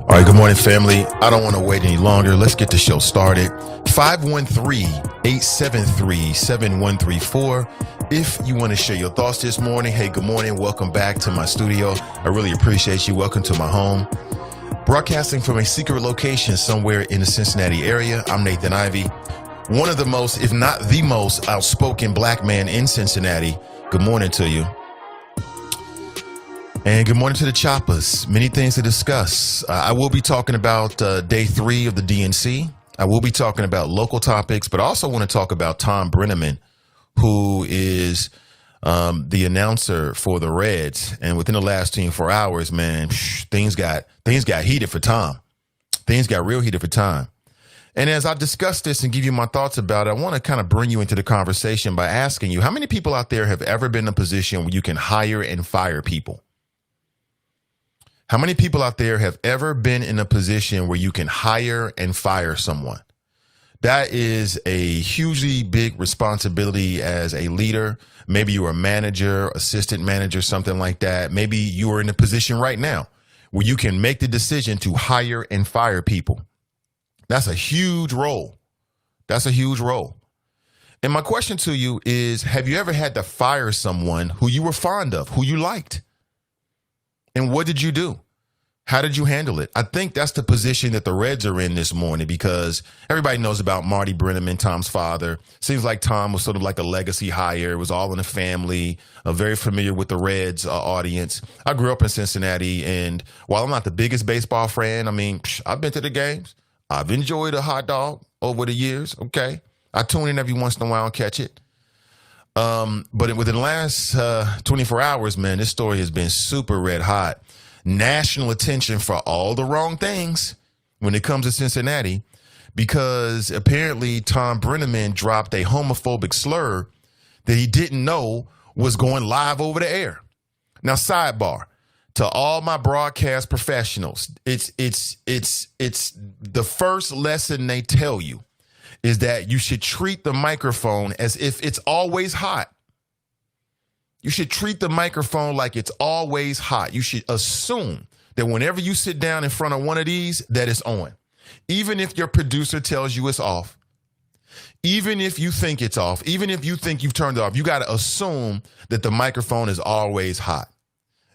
All right, good morning, family. I don't want to wait any longer. Let's get the show started. 513-873-7134. If you want to share your thoughts this morning, hey, good morning. Welcome back to my studio. I really appreciate you. Welcome to my home. Broadcasting from a secret location somewhere in the Cincinnati area. I'm Nathan Ivey, one of the most, if not the most, outspoken black man in Cincinnati. Good morning to you. And good morning to the choppers. Many things to discuss. I will be talking about day 3 of the DNC. I will be talking about local topics, but I also want to talk about Thom Brennaman, who is the announcer for the Reds. And within the last 24 hours, man, things got heated for Thom. Things got real heated for Thom. And as I discuss this and give you my thoughts about it, I want to kind of bring you into the conversation by asking you, how many people out there have ever been in a position where you can hire and fire people? How many people out there have ever been in a position where you can hire and fire someone? That is a hugely big responsibility as a leader. Maybe you're a manager, assistant manager, something like that. Maybe you are in a position right now where you can make the decision to hire and fire people. That's a huge role. That's a huge role. And my question to you is, have you ever had to fire someone who you were fond of, who you liked? And what did you do? How did you handle it? I think that's the position that the Reds are in this morning, because everybody knows about Marty Brennaman, Tom's father. Seems like Thom was sort of like a legacy hire. It was all in the family, very familiar with the Reds audience. I grew up in Cincinnati, and while I'm not the biggest baseball fan, I mean, I've been to the games. I've enjoyed a hot dog over the years, okay? I tune in every once in a while and catch it. But within the last 24 hours, man, this story has been super red hot. National attention for all the wrong things when it comes to Cincinnati, because apparently Thom Brennaman dropped a homophobic slur that he didn't know was going live over the air. Now, sidebar, to all my broadcast professionals, it's the first lesson they tell you is that you should treat the microphone as if it's always hot. You should treat the microphone like it's always hot. You should assume that whenever you sit down in front of one of these, that it's on. Even if your producer tells you it's off, even if you think it's off, even if you think you've turned it off, you got to assume that the microphone is always hot.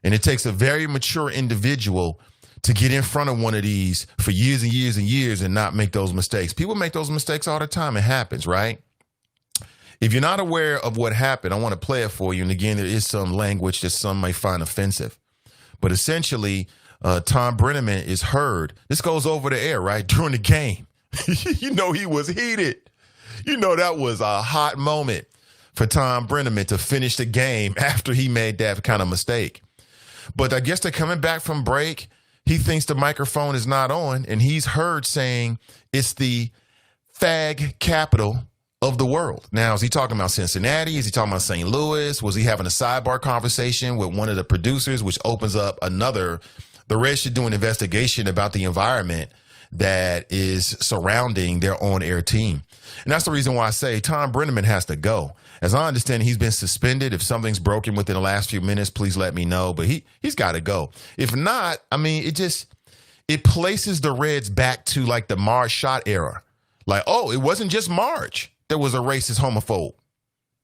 And it takes a very mature individual to get in front of one of these for years and years and years and not make those mistakes. People make those mistakes all the time. It happens, right? If you're not aware of what happened, I want to play it for you. And again, there is some language that some may find offensive. But essentially, Thom Brennaman is heard. This goes over the air, right? During the game. You know, he was heated. You know, that was a hot moment for Thom Brennaman to finish the game after he made that kind of mistake. But I guess they're coming back from break. He thinks the microphone is not on, and he's heard saying it's the fag capital of the world. Now, is he talking about Cincinnati? Is he talking about St. Louis? Was he having a sidebar conversation with one of the producers, which opens up the Reds should do an investigation about the environment that is surrounding their on-air team. And that's the reason why I say Thom Brennaman has to go. As I understand, he's been suspended. If something's broken within the last few minutes, please let me know. But he's got to go. If not, I mean, it places the Reds back to like the Marge Schott era. Like, oh, it wasn't just Marge that was a racist homophobe.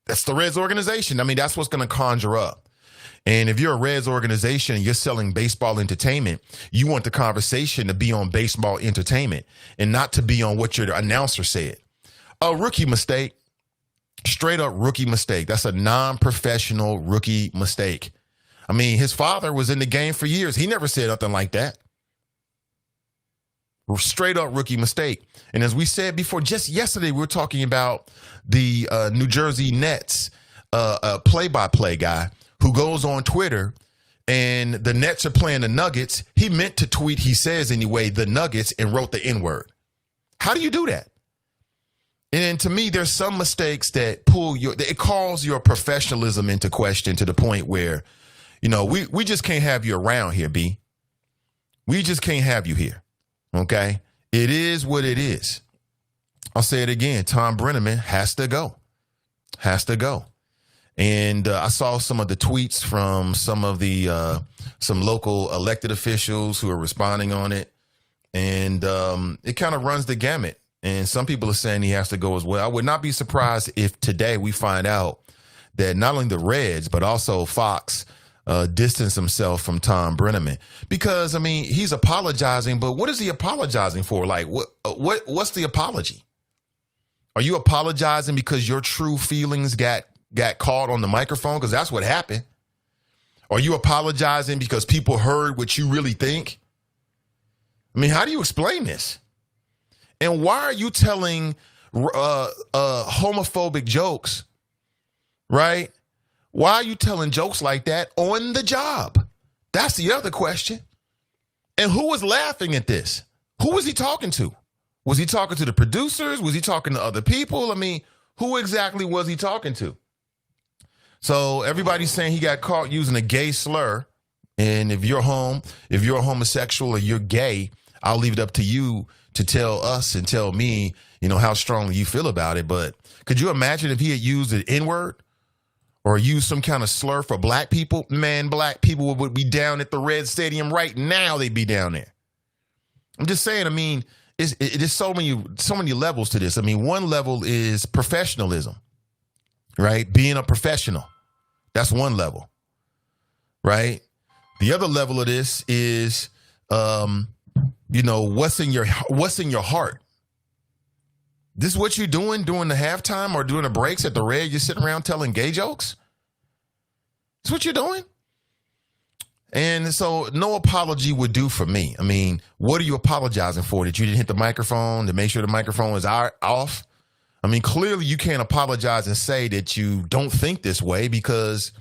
That's the Reds organization. I mean, that's what's going to conjure up. And if you're a Reds organization and you're selling baseball entertainment, you want the conversation to be on baseball entertainment and not to be on what your announcer said. A rookie mistake. Straight up rookie mistake. That's a non-professional rookie mistake. I mean, his father was in the game for years. He never said nothing like that. Straight up rookie mistake. And as we said before, just yesterday, we were talking about the New Jersey Nets play-by-play guy who goes on Twitter and the Nets are playing the Nuggets. He meant to tweet, he says anyway, the Nuggets, and wrote the N-word. How do you do that? And to me, there's some mistakes that it calls your professionalism into question to the point where, you know, we just can't have you around here, B. We just can't have you here. Okay? It is what it is. I'll say it again. Thom Brennaman has to go. Has to go. And I saw some of the tweets from some of the some local elected officials who are responding on it. And it kind of runs the gamut. And some people are saying he has to go as well. I would not be surprised if today we find out that not only the Reds, but also Fox distance himself from Thom Brennaman. Because, I mean, he's apologizing, but what is he apologizing for? Like, what's the apology? Are you apologizing because your true feelings got caught on the microphone? Because that's what happened. Are you apologizing because people heard what you really think? I mean, how do you explain this? And why are you telling homophobic jokes, right? Why are you telling jokes like that on the job? That's the other question. And who was laughing at this? Who was he talking to? Was he talking to the producers? Was he talking to other people? I mean, who exactly was he talking to? So everybody's saying he got caught using a gay slur. And if you're a homosexual or you're gay, I'll leave it up to you to tell us and tell me, you know, how strongly you feel about it. But could you imagine if he had used an N-word or used some kind of slur for black people? Man, black people would be down at the Red Stadium right now. They'd be down there. I'm just saying, I mean, there's so many levels to this. I mean, one level is professionalism, right? Being a professional. That's one level, right? The other level of this is, you know, what's in your heart? This is what you're doing during the halftime or during the breaks at the Red? You're sitting around telling gay jokes? That's what you're doing? And so no apology would do for me. I mean, what are you apologizing for? That you didn't hit the microphone to make sure the microphone was off? I mean, clearly you can't apologize and say that you don't think this way because,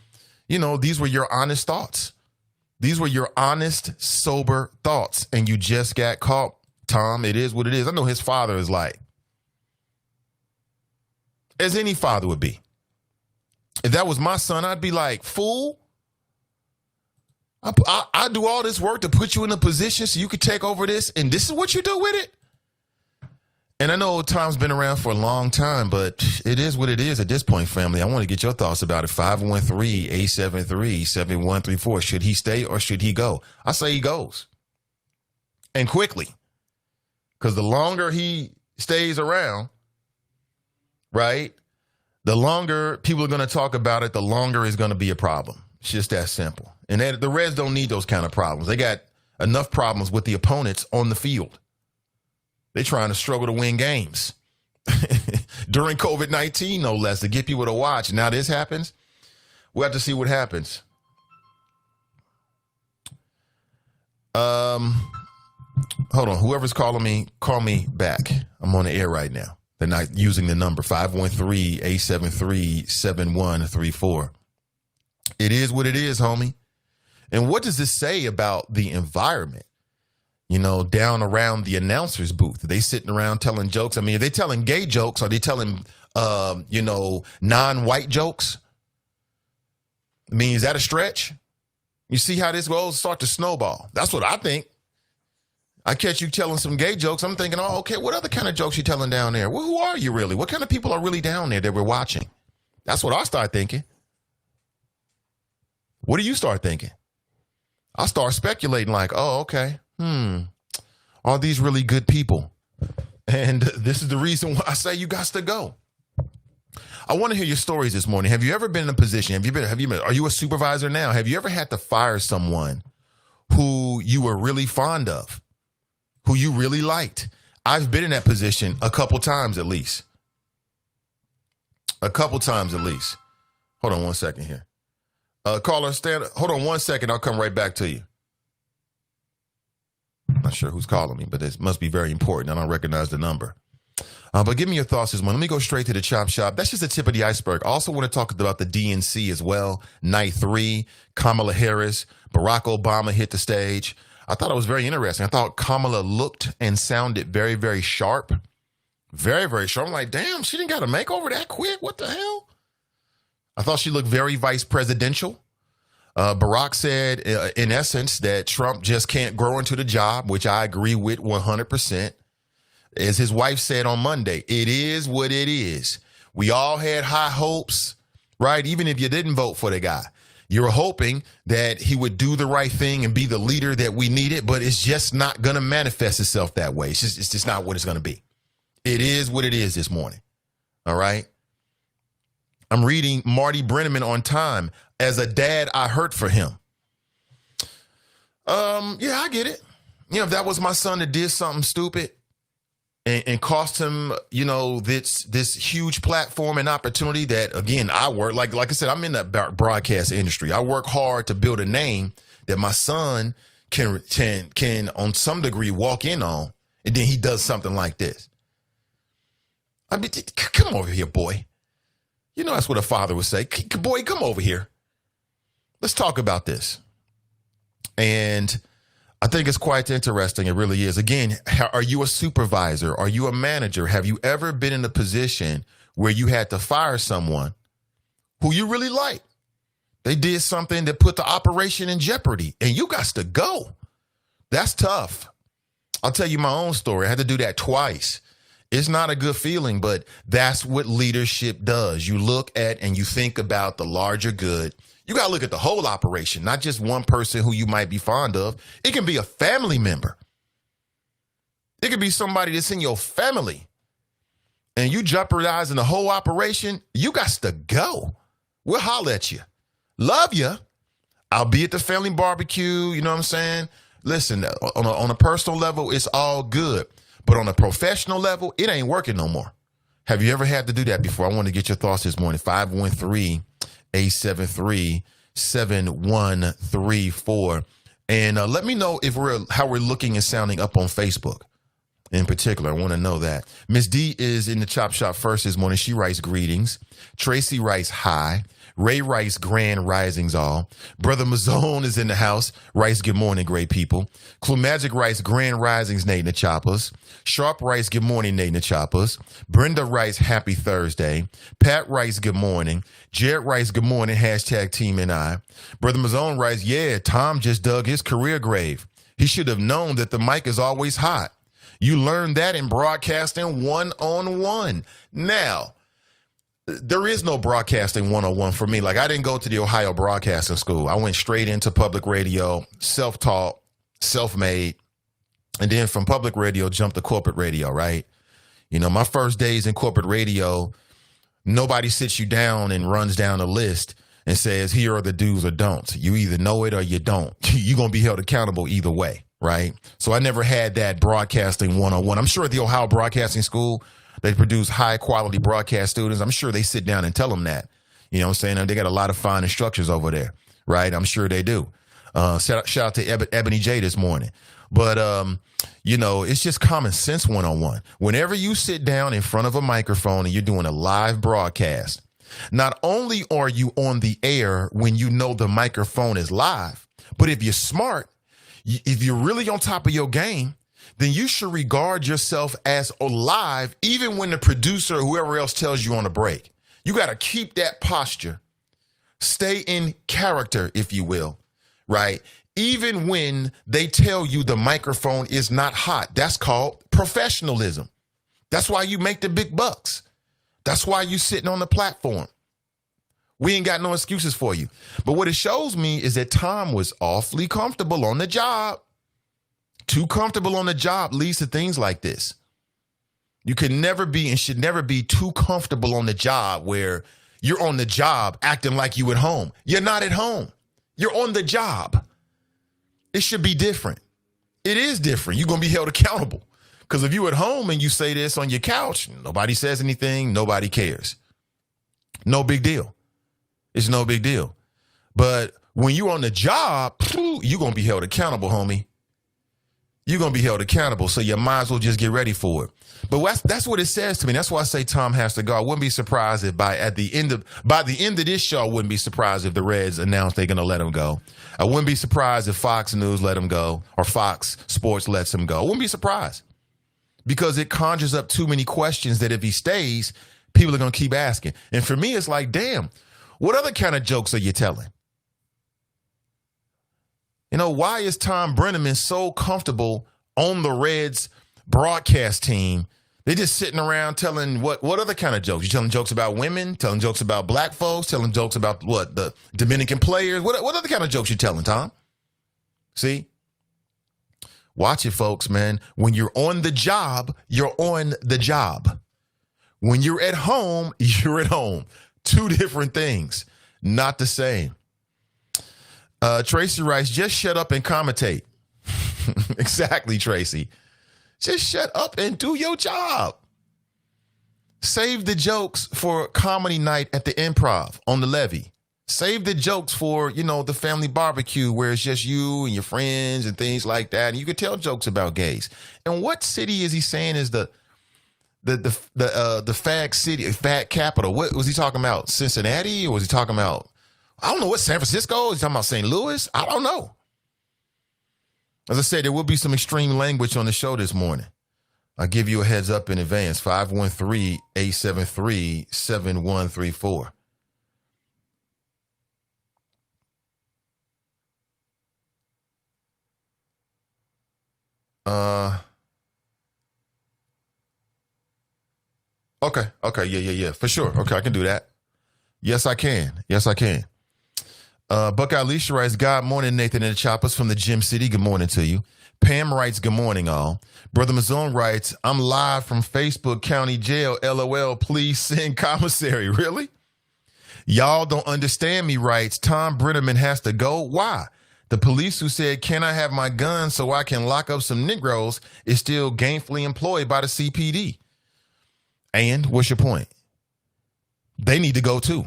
you know, these were your honest thoughts. These were your honest, sober thoughts, and you just got caught. Tom, it is what it is. I know his father is like, as any father would be. If that was my son, I'd be like, fool. I do all this work to put you in a position so you could take over this, and this is what you do with it? And I know Tom's been around for a long time, but it is what it is at this point, family. I want to get your thoughts about it. 513-873-7134. Should he stay or should he go? I say he goes. And quickly. Because the longer he stays around, right, the longer people are going to talk about it, the longer it's going to be a problem. It's just that simple. And the Reds don't need those kind of problems. They got enough problems with the opponents on the field. They're trying to struggle to win games. During COVID-19, no less, to get people to watch. Now this happens. We'll have to see what happens. Hold on. Whoever's calling me, call me back. I'm on the air right now. They're not using the number 513-873-7134. It is what it is, homie. And what does this say about the environment? You know, down around the announcer's booth, are they sitting around telling jokes? I mean, are they telling gay jokes? Are they telling, non-white jokes? I mean, is that a stretch? You see how this will start to snowball. That's what I think. I catch you telling some gay jokes. I'm thinking, oh, okay, what other kind of jokes you telling down there? Well, who are you really? What kind of people are really down there that we're watching? That's what I start thinking. What do you start thinking? I start speculating like, oh, okay. Are these really good people? And this is the reason why I say you got to go. I want to hear your stories this morning. Have you ever been in a position? Are you a supervisor now? Have you ever had to fire someone who you were really fond of, who you really liked? I've been in that position a couple times at least. Hold on one second here. Caller, hold on 1 second. I'll come right back to you. Not sure who's calling me, but it must be very important. I don't recognize the number. But give me your thoughts this morning. Let me go straight to the chop shop. That's just the tip of the iceberg. I also want to talk about the DNC as well. Night 3, Kamala Harris, Barack Obama hit the stage. I thought it was very interesting. I thought Kamala looked and sounded very, very sharp. Very, very sharp. I'm like, damn, she didn't got a makeover that quick. What the hell? I thought she looked very vice presidential. Barack said, in essence, that Trump just can't grow into the job, which I agree with 100%. As his wife said on Monday, it is what it is. We all had high hopes, right? Even if you didn't vote for the guy, you were hoping that he would do the right thing and be the leader that we needed, but it's just not going to manifest itself that way. It's just not what it's going to be. It is what it is this morning. All right. I'm reading Marty Brennaman on Time. As a dad, I hurt for him. Yeah, I get it. You know, if that was my son that did something stupid and cost him, this huge platform and opportunity that, again, I work, like I said, I'm in that broadcast industry. I work hard to build a name that my son can on some degree walk in on, and then he does something like this. I mean, come over here, boy. You know, that's what a father would say. Boy, come over here. Let's talk about this. And I think it's quite interesting. It really is. Again, are you a supervisor? Are you a manager? Have you ever been in a position where you had to fire someone who you really like? They did something that put the operation in jeopardy and you got to go. That's tough. I'll tell you my own story. I had to do that twice. It's not a good feeling, but that's what leadership does. You look at and you think about the larger good. You got to look at the whole operation, not just one person who you might be fond of. It can be a family member. It could be somebody that's in your family. And you jeopardizing the whole operation, you got to go. We'll holler at you. Love you. I'll be at the family barbecue. You know what I'm saying? Listen, on a personal level, it's all good. But on a professional level, it ain't working no more. Have you ever had to do that before? I want to get your thoughts this morning. 513-873-7134. And let me know how we're looking and sounding up on Facebook. In particular, I want to know that. Miss D is in the chop shop first this morning. She writes greetings. Tracy writes hi. Ray writes grand risings all. Brother Mazzone is in the house. Writes good morning, great people. Clue Magic writes grand risings, Nate and the Choppers. Sharp writes good morning, Nate and the Choppers. Brenda writes happy Thursday. Pat writes good morning. Jared writes good morning, hashtag team and I. Brother Mazzone writes, yeah, Tom just dug his career grave. He should have known that the mic is always hot. You learned that in broadcasting one-on-one. Now, there is no broadcasting 101 for me. Like, I didn't go to the Ohio Broadcasting School. I went straight into public radio, self-taught, self-made, and then from public radio, jumped to corporate radio, right? You know, my first days in corporate radio, nobody sits you down and runs down a list and says, here are the do's or don'ts. You either know it or you don't. You're going to be held accountable either way. right? So I never had that broadcasting 101. I'm sure at the Ohio Broadcasting School, they produce high quality broadcast students. I'm sure they sit down and tell them that. You know what I'm saying? They got a lot of fine instructors over there, right? I'm sure they do. Shout out to Ebony J this morning. But, it's just common sense 101. Whenever you sit down in front of a microphone and you're doing a live broadcast, not only are you on the air when you know the microphone is live, but if you're smart, if you're really on top of your game, then you should regard yourself as live even when the producer or whoever else tells you on a break. You got to keep that posture. Stay in character, if you will, right? Even when they tell you the microphone is not hot. That's called professionalism. That's why you make the big bucks. That's why you sitting on the platform. We ain't got no excuses for you. But what it shows me is that Tom was awfully comfortable on the job. Too comfortable on the job leads to things like this. You can never be and should never be too comfortable on the job where you're on the job acting like you at home. You're not at home. You're on the job. It should be different. It is different. You're going to be held accountable. Because if you at home and you say this on your couch, nobody says anything, nobody cares. No big deal. It's no big deal. But when you're on the job, you're going to be held accountable, homie. You're going to be held accountable, so you might as well just get ready for it. But that's what it says to me. That's why I say Tom has to go. I wouldn't be surprised if by the end of this show, I wouldn't be surprised if the Reds announce they're going to let him go. I wouldn't be surprised if Fox News let him go or Fox Sports lets him go. I wouldn't be surprised because it conjures up too many questions that if he stays, people are going to keep asking. And for me, it's like, damn, what other kind of jokes are you telling? Why is Thom Brennaman so comfortable on the Reds broadcast team? They're just sitting around telling what other kind of jokes? You telling jokes about women, telling jokes about black folks, telling jokes about what? The Dominican players? What other kind of jokes you telling, Tom? See? Watch it, folks, man. When you're on the job, you're on the job. When you're at home, you're at home. Two different things. Not the same. Tracy writes, just shut up and commentate. Exactly, Tracy. Just shut up and do your job. Save the jokes for comedy night at the Improv on the Levee. Save the jokes for, the family barbecue where it's just you and your friends and things like that. And you could tell jokes about gays. And what city is he saying is the fag city, fag capital? What was he talking about? Cincinnati? Or was he talking about, I don't know, what, San Francisco? Is he talking about St. Louis? I don't know. As I said, there will be some extreme language on the show this morning. I'll give you a heads up in advance. 513-873-7134. Okay. Yeah. For sure. Okay, I can do that. Yes, I can. Buckeye Alicia writes, God morning, Nathan and the Choppers from the Gym City. Good morning to you. Pam writes, good morning, all. Brother Mazone writes, I'm live from Facebook County Jail. LOL, please send commissary. Really? Y'all don't understand me, writes, Thom Brennaman has to go. Why? The police who said, can I have my gun so I can lock up some Negroes is still gainfully employed by the CPD. And what's your point? They need to go too.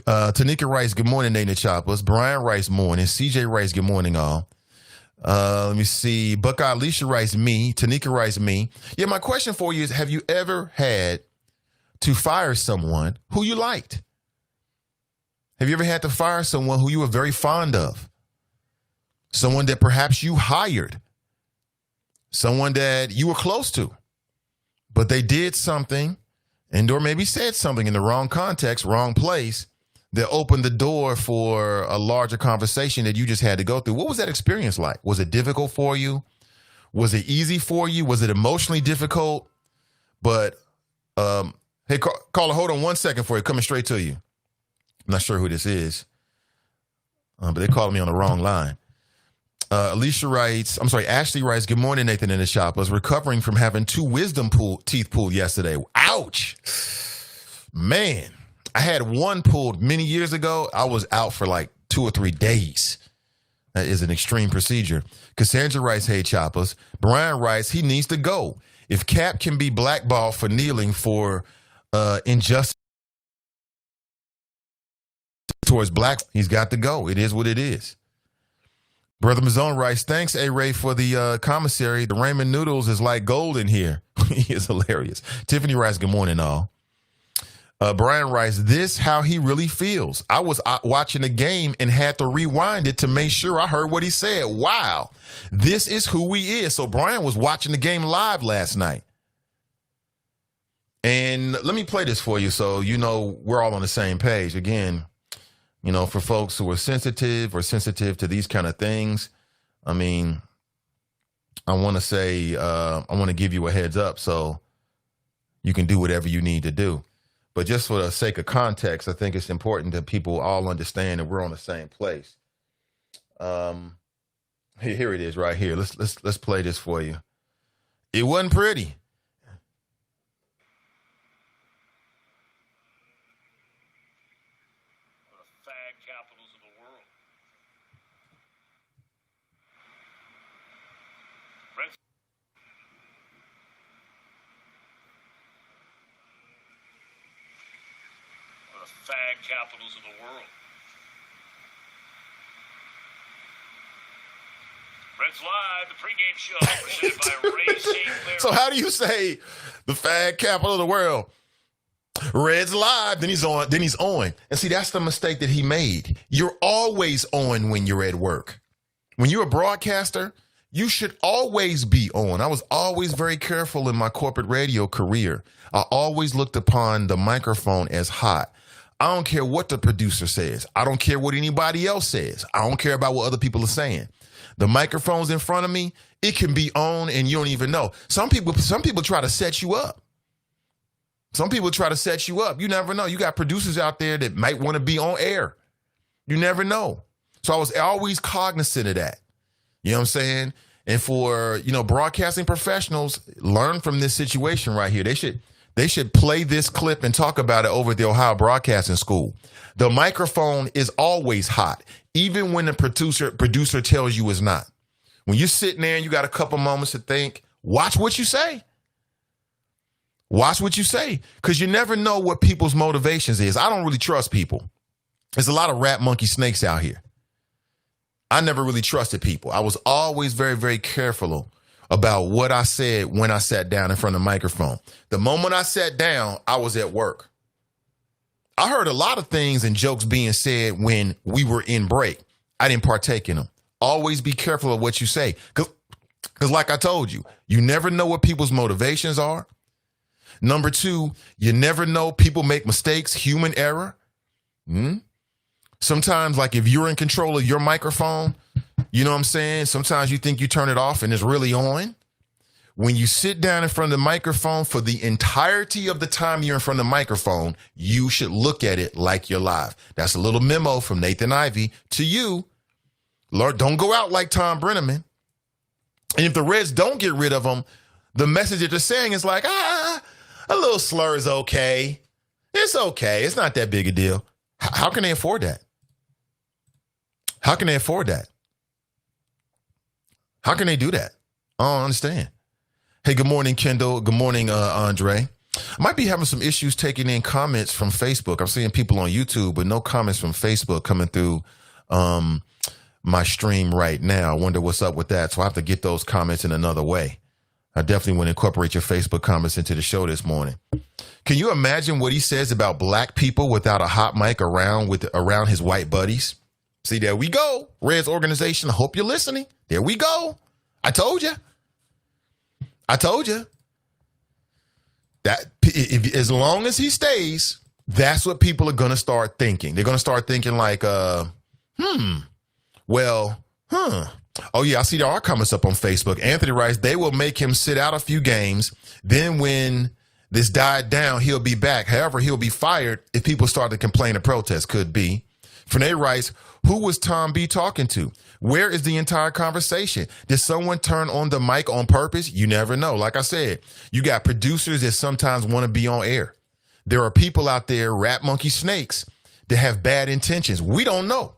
Tanika writes, good morning, Nathan Choppers. Brian writes, morning. CJ writes, good morning, all. Let me see. Buckeye Alicia writes, me. Tanika writes, me. Yeah, my question for you is, have you ever had to fire someone who you liked? Have you ever had to fire someone who you were very fond of? Someone that perhaps you hired? Someone that you were close to? But they did something and or maybe said something in the wrong context, wrong place, that opened the door for a larger conversation that you just had to go through. What was that experience like? Was it difficult for you? Was it easy for you? Was it emotionally difficult? But, hey, caller, hold on 1 second for you. Coming straight to you. I'm not sure who this is, but they called me on the wrong line. Ashley writes, good morning, Nathan and the Shoppers. Recovering from having two wisdom teeth pulled yesterday. Ouch. Man, I had one pulled many years ago. I was out for like 2 or 3 days. That is an extreme procedure. Cassandra writes, hey, Choppers. Brian writes, he needs to go. If Cap can be blackballed for kneeling for injustice towards blacks, he's got to go. It is what it is. Brother Mazzone writes, thanks, A-Ray, for the commissary. The ramen noodles is like gold in here. He is hilarious. Tiffany writes, good morning, all. Brian writes, this how he really feels. I was watching the game and had to rewind it to make sure I heard what he said. Wow. This is who he is. So Brian was watching the game live last night. And let me play this for you so you know we're all on the same page. Again, you know, for folks who are sensitive or sensitive to these kind of things, I mean, I want to say, I want to give you a heads up so you can do whatever you need to do. But just for the sake of context, I think it's important that people all understand that we're on the same place. Here it is right here. Let's play this for you. It wasn't pretty. Capitals of the world. Reds. The fag capitals of the world. Reds Live, the pregame show presented by Ray St. Clair. So how do you say the fag capital of the world? Reds Live, then he's on. And see, that's the mistake that he made. You're always on when you're at work. When you're a broadcaster, you should always be on. I was always very careful in my corporate radio career. I always looked upon the microphone as hot. I don't care what the producer says. I don't care what anybody else says. I don't care about what other people are saying. The microphone's in front of me. It can be on and you don't even know. Some people try to set you up. Some people try to set you up. You never know. You got producers out there that might want to be on air. You never know. So I was always cognizant of that. You know what I'm saying? And for, broadcasting professionals, learn from this situation right here. They should play this clip and talk about it over at the Ohio Broadcasting School. The microphone is always hot, even when the producer tells you it's not. When you're sitting there and you got a couple moments to think, watch what you say. Watch what you say, because you never know what people's motivations is. I don't really trust people. There's a lot of rat monkey snakes out here. I never really trusted people. I was always very, very careful about what I said when I sat down in front of the microphone. The moment I sat down, I was at work. I heard a lot of things and jokes being said when we were in break. I didn't partake in them. Always be careful of what you say, because like I told you, you never know what people's motivations are. Number two, you never know. People make mistakes, human error. Sometimes, like if you're in control of your microphone, you know what I'm saying? Sometimes you think you turn it off and it's really on. When you sit down in front of the microphone for the entirety of the time you're in front of the microphone, you should look at it like you're live. That's a little memo from Nathan Ivey to you. Lord, don't go out like Thom Brennaman. And if the Reds don't get rid of him, the message that they're saying is like, a little slur is okay. It's okay. It's not that big a deal. How can they afford that? How can they afford that? How can they do that? I don't understand. Hey, good morning, Kendall. Good morning, Andre. I might be having some issues taking in comments from Facebook. I'm seeing people on YouTube, but no comments from Facebook coming through my stream right now. I wonder what's up with that. So I have to get those comments in another way. I definitely want to incorporate your Facebook comments into the show this morning. Can you imagine what he says about black people without a hot mic around his white buddies? See, there we go. Reds organization, I hope you're listening. There we go. I told you. That as long as he stays, that's what people are going to start thinking. They're going to start thinking like, Oh, yeah, I see there are comments up on Facebook. Anthony writes, they will make him sit out a few games. Then when this died down, he'll be back. However, he'll be fired if people start to complain or protest. Could be. Frenay writes, who was Tom B talking to? Where is the entire conversation? Did someone turn on the mic on purpose? You never know. Like I said, you got producers that sometimes want to be on air. There are people out there, rat monkey snakes, that have bad intentions. We don't know.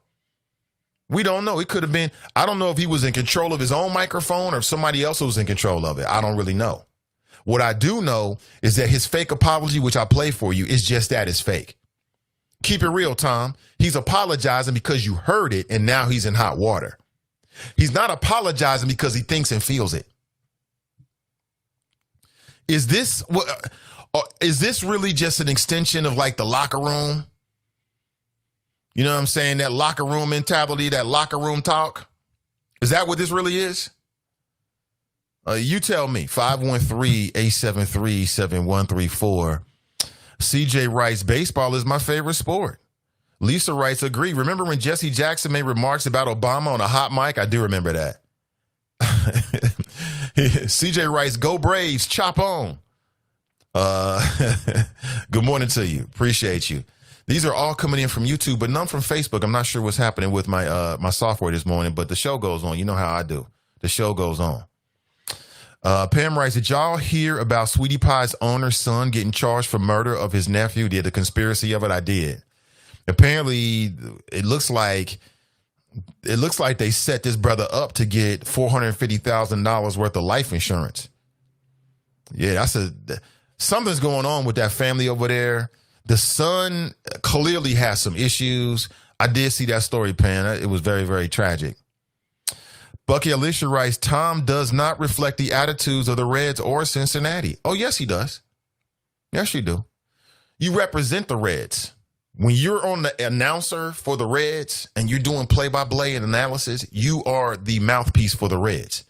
We don't know. It could have been, I don't know if he was in control of his own microphone or if somebody else was in control of it. I don't really know. What I do know is that his fake apology, which I play for you, is just that, it's fake. Keep it real, Tom. He's apologizing because you heard it and now he's in hot water. He's not apologizing because he thinks and feels it. Is this really just an extension of like the locker room? You know what I'm saying? That locker room mentality, that locker room talk. Is that what this really is? You tell me. 513-873-7134. CJ writes, baseball is my favorite sport. Lisa writes, agree. Remember when Jesse Jackson made remarks about Obama on a hot mic? I do remember that. CJ writes, go Braves, chop on. Good morning to you. Appreciate you. These are all coming in from YouTube, but none from Facebook. I'm not sure what's happening with my my software this morning, but the show goes on. You know how I do. The show goes on. Pam writes, did y'all hear about Sweetie Pie's owner's son getting charged for murder of his nephew? Did the conspiracy of it? I did. Apparently, it looks like they set this brother up to get $450,000 worth of life insurance. Yeah, something's going on with that family over there. The son clearly has some issues. I did see that story, Pam. It was very, very tragic. Bucky Alicia writes, Tom does not reflect the attitudes of the Reds or Cincinnati. Oh, yes, he does. Yes, you do. You represent the Reds. When you're on the announcer for the Reds and you're doing play-by-play and analysis, you are the mouthpiece for the Reds.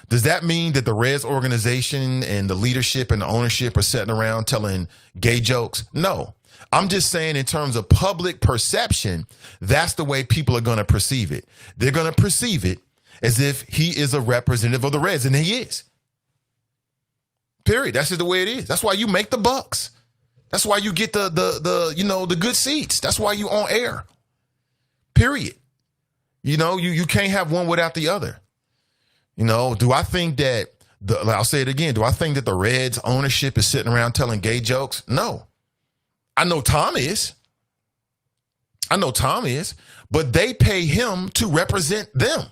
Does that mean that the Reds organization and the leadership and the ownership are sitting around telling gay jokes? No. I'm just saying in terms of public perception, that's the way people are going to perceive it. They're going to perceive it as if he is a representative of the Reds, and he is. Period. That's just the way it is. That's why you make the bucks. That's why you get the good seats. That's why you on air. Period. You can't have one without the other. Do I think that I'll say it again. Do I think that the Reds ownership is sitting around telling gay jokes? No. I know Tom is, but they pay him to represent them.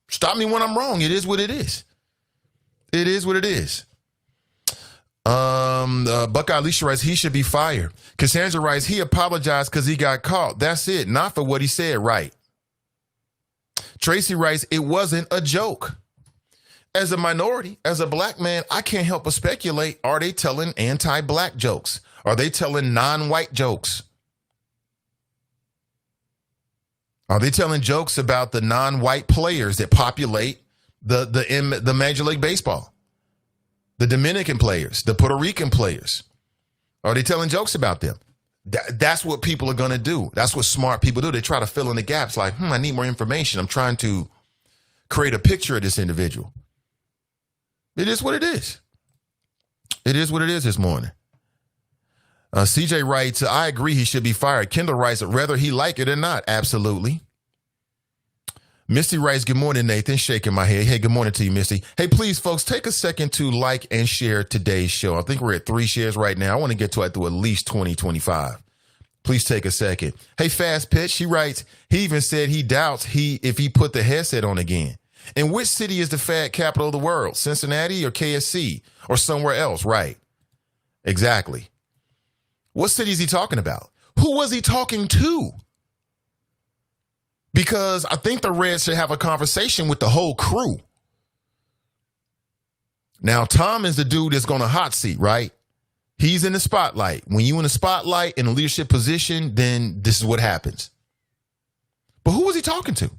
Stop me when I'm wrong. It is what it is. It is what it is. Buckeye Alicia writes, he should be fired. Cassandra writes, he apologized because he got caught. That's it. Not for what he said, right? Tracy writes, it wasn't a joke. As a minority, as a black man, I can't help but speculate. Are they telling anti-black jokes? Are they telling non-white jokes? Are they telling jokes about the non-white players that populate the Major League Baseball? The Dominican players, the Puerto Rican players. Are they telling jokes about them? That's what people are going to do. That's what smart people do. They try to fill in the gaps like, I need more information. I'm trying to create a picture of this individual. It is what it is. It is what it is this morning. CJ writes, I agree he should be fired. Kendall writes, whether he like it or not. Absolutely. Misty writes, good morning, Nathan. Shaking my head. Hey, good morning to you, Misty. Hey, please, folks, take a second to like and share today's show. I think we're at 3 shares right now. I want to get to at least 20, 25. Please take a second. Hey, Fast Pitch, she writes, he even said he doubts if he put the headset on again. And which city is the fad capital of the world? Cincinnati or KSC or somewhere else? Right. Exactly. What city is he talking about? Who was he talking to? Because I think the Reds should have a conversation with the whole crew. Now, Tom is the dude that's going to hot seat, right? He's in the spotlight. When you in the spotlight in a leadership position, then this is what happens. But who was he talking to?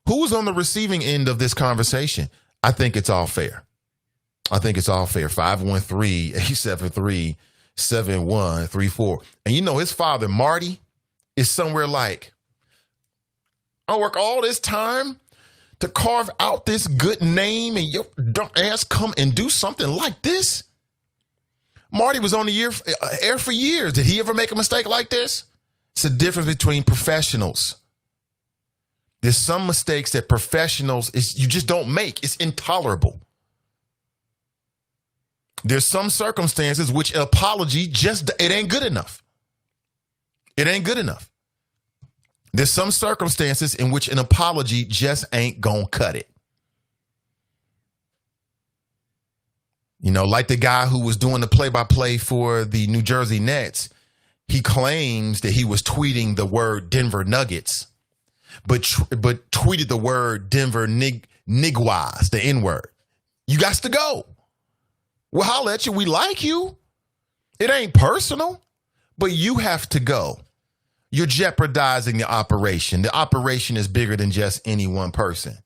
Who was on the receiving end of this conversation? I think it's all fair. 513-873-7134. And his father, Marty, is somewhere like, I work all this time to carve out this good name and your dumb ass come and do something like this? Marty was on the air for years. Did he ever make a mistake like this? It's the difference between professionals. There's some mistakes that professionals you just don't make. It's intolerable. There's some circumstances which an apology it ain't good enough. It ain't good enough. There's some circumstances in which an apology just ain't gonna cut it. You know, like the guy who was doing the play-by-play for the New Jersey Nets, he claims that he was tweeting the word Denver Nuggets, but tweeted the word Denver Nigwas, the N-word. You got to go. We'll holler at you. We like you. It ain't personal, but you have to go. You're jeopardizing the operation. The operation is bigger than just any one person.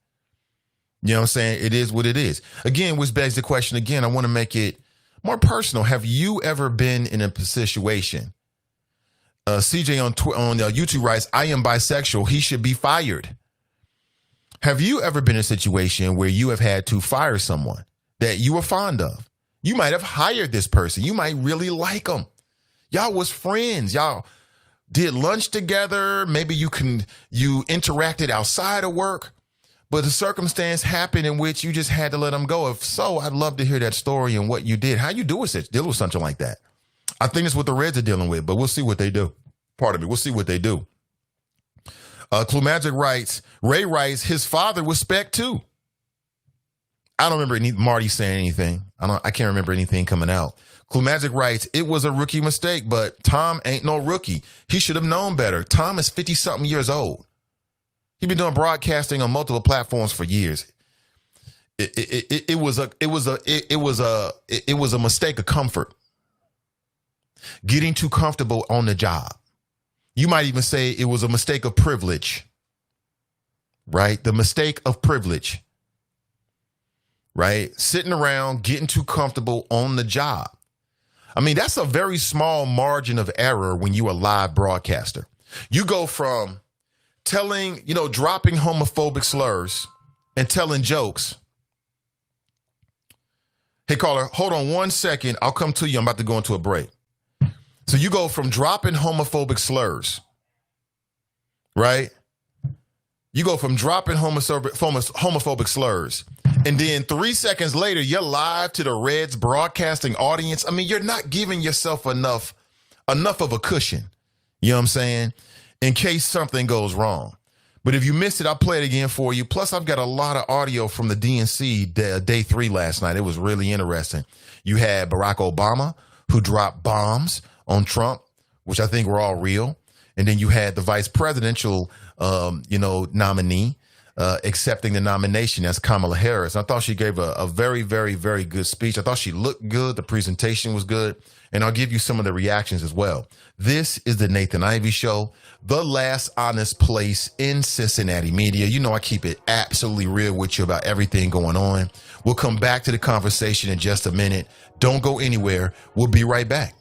You know what I'm saying? It is what it is. Again, which begs the question again, I want to make it more personal. Have you ever been in a situation? CJ on YouTube writes, I am bisexual. He should be fired. Have you ever been in a situation where you have had to fire someone that you were fond of? You might have hired this person. You might really like them. Y'all was friends. Y'all did lunch together. Maybe you interacted outside of work. But the circumstance happened in which you just had to let them go. If so, I'd love to hear that story and what you did. How you deal with something like that? I think it's what the Reds are dealing with, but we'll see what they do. Pardon me. We'll see what they do. Clue Magic writes, Ray writes, his father was spec too. I don't remember Marty saying anything. I can't remember anything coming out. Clue Magic writes, it was a rookie mistake, but Tom ain't no rookie. He should have known better. Tom is 50-something years old. He's been doing broadcasting on multiple platforms for years. It was a mistake of comfort. Getting too comfortable on the job. You might even say it was a mistake of privilege. Right? The mistake of privilege. Right? Sitting around, getting too comfortable on the job. I mean, that's a very small margin of error when you're a live broadcaster. You go from dropping homophobic slurs and telling jokes. Hey, caller, hold on 1 second. I'll come to you. I'm about to go into a break. So you go from dropping homophobic slurs, right? You go from dropping homophobic slurs, and then 3 seconds later, you're live to the Reds broadcasting audience. I mean, you're not giving yourself enough of a cushion. You know what I'm saying? In case something goes wrong. But if you missed it, I'll play it again for you. Plus, I've got a lot of audio from the DNC day 3 last night. It was really interesting. You had Barack Obama, who dropped bombs on Trump, which I think were all real. And then you had the vice presidential, nominee accepting the nomination as Kamala Harris. I thought she gave a very, very, very good speech. I thought she looked good. The presentation was good. And I'll give you some of the reactions as well. This is the Nathan Ivey Show, the last honest place in Cincinnati media. You know I keep it absolutely real with you about everything going on. We'll come back to the conversation in just a minute. Don't go anywhere. We'll be right back.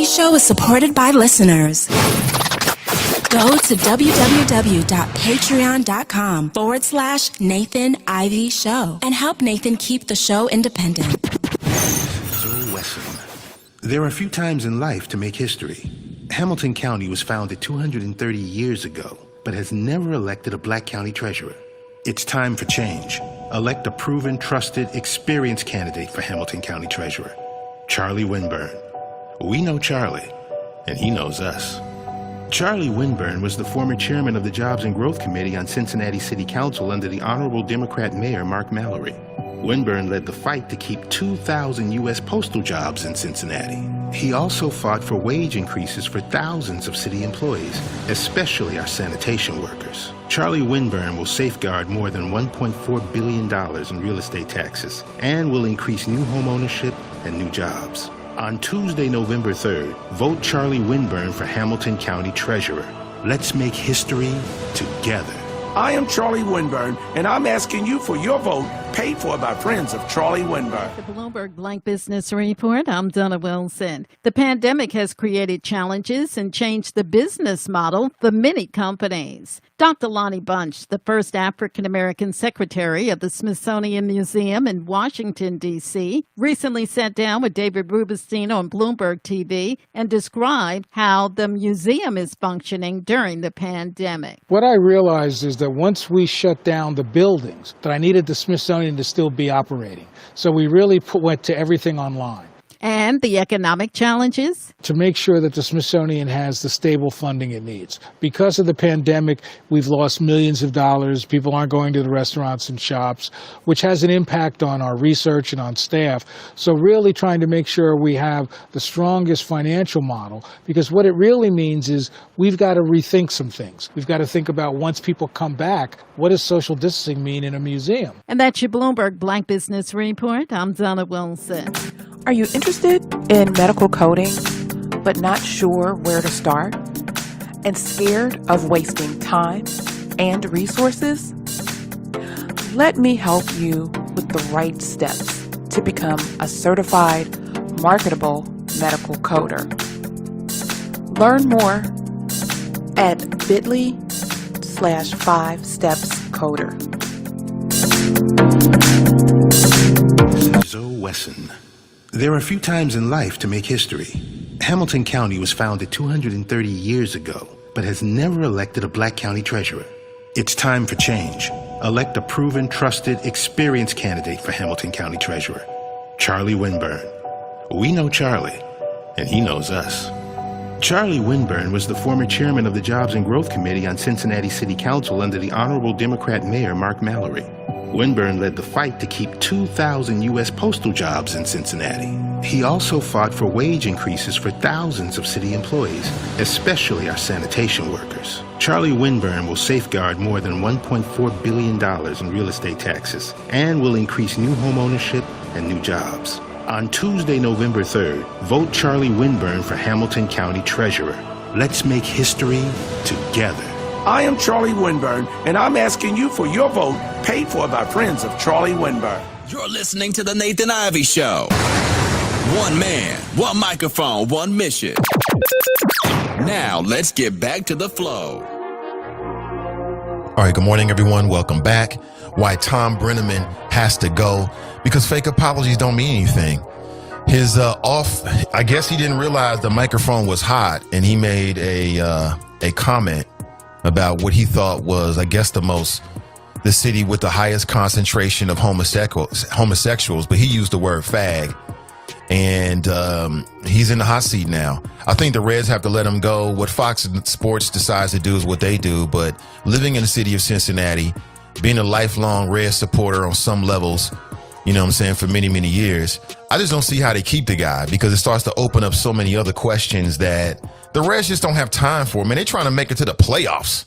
Show is supported by listeners. Go to www.patreon.com/Nathan Ivey Show and help Nathan keep the show independent. There are a few times in life to make history. Hamilton County was founded 230 years ago, but has never elected a black county treasurer. It's time for change. Elect a proven, trusted, experienced candidate for Hamilton County Treasurer, Charlie Winburn. We know Charlie, and he knows us. Charlie Winburn was the former chairman of the Jobs and Growth Committee on Cincinnati City Council under the Honorable Democrat Mayor Mark Mallory. Winburn led the fight to keep 2,000 U.S. postal jobs in Cincinnati. He also fought for wage increases for thousands of city employees, especially our sanitation workers. Charlie Winburn will safeguard more than $1.4 billion in real estate taxes and will increase new home ownership and new jobs. On Tuesday, November 3rd, vote Charlie Winburn for Hamilton County Treasurer. Let's make history together. I am Charlie Winburn, and I'm asking you for your vote, paid for by friends of Charlie Winburn. The Bloomberg Blank Business Report, I'm Donna Wilson. The pandemic has created challenges and changed the business model for many companies. Dr. Lonnie Bunch, the first African-American secretary of the Smithsonian Museum in Washington, D.C., recently sat down with David Rubenstein on Bloomberg TV and described how the museum is functioning during the pandemic. What I realized is that once we shut down the buildings, that I needed the Smithsonian to still be operating. So we really went to everything online. And the economic challenges? To make sure that the Smithsonian has the stable funding it needs. Because of the pandemic, we've lost millions of dollars. People aren't going to the restaurants and shops, which has an impact on our research and on staff. So really trying to make sure we have the strongest financial model, because what it really means is we've got to rethink some things. We've got to think about, once people come back, what does social distancing mean in a museum? And that's your Bloomberg Blank Business Report. I'm Donna Wilson. Are you interested in medical coding, but not sure where to start? And scared of wasting time and resources? Let me help you with the right steps to become a certified, marketable medical coder. Learn more at bit.ly/5stepscoder. Zoe Wesson. There are few times in life to make history. Hamilton County was founded 230 years ago, but has never elected a black county treasurer. It's time for change. Elect a proven, trusted, experienced candidate for Hamilton County Treasurer, Charlie Winburn. We know Charlie, and he knows us. Charlie Winburn was the former chairman of the Jobs and Growth Committee on Cincinnati City Council under the Honorable Democrat Mayor Mark Mallory. Winburn led the fight to keep 2,000 U.S. postal jobs in Cincinnati. He also fought for wage increases for thousands of city employees, especially our sanitation workers. Charlie Winburn will safeguard more than $1.4 billion in real estate taxes and will increase new home ownership and new jobs. On Tuesday, November 3rd, vote Charlie Winburn for Hamilton County Treasurer. Let's make history together. I am Charlie Winburn, and I'm asking you for your vote, paid for by friends of Charlie Winburn. You're listening to the Nathan Ivey Show. One man, one microphone, one mission. Now, let's get back to the flow. All right, good morning, everyone. Welcome back. Why Thom Brennaman has to go, because fake apologies don't mean anything. His I guess he didn't realize the microphone was hot, and he made a comment about what he thought was, I guess, the city with the highest concentration of homosexuals, but he used the word fag. And he's in the hot seat now. I think the Reds have to let him go. What Fox Sports decides to do is what they do. But living in the city of Cincinnati, being a lifelong Reds supporter on some levels, you know what I'm saying, for many, many years, I just don't see how they keep the guy, because it starts to open up so many other questions that the Reds just don't have time for. Man, they're trying to make it to the playoffs.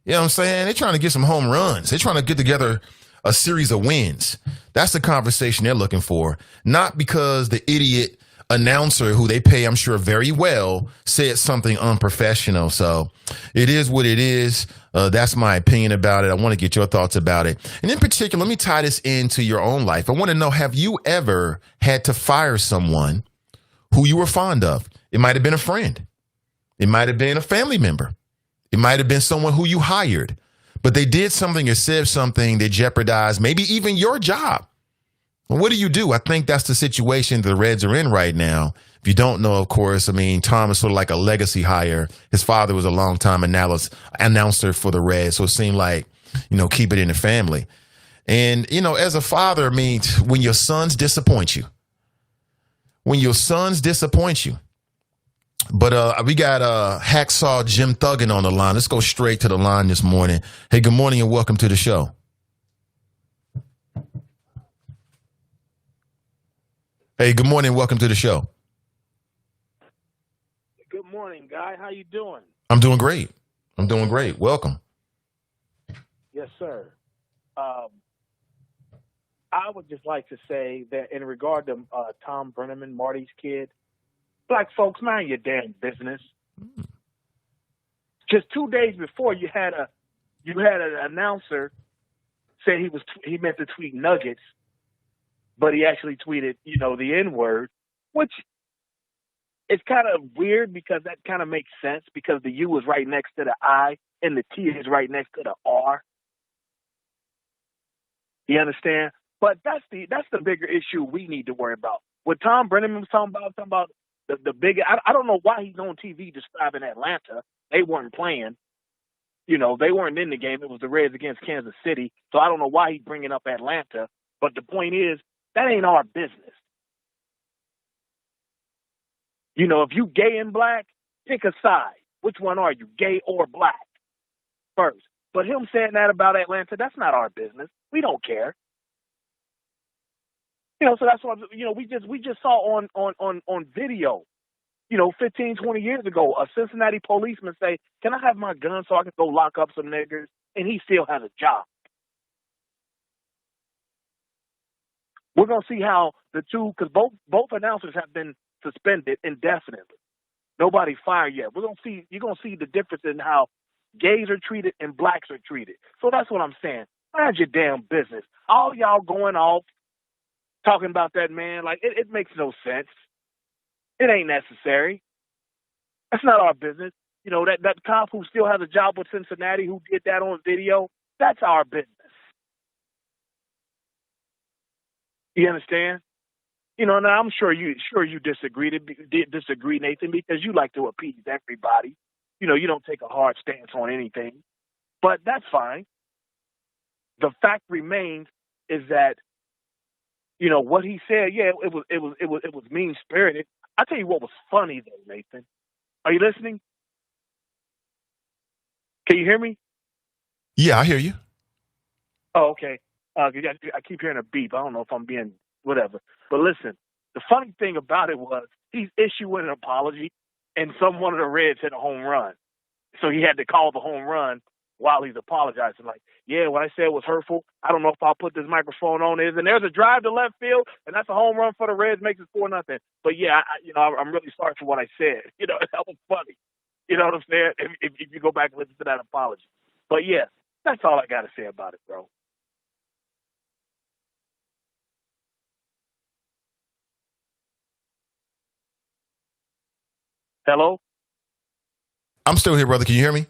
You know what I'm saying? They're trying to get some home runs. They're trying to get together a series of wins. That's the conversation they're looking for. Not because the idiot announcer, who they pay, I'm sure, very well, said something unprofessional. So it is what it is. That's my opinion about it. I want to get your thoughts about it. And in particular, let me tie this into your own life. I want to know, have you ever had to fire someone who you were fond of? It might have been a friend. It might have been a family member. It might have been someone who you hired, but they did something or said something that jeopardized maybe even your job. Well, what do? I think that's the situation the Reds are in right now. If you don't know, of course, I mean, Thom is sort of like a legacy hire. His father was a longtime announcer for the Reds, so it seemed like, keep it in the family. And, as a father, I mean, when your sons disappoint you, But we got Hacksaw Jim Thuggin on the line. Let's go straight to the line this morning. Hey, good morning and welcome to the show. Hey, good morning. Welcome to the show. Good morning, Guy. How you doing? I'm doing great. I'm doing great. Welcome. Yes, sir. I would just like to say that in regard to Thom Brennaman, Marty's kid, black folks, mind your damn business. Just 2 days before, you had an announcer say he meant to tweet nuggets, but he actually tweeted, the N-word, which is kind of weird because that kind of makes sense because the U is right next to the I and the T is right next to the R. You understand? But that's the bigger issue we need to worry about. What Thom Brennaman was talking about the big. I don't know why he's on TV describing Atlanta. They weren't playing. They weren't in the game. It was the Reds against Kansas City. So I don't know why he's bringing up Atlanta. But the point is, that ain't our business. If you gay and black, pick a side. Which one are you, gay or black? First. But him saying that about Atlanta, that's not our business. We don't care. So that's what we just saw on video, 15, 20 years ago, a Cincinnati policeman say, "Can I have my gun so I can go lock up some niggers?" And he still has a job. We're gonna see how the two, because both announcers have been suspended indefinitely. Nobody fired yet. You're gonna see the difference in how gays are treated and blacks are treated. So that's what I'm saying. Mind your damn business. All y'all going off talking about that man, like it makes no sense. It ain't necessary. That's not our business. That cop who still has a job with Cincinnati who did that on video, that's our business. You understand? Now I'm sure you disagree, Nathan, because you like to appease everybody. You don't take a hard stance on anything. But that's fine. The fact remains is that what he said, yeah, it was mean spirited. I tell you what was funny though, Nathan. Are you listening? Can you hear me? Yeah, I hear you. Oh, okay. I keep hearing a beep. I don't know if I'm being whatever. But listen, the funny thing about it was he's issuing an apology, and one of the Reds hit a home run, so he had to call the home run while he's apologizing. Like, yeah, what I said was hurtful. I don't know if I'll put this microphone on. And there's a drive to left field, and that's a home run for the Reds, makes it 4-0. But yeah, I'm really sorry for what I said. That was funny. You know what I'm saying? If you go back and listen to that apology. But yeah, that's all I got to say about it, bro. Hello? I'm still here, brother. Can you hear me?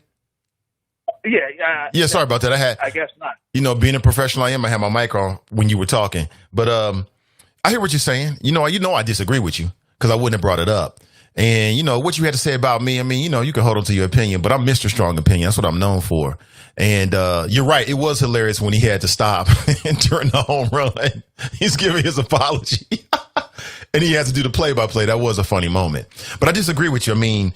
Yeah. Sorry about that. I guess not. Being a professional I am, I had my mic on when you were talking. But I hear what you're saying. I disagree with you because I wouldn't have brought it up. And, what you had to say about me, I mean, you can hold on to your opinion, but I'm Mr. Strong Opinion. That's what I'm known for. And you're right. It was hilarious when he had to stop during the home run. He's giving his apology. And he has to do the play-by-play. That was a funny moment. But I disagree with you. I mean,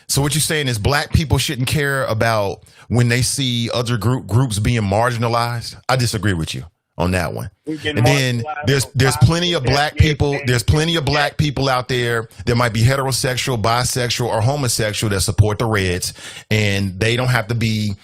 so what you're saying is black people shouldn't care about when they see other groups being marginalized? I disagree with you on that one. And then there's plenty of black people. There's plenty of black people out there that might be heterosexual, bisexual, or homosexual that support the Reds, and they don't have to be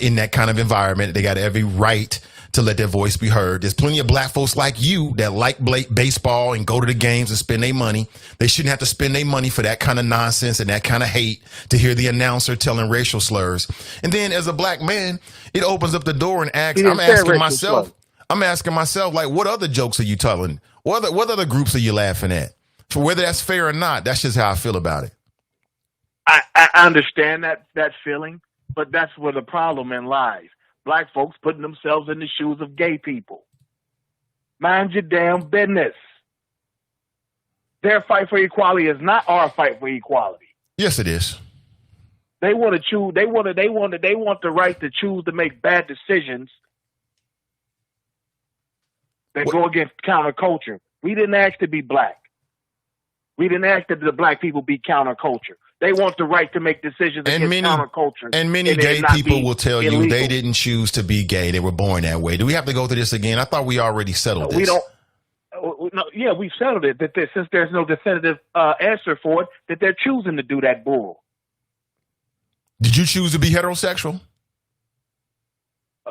in that kind of environment. They got every right to let their voice be heard. There's plenty of black folks like you that like baseball and go to the games and spend their money. They shouldn't have to spend their money for that kind of nonsense and that kind of hate to hear the announcer telling racial slurs. And then as a black man, it opens up the door and asks, I'm asking myself, like, what other jokes are you telling? What other groups are you laughing at? For whether that's fair or not, that's just how I feel about it. I understand that feeling, but that's where the problem lies. Black folks putting themselves in the shoes of gay people. Mind your damn business. Their fight for equality is not our fight for equality. Yes, it is. They want to choose. They want the right to choose to make bad decisions that go against counterculture. We didn't ask to be black. We didn't ask that the black people be counterculture. They want the right to make decisions against counterculture. And many gay people will tell you they didn't choose to be gay. They were born that way. Do we have to go through this again? I thought we already settled this. No, yeah, we've settled it that since there's no definitive answer for it, that they're choosing to do that bull. Did you choose to be heterosexual?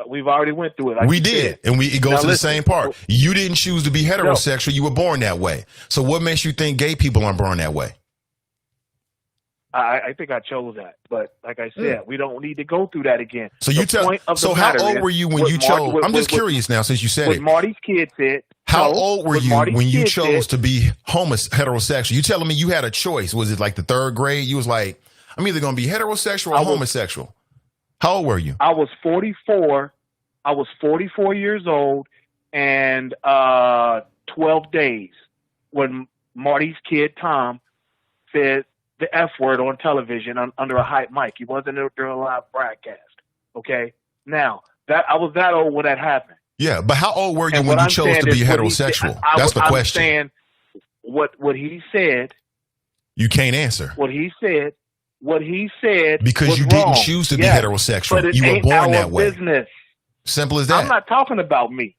We've already went through it. Like we did, and it goes now to the listen, same part. You didn't choose to be heterosexual. You were born that way. So what makes you think gay people aren't born that way? I think I chose that, but like I said, we don't need to go through that again. So you tell. So how old were you when you chose? I'm just curious now, since you said it. Marty's kid said. How old were you when you chose to be heterosexual? You telling me you had a choice? Was it like the third grade? You was like, I'm either going to be heterosexual or homosexual. How old were you? I was 44. I was 44 years old and 12 days when Marty's kid Tom said the F word on television under a hype mic. He wasn't during a live broadcast. Okay. Now I was that old when that happened. Yeah, but how old were you when you chose to be heterosexual? That's the question. I'm saying what he said. You can't answer. What he said. Because you didn't choose to be heterosexual. But you were born that way. Business. Simple as that. I'm not talking about me.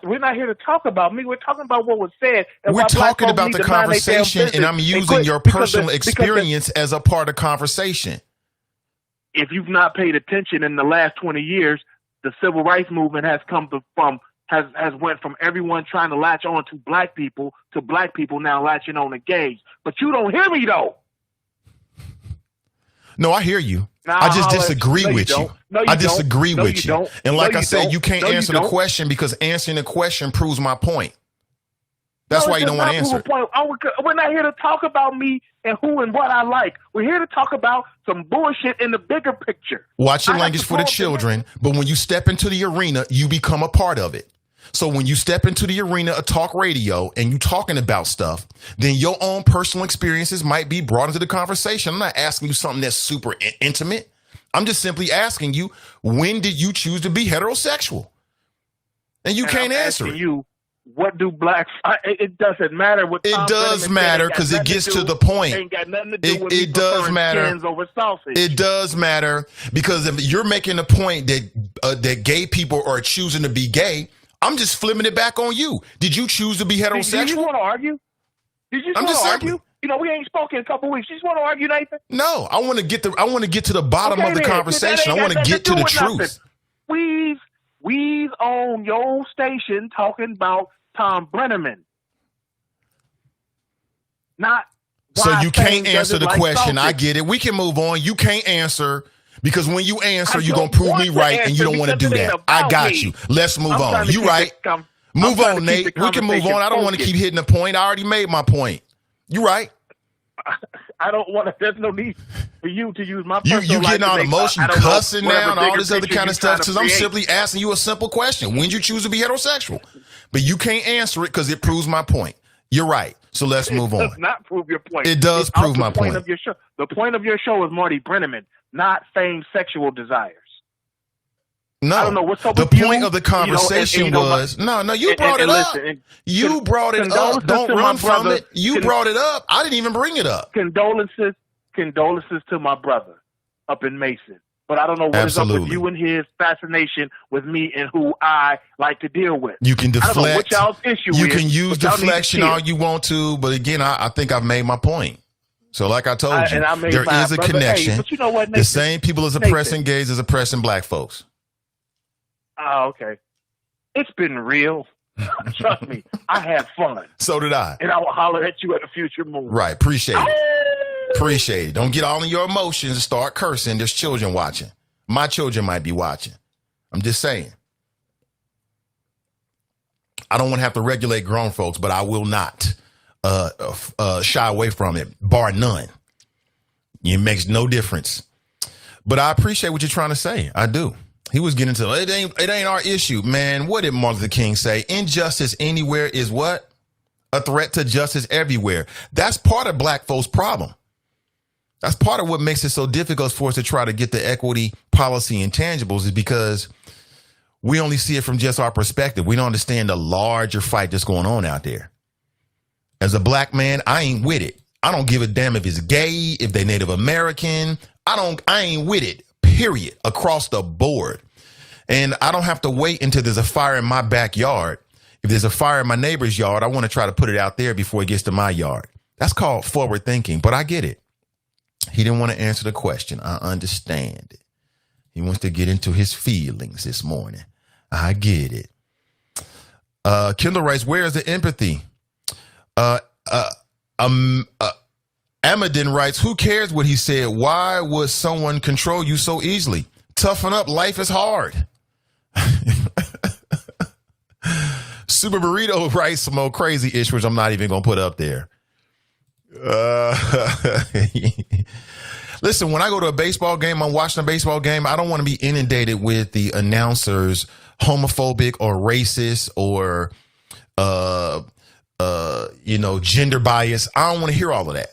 We're not here to talk about me. We're talking about what was said. We're talking about the conversation, and I'm using your personal experience as a part of conversation. If you've not paid attention in the last 20 years, the civil rights movement has went from everyone trying to latch on to black people now latching on to gays. But you don't hear me though. No, I hear you. I just disagree with you. I disagree with you. And like I said, you can't answer the question because answering the question proves my point. That's why you don't want to answer. We're not here to talk about me and who and what I like. We're here to talk about some bullshit in the bigger picture. Watch your language for the children, but when you step into the arena, you become a part of it. So when you step into the arena of talk radio and you talking about stuff, then your own personal experiences might be brought into the conversation. I'm not asking you something that's super intimate. I'm just simply asking you, when did you choose to be heterosexual? And you can't answer it. What do blacks? It doesn't matter what. It does matter because it gets to the point. Ain't got nothing to do with it does matter. Over sausage. It does matter because if you're making the point that gay people are choosing to be gay, I'm just flipping it back on you. Did you choose to be heterosexual? Did you want to argue? Did you want to argue? You know, we ain't spoken in a couple of weeks. You just want to argue, Nathan? No, I want to get to the bottom of the conversation. I want to get to the truth. We've on your station talking about Thom Brennaman. Not so you can't answer the question. I get it. We can move on. You can't answer because when you answer, you're going to prove me right and you don't want to do that. I got you. Let's move on. You right. Move on, Nate. We can move on. I don't want to keep hitting the point. I already made my point. You right. I don't want to. There's no need for you to use my personal you getting all emotion, cussing now, and all this other kind of stuff. Because I'm simply asking you a simple question: when did you choose to be heterosexual? But you can't answer it because it proves my point. You're right. So let's move on. It does not prove your point. It does prove my point. The point of your show is Marty Brennaman, not fame sexual desires. No, I don't know what's up the with point you, of the conversation was you brought it up. You brought it up. Don't run from it. You brought it up. I didn't even bring it up. Condolences to my brother up in Mason. But I don't know what is up with you and his fascination with me and who I like to deal with. You can deflect. I don't know what y'all's issue is. You can use deflection all you want to, but again, I think I've made my point. So like I told you, there is a connection. Hey, but you know what, Nathan? The same people as oppressing gays as oppressing black folks. Oh, okay. It's been real. Trust me, I had fun. So did I. And I will holler at you at a future moment. Right. Appreciate it. Appreciate it. Don't get all in your emotions and start cursing. There's children watching. My children might be watching. I'm just saying. I don't want to have to regulate grown folks, but I will not shy away from it, bar none. It makes no difference. But I appreciate what you're trying to say. I do. He was getting to it ain't our issue, man. What did Martin Luther King say? Injustice anywhere is what? A threat to justice everywhere. That's part of black folks' problem. That's part of what makes it so difficult for us to try to get the equity policy intangibles is because we only see it from just our perspective. We don't understand the larger fight that's going on out there. As a black man, I ain't with it. I don't give a damn if it's gay, if they Native American. I ain't with it. Period. Across the board. And I don't have to wait until there's a fire in my backyard if there's a fire in my neighbor's yard, I want to try to put it out there before it gets to my yard. That's called forward thinking, but I get it. He didn't want to answer the question. I understand it. He wants to get into his feelings this morning. I get it. Kendall writes, where is the empathy? Amadin writes, who cares what he said? Why would someone control you so easily? Toughen up. Life is hard. Super Burrito writes some old crazy ish, which I'm not even going to put up there. Listen, when I go to a baseball game, I'm watching a baseball game, I don't want to be inundated with the announcers homophobic or racist or, gender bias. I don't want to hear all of that.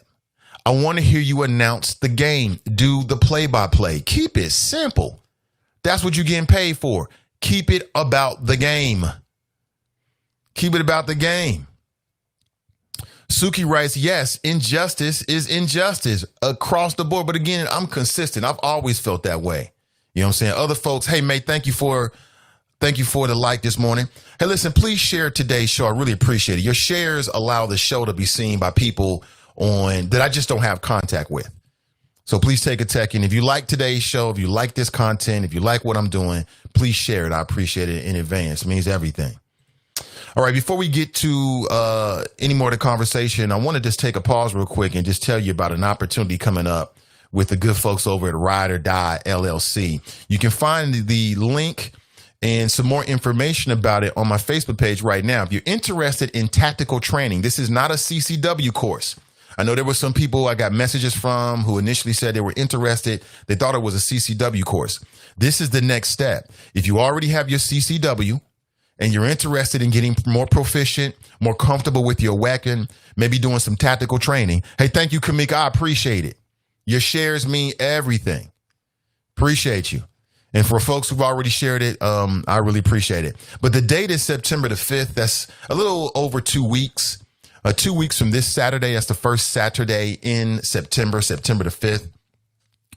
I want to hear you announce the game. Do the play-by-play. Keep it simple. That's what you're getting paid for. Keep it about the game. Keep it about the game. Suki writes, yes, injustice is injustice across the board. But again, I'm consistent. I've always felt that way. You know what I'm saying? Other folks, hey, mate, thank you for the like this morning. Hey, listen, please share today's show. I really appreciate it. Your shares allow the show to be seen by people that I just don't have contact with. So please take a second. If you like today's show, if you like this content, if you like what I'm doing, please share it. I appreciate it in advance. It means everything. All right, before we get to any more of the conversation, I want to just take a pause real quick and just tell you about an opportunity coming up with the good folks over at Ride or Die LLC. You can find the link and some more information about it on my Facebook page right now. If you're interested in tactical training, this is not a CCW course. I know there were some people I got messages from who initially said they were interested. They thought it was a CCW course. This is the next step. If you already have your CCW, and you're interested in getting more proficient, more comfortable with your weapon, maybe doing some tactical training. Hey, thank you, Kamika. I appreciate it. Your shares mean everything. Appreciate you. And for folks who've already shared it, I really appreciate it. But the date is September the 5th. That's a little over 2 weeks. 2 weeks from this Saturday. That's the first Saturday in September the 5th.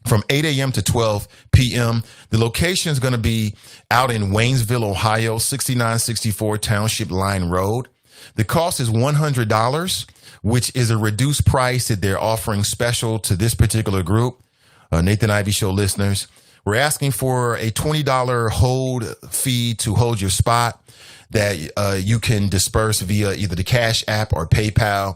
From 8 a.m. to 12 p.m. The location is going to be out in Waynesville, Ohio, 6964 Township Line Road. The cost is $100, which is a reduced price that they're offering special to this particular group. Nathan Ivey Show listeners, we're asking for a $20 hold fee to hold your spot that you can disperse via either the Cash App or PayPal.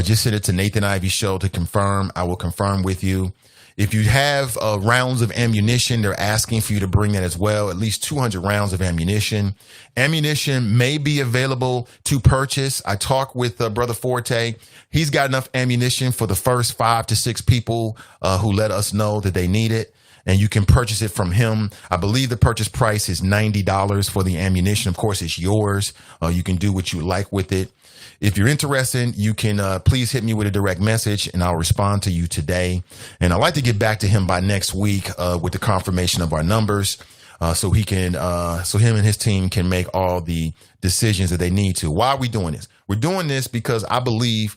Just send it to Nathan Ivey Show to confirm. I will confirm with you. If you have rounds of ammunition, they're asking for you to bring that as well, at least 200 rounds of ammunition. Ammunition may be available to purchase. I talked with Brother Forte. He's got enough ammunition for the first 5 to 6 people who let us know that they need it. And you can purchase it from him. I believe the purchase price is $90 for the ammunition. Of course, it's yours. You can do what you like with it. If you're interested, you can please hit me with a direct message and I'll respond to you today. And I'd like to get back to him by next week with the confirmation of our numbers so him and his team can make all the decisions that they need to. Why are we doing this? We're doing this because I believe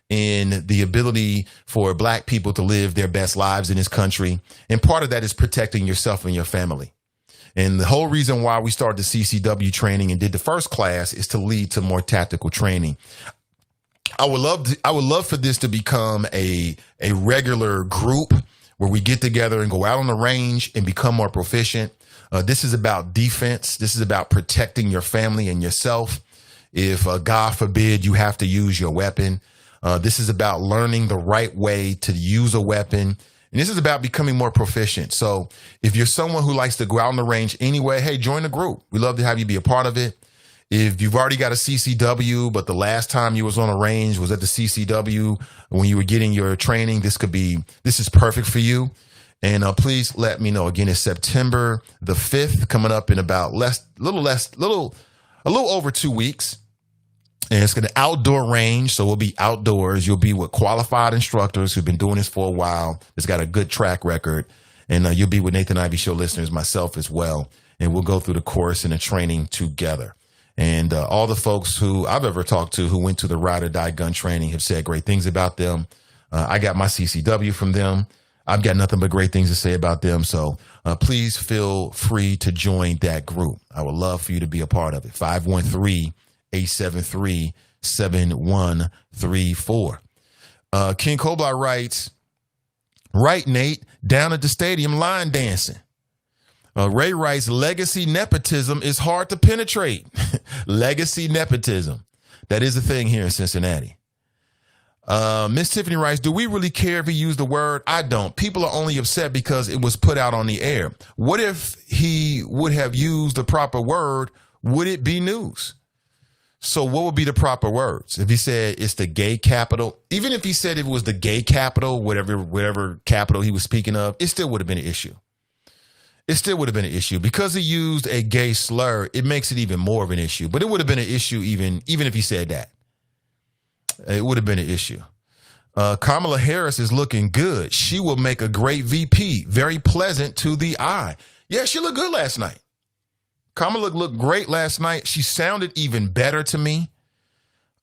in the ability for Black people to live their best lives in this country. And part of that is protecting yourself and your family. And the whole reason why we started the CCW training and did the first class is to lead to more tactical training. I would love for this to become a regular group where we get together and go out on the range and become more proficient. This is about defense. This is about protecting your family and yourself. If God forbid you have to use your weapon, this is about learning the right way to use a weapon. And this is about becoming more proficient. So if you're someone who likes to go out on the range anyway, hey, join the group. We love to have you be a part of it. If you've already got a CCW, but the last time you was on a range was at the CCW when you were getting your training, this is perfect for you. And please let me know. Again, it's September the 5th, coming up in about a little over 2 weeks. And it's an outdoor range, so we'll be outdoors. You'll be with qualified instructors who've been doing this for a while. It's got a good track record. And you'll be with Nathan Ivey Show listeners, myself as well. And we'll go through the course and the training together. And all the folks who I've ever talked to who went to the Ride or Die gun training have said great things about them. I got my CCW from them. I've got nothing but great things to say about them. So please feel free to join that group. I would love for you to be a part of it. 513 873-7134. King Koblar writes, right, Nate, down at the stadium line dancing. Ray writes, legacy nepotism is hard to penetrate. Legacy nepotism. That is a thing here in Cincinnati. Miss Tiffany writes, do we really care if he used the word? I don't. People are only upset because it was put out on the air. What if he would have used the proper word? Would it be news? So what would be the proper words? If he said it's the gay capital, even if he said it was the gay capital, whatever capital he was speaking of, it still would have been an issue. It still would have been an issue. Because he used a gay slur, it makes it even more of an issue. But it would have been an issue even if he said that. It would have been an issue. Kamala Harris is looking good. She will make a great VP. Very pleasant to the eye. Yeah, she looked good last night. Kamala looked great last night. She sounded even better to me.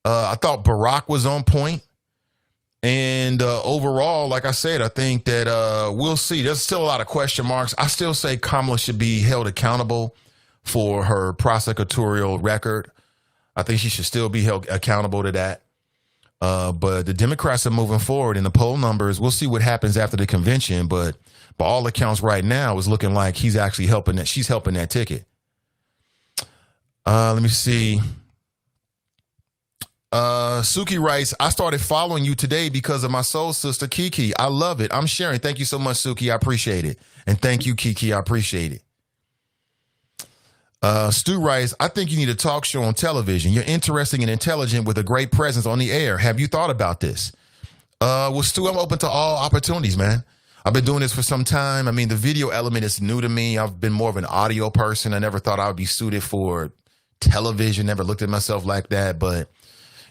I thought Barack was on point. And overall, like I said, I think that we'll see. There's still a lot of question marks. I still say Kamala should be held accountable for her prosecutorial record. I think she should still be held accountable to that. But the Democrats are moving forward in the poll numbers. We'll see what happens after the convention. But by all accounts right now, it's looking like he's actually helping that. She's helping that ticket. Let me see. Suki writes, I started following you today because of my soul sister, Kiki. I love it. I'm sharing. Thank you so much, Suki. I appreciate it. And thank you, Kiki. I appreciate it. Stu writes, I think you need a talk show on television. You're interesting and intelligent with a great presence on the air. Have you thought about this? Well, Stu, I'm open to all opportunities, man. I've been doing this for some time. I mean, the video element is new to me. I've been more of an audio person. I never thought I would be suited for television. Never looked at myself like that. But,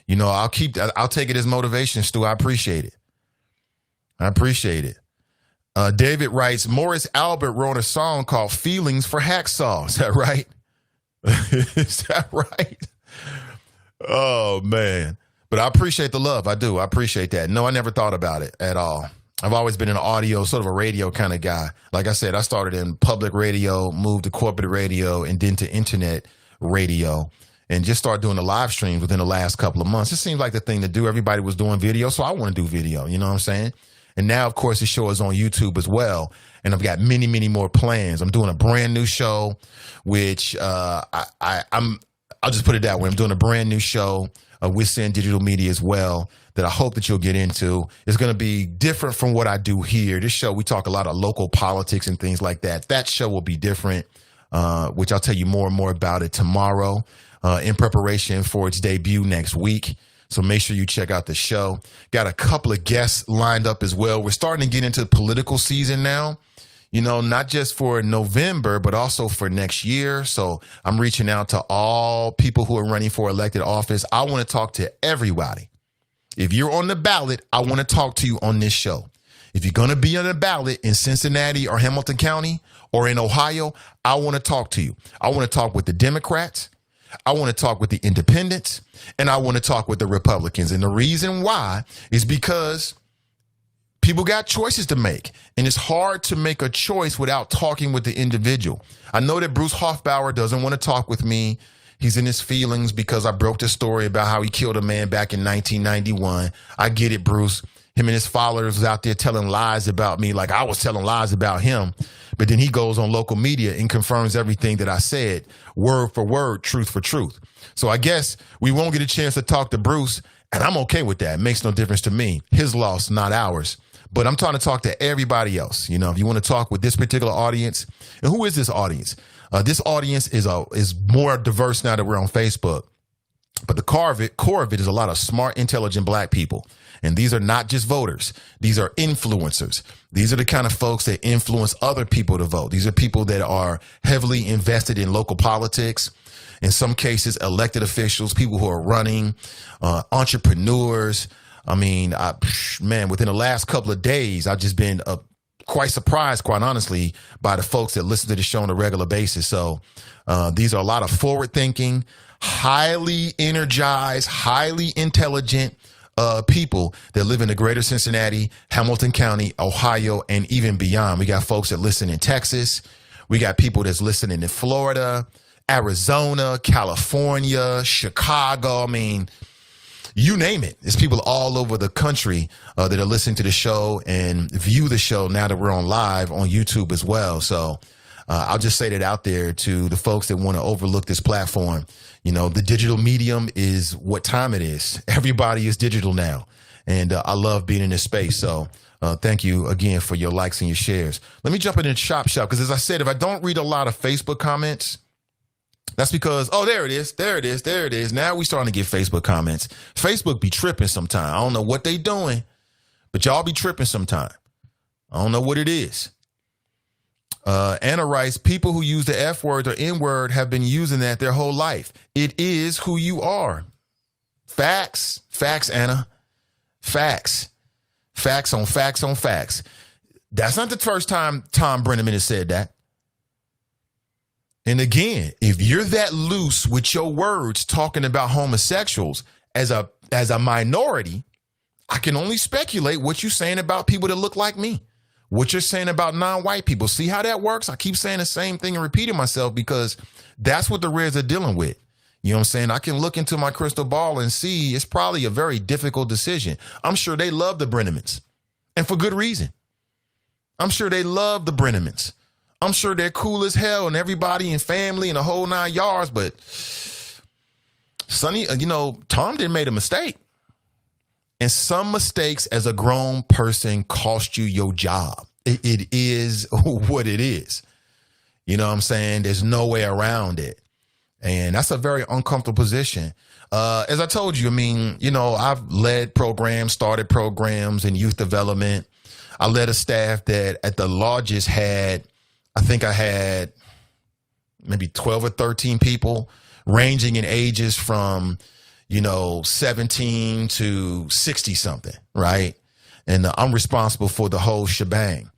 you know, I'll take it as motivation, Stu. I appreciate it. I appreciate it. David writes, Morris Albert wrote a song called Feelings for Hacksaw. Is that right? Is that right? Oh, man. But I appreciate the love. I do. I appreciate that. No, I never thought about it at all. I've always been an audio, sort of a radio kind of guy. Like I said, I started in public radio, moved to corporate radio, and then to internet radio, and just started doing the live streams within the last couple of months. It seemed like the thing to do. Everybody was doing video, so I want to do video. You know what I'm saying? And now, of course, the show is on YouTube as well. And I've got many, many more plans. I'm doing a brand new show, which I'll just put it that way. I'm doing a brand new show with Sin Digital Media as well that I hope that you'll get into. It's going to be different from what I do here. This show, we talk a lot of local politics and things like that. That show will be different, which I'll tell you more and more about it tomorrow in preparation for its debut next week. So make sure you check out the show. Got a couple of guests lined up as well. We're starting to get into political season now, you know, not just for November, but also for next year. So I'm reaching out to all people who are running for elected office. I want to talk to everybody. If you're on the ballot, I want to talk to you on this show. If you're going to be on the ballot in Cincinnati or Hamilton County or in Ohio, I want to talk to you. I want to talk with the Democrats. I want to talk with the independents, and I want to talk with the Republicans. And the reason why is because people got choices to make, and it's hard to make a choice without talking with the individual. I know that Bruce Hoffbauer doesn't want to talk with me. He's in his feelings because I broke the story about how he killed a man back in 1991. I get it, Bruce. Him and his followers was out there telling lies about me like I was telling lies about him. But then he goes on local media and confirms everything that I said, word for word, truth for truth. So I guess we won't get a chance to talk to Bruce, and I'm okay with that. It makes no difference to me. His loss, not ours. But I'm trying to talk to everybody else. You know, if you want to talk with this particular audience, and who is this audience? This audience is more diverse now that we're on Facebook. But the core of it is a lot of smart, intelligent black people. And these are not just voters. These are influencers. These are the kind of folks that influence other people to vote. These are people that are heavily invested in local politics. In some cases, elected officials, people who are running, entrepreneurs. I mean, within the last couple of days, I've just been quite surprised, quite honestly, by the folks that listen to the show on a regular basis. So these are a lot of forward-thinking, highly energized, highly intelligent people that live in the greater Cincinnati, Hamilton County, Ohio, and even beyond. We got folks that listen in Texas. We got people that's listening in Florida, Arizona, California, Chicago. I mean, you name it. There's people all over the country that are listening to the show and view the show now that we're on live on YouTube as well. So I'll just say that out there to the folks that want to overlook this platform. You know, the digital medium is what time it is. Everybody is digital now. And I love being in this space. So thank you again for your likes and your shares. Let me jump into the shop because as I said, if I don't read a lot of Facebook comments, that's because, oh, there it is. Now we starting to get Facebook comments. Facebook be tripping sometime. I don't know what they doing, but y'all be tripping sometime. I don't know what it is. Anna writes, people who use the F word or N word have been using that their whole life. It is who you are. Facts, Anna. Facts on facts. That's not the first time Thom Brennaman has said that. And again, if you're that loose with your words talking about homosexuals as a minority, I can only speculate what you're saying about people that look like me, what you're saying about non-white people. See how that works? I keep saying the same thing and repeating myself because that's what the Reds are dealing with. You know what I'm saying? I can look into my crystal ball and see it's probably a very difficult decision. I'm sure they love the Brennamans, and for good reason. I'm sure they love the Brennamans. I'm sure they're cool as hell and everybody and family and the whole 9 yards. But Sonny, Tom didn't make a mistake. And some mistakes as a grown person cost you your job. It is what it is. You know what I'm saying? There's no way around it. And that's a very uncomfortable position. As I told you, I've led programs, started programs in youth development. I led a staff that at the largest I had maybe 12 or 13 people ranging in ages from, 17 to 60 something, right? And I'm responsible for the whole shebang.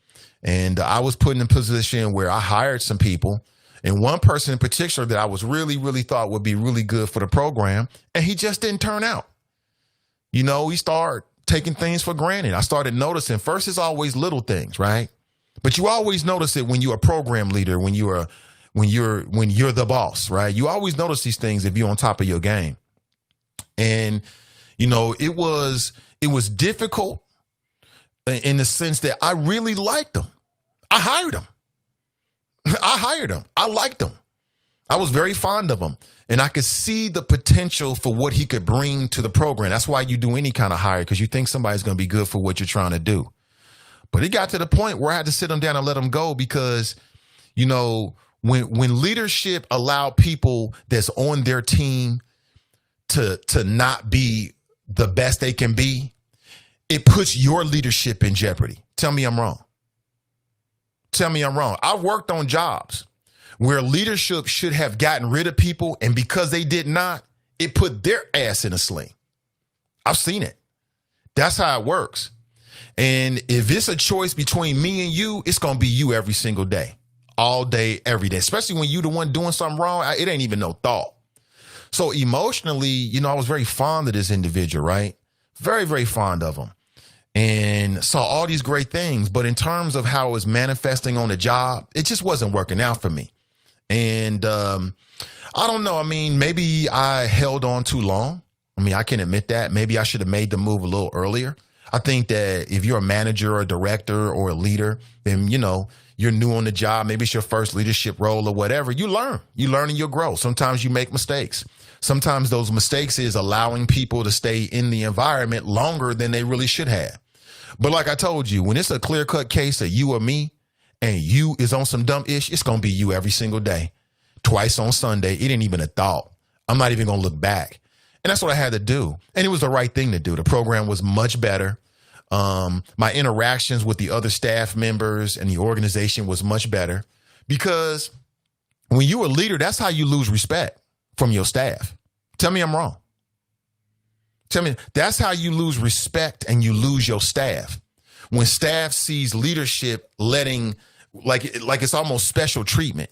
And I was put in a position where I hired some people, and one person in particular that I was really, really thought would be really good for the program, and he just didn't turn out. We started taking things for granted. I started noticing, first it's always little things, right? But you always notice it when you're a program leader, when you're the boss, right? You always notice these things if you're on top of your game. And, it was difficult in the sense that I really liked them. I hired them. I liked him. I was very fond of him. And I could see the potential for what he could bring to the program. That's why you do any kind of hire, because you think somebody's going to be good for what you're trying to do. But it got to the point where I had to sit him down and let him go because, when leadership allowed people that's on their team to not be the best they can be, it puts your leadership in jeopardy. Tell me I'm wrong. I've worked on jobs where leadership should have gotten rid of people, and because they did not, it put their ass in a sling. I've seen it. That's how it works. And if it's a choice between me and you, it's going to be you every single day, all day, every day, especially when you the one doing something wrong. It ain't even no thought. So emotionally, I was very fond of this individual, right? Very, very fond of him. And saw all these great things. But in terms of how it was manifesting on the job, it just wasn't working out for me. And I don't know. Maybe I held on too long. I can admit that. Maybe I should have made the move a little earlier. I think that if you're a manager or a director or a leader, then, you're new on the job. Maybe it's your first leadership role or whatever. You learn and you grow. Sometimes you make mistakes. Sometimes those mistakes is allowing people to stay in the environment longer than they really should have. But like I told you, when it's a clear-cut case of you or me and you is on some dumb ish, it's going to be you every single day. Twice on Sunday. It ain't even a thought. I'm not even going to look back. And that's what I had to do. And it was the right thing to do. The program was much better. My interactions with the other staff members and the organization was much better because when you're a leader, that's how you lose respect from your staff. Tell me I'm wrong. Tell me that's how you lose respect and you lose your staff. When staff sees leadership letting like it's almost special treatment.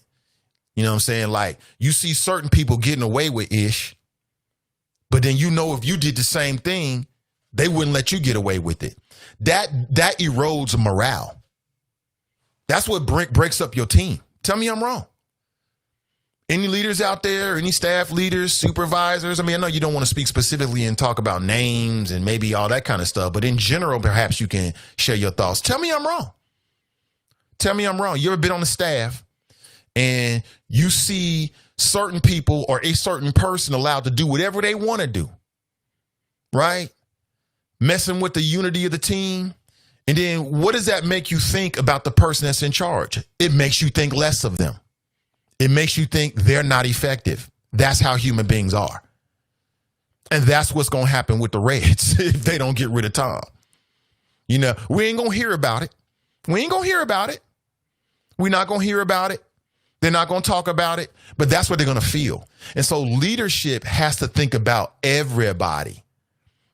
You know what I'm saying? Like you see certain people getting away with ish, but then if you did the same thing, they wouldn't let you get away with it. That erodes morale. That's what breaks up your team. Tell me I'm wrong. Any leaders out there, any staff leaders, supervisors? I mean, I know you don't want to speak specifically and talk about names and maybe all that kind of stuff, but in general, perhaps you can share your thoughts. Tell me I'm wrong. Tell me I'm wrong. You ever been on the staff and you see certain people or a certain person allowed to do whatever they want to do, right? Messing with the unity of the team. And then what does that make you think about the person that's in charge? It makes you think less of them. It makes you think they're not effective. That's how human beings are. And that's what's going to happen with the Reds if they don't get rid of Thom. You know, we ain't going to hear about it. We ain't going to hear about it. We're not going to hear about it. They're not going to talk about it, but that's what they're going to feel. And so leadership has to think about everybody.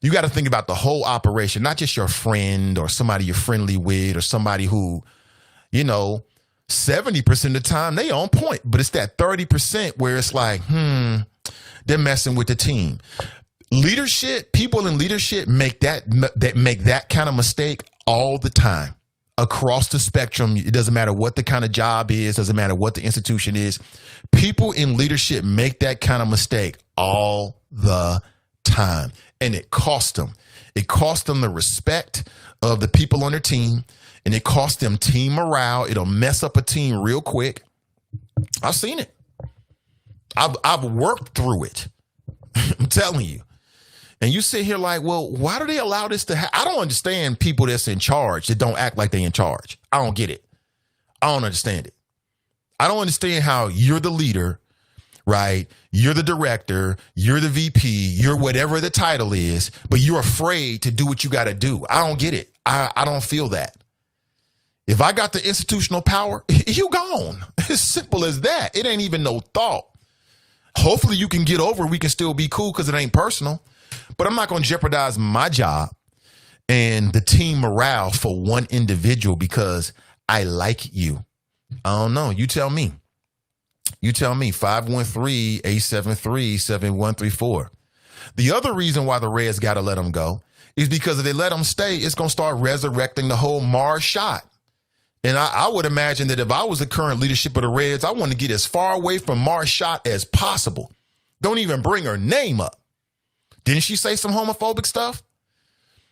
You got to think about the whole operation, not just your friend or somebody you're friendly with or somebody who, you know, 70% of the time they on point, but it's that 30% where it's like, they're messing with the team. Leadership, people in leadership make that kind of mistake all the time across the spectrum. It doesn't matter what the kind of job is, doesn't matter what the institution is. People in leadership make that kind of mistake all the time, and it costs them. It costs them the respect of the people on their team. And it costs them team morale. It'll mess up a team real quick. I've seen it. I've worked through it. I'm telling you. And you sit here like, well, why do they allow this to happen? I don't understand people that's in charge that don't act like they in charge. I don't get it. I don't understand it. I don't understand how you're the leader, right? You're the director. You're the VP. You're whatever the title is, but you're afraid to do what you got to do. I don't get it. I don't feel that. If I got the institutional power, you gone. As simple as that. It ain't even no thought. Hopefully you can get over it. We can still be cool because it ain't personal. But I'm not going to jeopardize my job and the team morale for one individual because I like you. I don't know. You tell me. You tell me. 513-873-7134. The other reason why the Reds got to let him go is because if they let him stay, it's going to start resurrecting the whole Mars shot. And I would imagine that if I was the current leadership of the Reds, I want to get as far away from Marshott as possible. Don't even bring her name up. Didn't she say some homophobic stuff?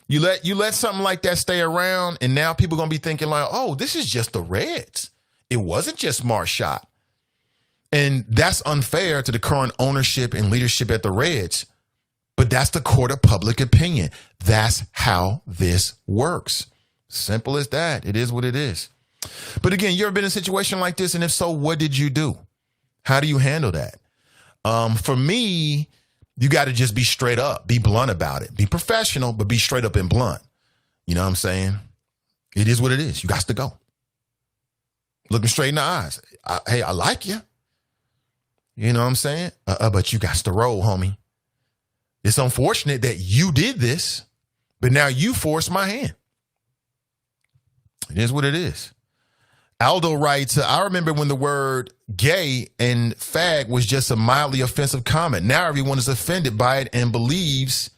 You let something like that stay around, and now people are going to be thinking like, oh, this is just the Reds. It wasn't just Marshott. And that's unfair to the current ownership and leadership at the Reds. But that's the court of public opinion. That's how this works. Simple as that. It is what it is. But again, you ever been in a situation like this? And if so, what did you do? How do you handle that? For me, you got to just be straight up, be blunt about it, be professional, but be straight up and blunt. You know what I'm saying? It is what it is. You got to go. Looking straight in the eyes. Hey, I like you. You know what I'm saying? But you got to roll, homie. It's unfortunate that you did this, but now you forced my hand. It is what it is. Aldo writes, I remember when the word gay and fag was just a mildly offensive comment. Now everyone is offended by it and believes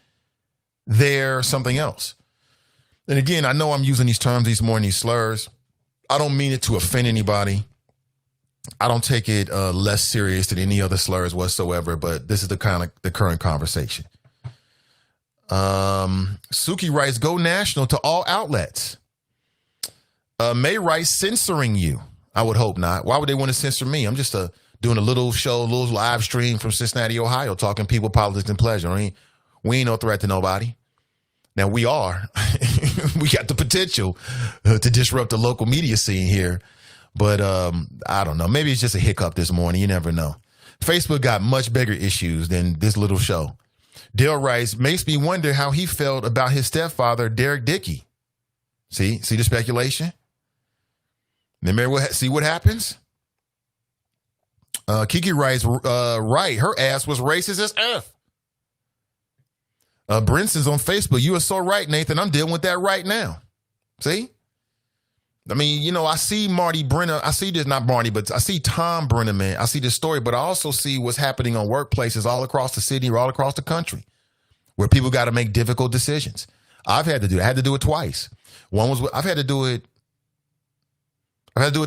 they're something else. And again, I know I'm using these terms, these slurs. I don't mean it to offend anybody. I don't take it less serious than any other slurs whatsoever, but this is the current conversation. Suki writes, go national to all outlets. May writes, censoring you. I would hope not. Why would they want to censor me? I'm just doing a little show, a little live stream from Cincinnati, Ohio, talking people, politics, and pleasure. We ain't no threat to nobody. Now we are. We got the potential to disrupt the local media scene here. But I don't know. Maybe it's just a hiccup this morning. You never know. Facebook got much bigger issues than this little show. Dale writes, makes me wonder how he felt about his stepfather, Derek Dickey. See the speculation? Remember see what happens? Kiki writes, right, her ass was racist as F. Brinson's on Facebook. You are so right, Nathan. I'm dealing with that right now. See? I mean, you know, I see Marty Brenner. I see this, not Marty, but I see Thom Brennaman. I see this story, but I also see what's happening on workplaces all across the city or all across the country where people got to make difficult decisions. I've had to do it. I had to do it twice. I've had to do it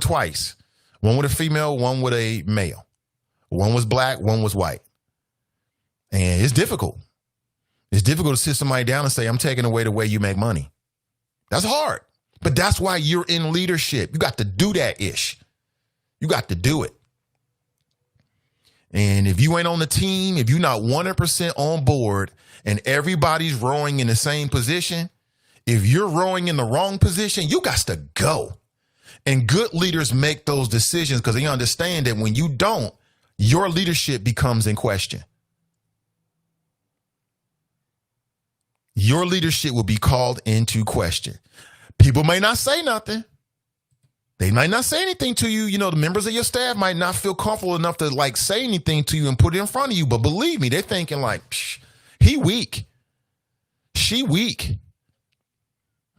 twice. One with a female, one with a male. One was black, one was white. And it's difficult. It's difficult to sit somebody down and say, I'm taking away the way you make money. That's hard. But that's why you're in leadership. You got to do that ish. You got to do it. And if you ain't on the team, if you're not 100% on board and everybody's rowing in the same position, if you're rowing in the wrong position, you got to go. And good leaders make those decisions because they understand that when you don't, your leadership becomes in question. Your leadership will be called into question. People may not say nothing. They might not say anything to you. You know, the members of your staff might not feel comfortable enough to like say anything to you and put it in front of you. But believe me, they're thinking like, he weak. She weak.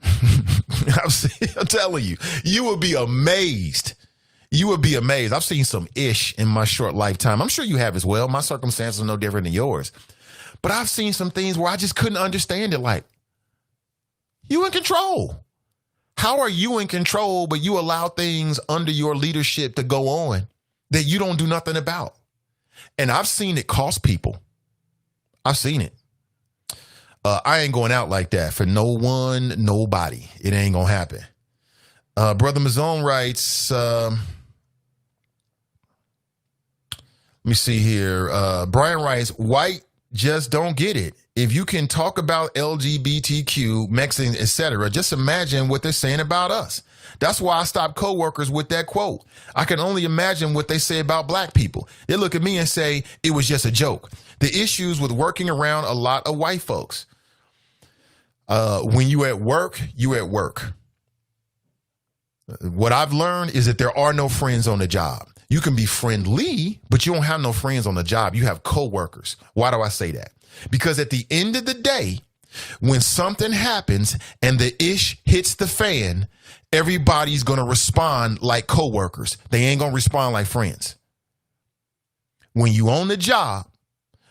I'm telling you, you will be amazed. You would be amazed. I've seen some ish in my short lifetime. I'm sure you have as well. My circumstances are no different than yours. But I've seen some things where I just couldn't understand it. Like, you in control. How are you in control, but you allow things under your leadership to go on that you don't do nothing about? And I've seen it cost people. I've seen it. I ain't going out like that for no one, nobody. It ain't going to happen. Brother Mazone writes, let me see here. Brian writes, white just don't get it. If you can talk about LGBTQ, Mexicans, etc., just imagine what they're saying about us. That's why I stopped coworkers with that quote. I can only imagine what they say about black people. They look at me and say, it was just a joke. The issues with working around a lot of white folks. When you at work, you at work. What I've learned is that there are no friends on the job. You can be friendly, but you don't have no friends on the job. You have coworkers. Why do I say that? Because at the end of the day, when something happens and the ish hits the fan, everybody's going to respond like coworkers. They ain't going to respond like friends. When you on the job,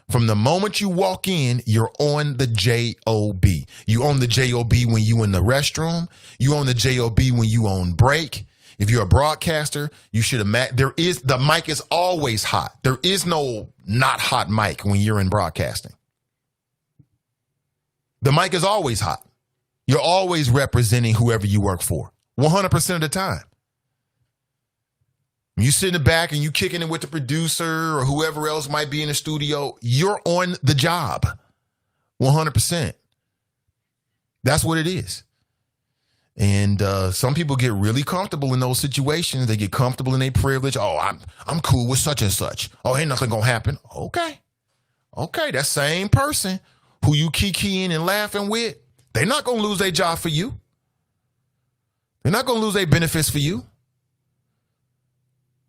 from the moment you walk in, you're on the job. You on the job when you in the restroom. You on the job when you on break. If you're a broadcaster, you should imagine the mic is always hot. There is no not hot mic when you're in broadcasting. The mic is always hot. You're always representing whoever you work for, 100% of the time. When you sit in the back and you kicking it with the producer or whoever else might be in the studio, you're on the job, 100%. That's what it is. And some people get really comfortable in those situations. They get comfortable in their privilege. Oh, I'm cool with such and such. Oh, ain't nothing gonna happen. Okay, that same person who you kikiing and laughing with, they're not gonna lose their job for you. They're not gonna lose their benefits for you.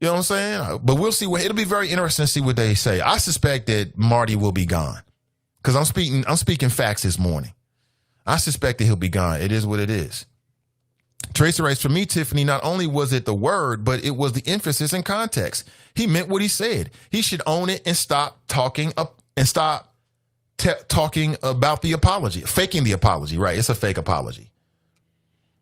You know what I'm saying? But we'll see. It'll be very interesting to see what they say. I suspect that Marty will be gone because I'm speaking facts this morning. I suspect that he'll be gone. It is what it is. Tracy writes, for me, Tiffany, not only was it the word, but it was the emphasis and context. He meant what he said. He should own it and stop talking up and stop talking about the apology, faking the apology. Right? It's a fake apology.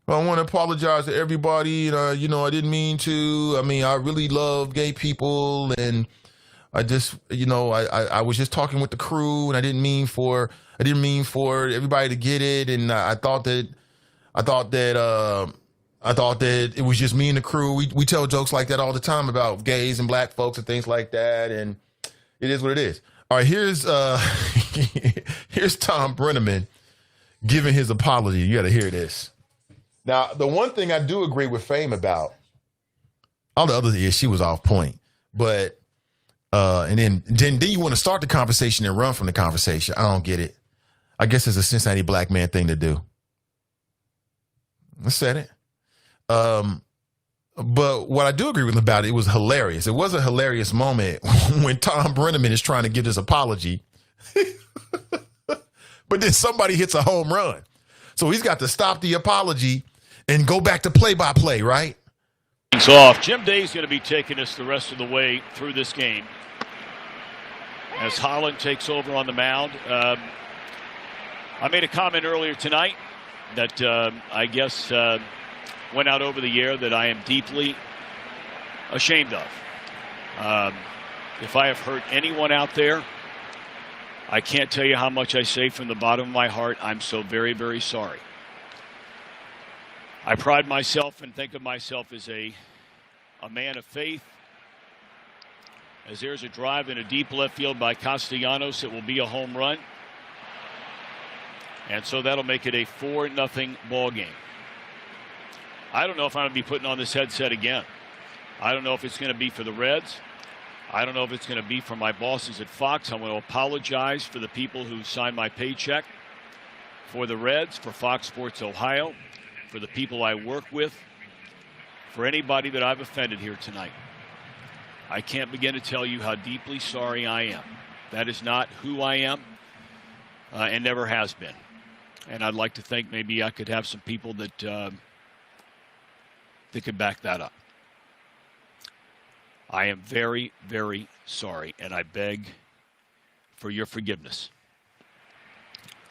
Well, I want to apologize to everybody. I didn't mean to. I mean, I really love gay people, and I just, I was just talking with the crew, and I didn't mean for everybody to get it, and I thought that it was just me and the crew. We tell jokes like that all the time about gays and black folks and things like that, and it is what it is. All right, here's here's Thom Brennaman giving his apology. You got to hear this. Now, the one thing I do agree with Fame about, all the others is she was off point, but and then you want to start the conversation and run from the conversation. I don't get it. I guess it's a Cincinnati black man thing to do. I said it. But what I do agree with him about it was hilarious. It was a hilarious moment when Thom Brennaman is trying to give this apology, but then somebody hits a home run. So he's got to stop the apology and go back to play-by-play, right? It's off. Jim Day's going to be taking us the rest of the way through this game as Holland takes over on the mound. I made a comment earlier tonight that I guess went out over the air that I am deeply ashamed of. If I have hurt anyone out there, I can't tell you how much I say from the bottom of my heart. I'm so very, very sorry. I pride myself and think of myself as a man of faith. As there's a drive in a deep left field by Castellanos, it will be a home run. And so that'll make it a 4-0 ball game. I don't know if I'm going to be putting on this headset again. I don't know if it's going to be for the Reds. I don't know if it's going to be for my bosses at Fox. I want to apologize for the people who signed my paycheck, for the Reds, for Fox Sports Ohio, for the people I work with, for anybody that I've offended here tonight. I can't begin to tell you how deeply sorry I am. That is not who I am and never has been. And I'd like to think maybe I could have some people that could back that up. I am very, very sorry, and I beg for your forgiveness.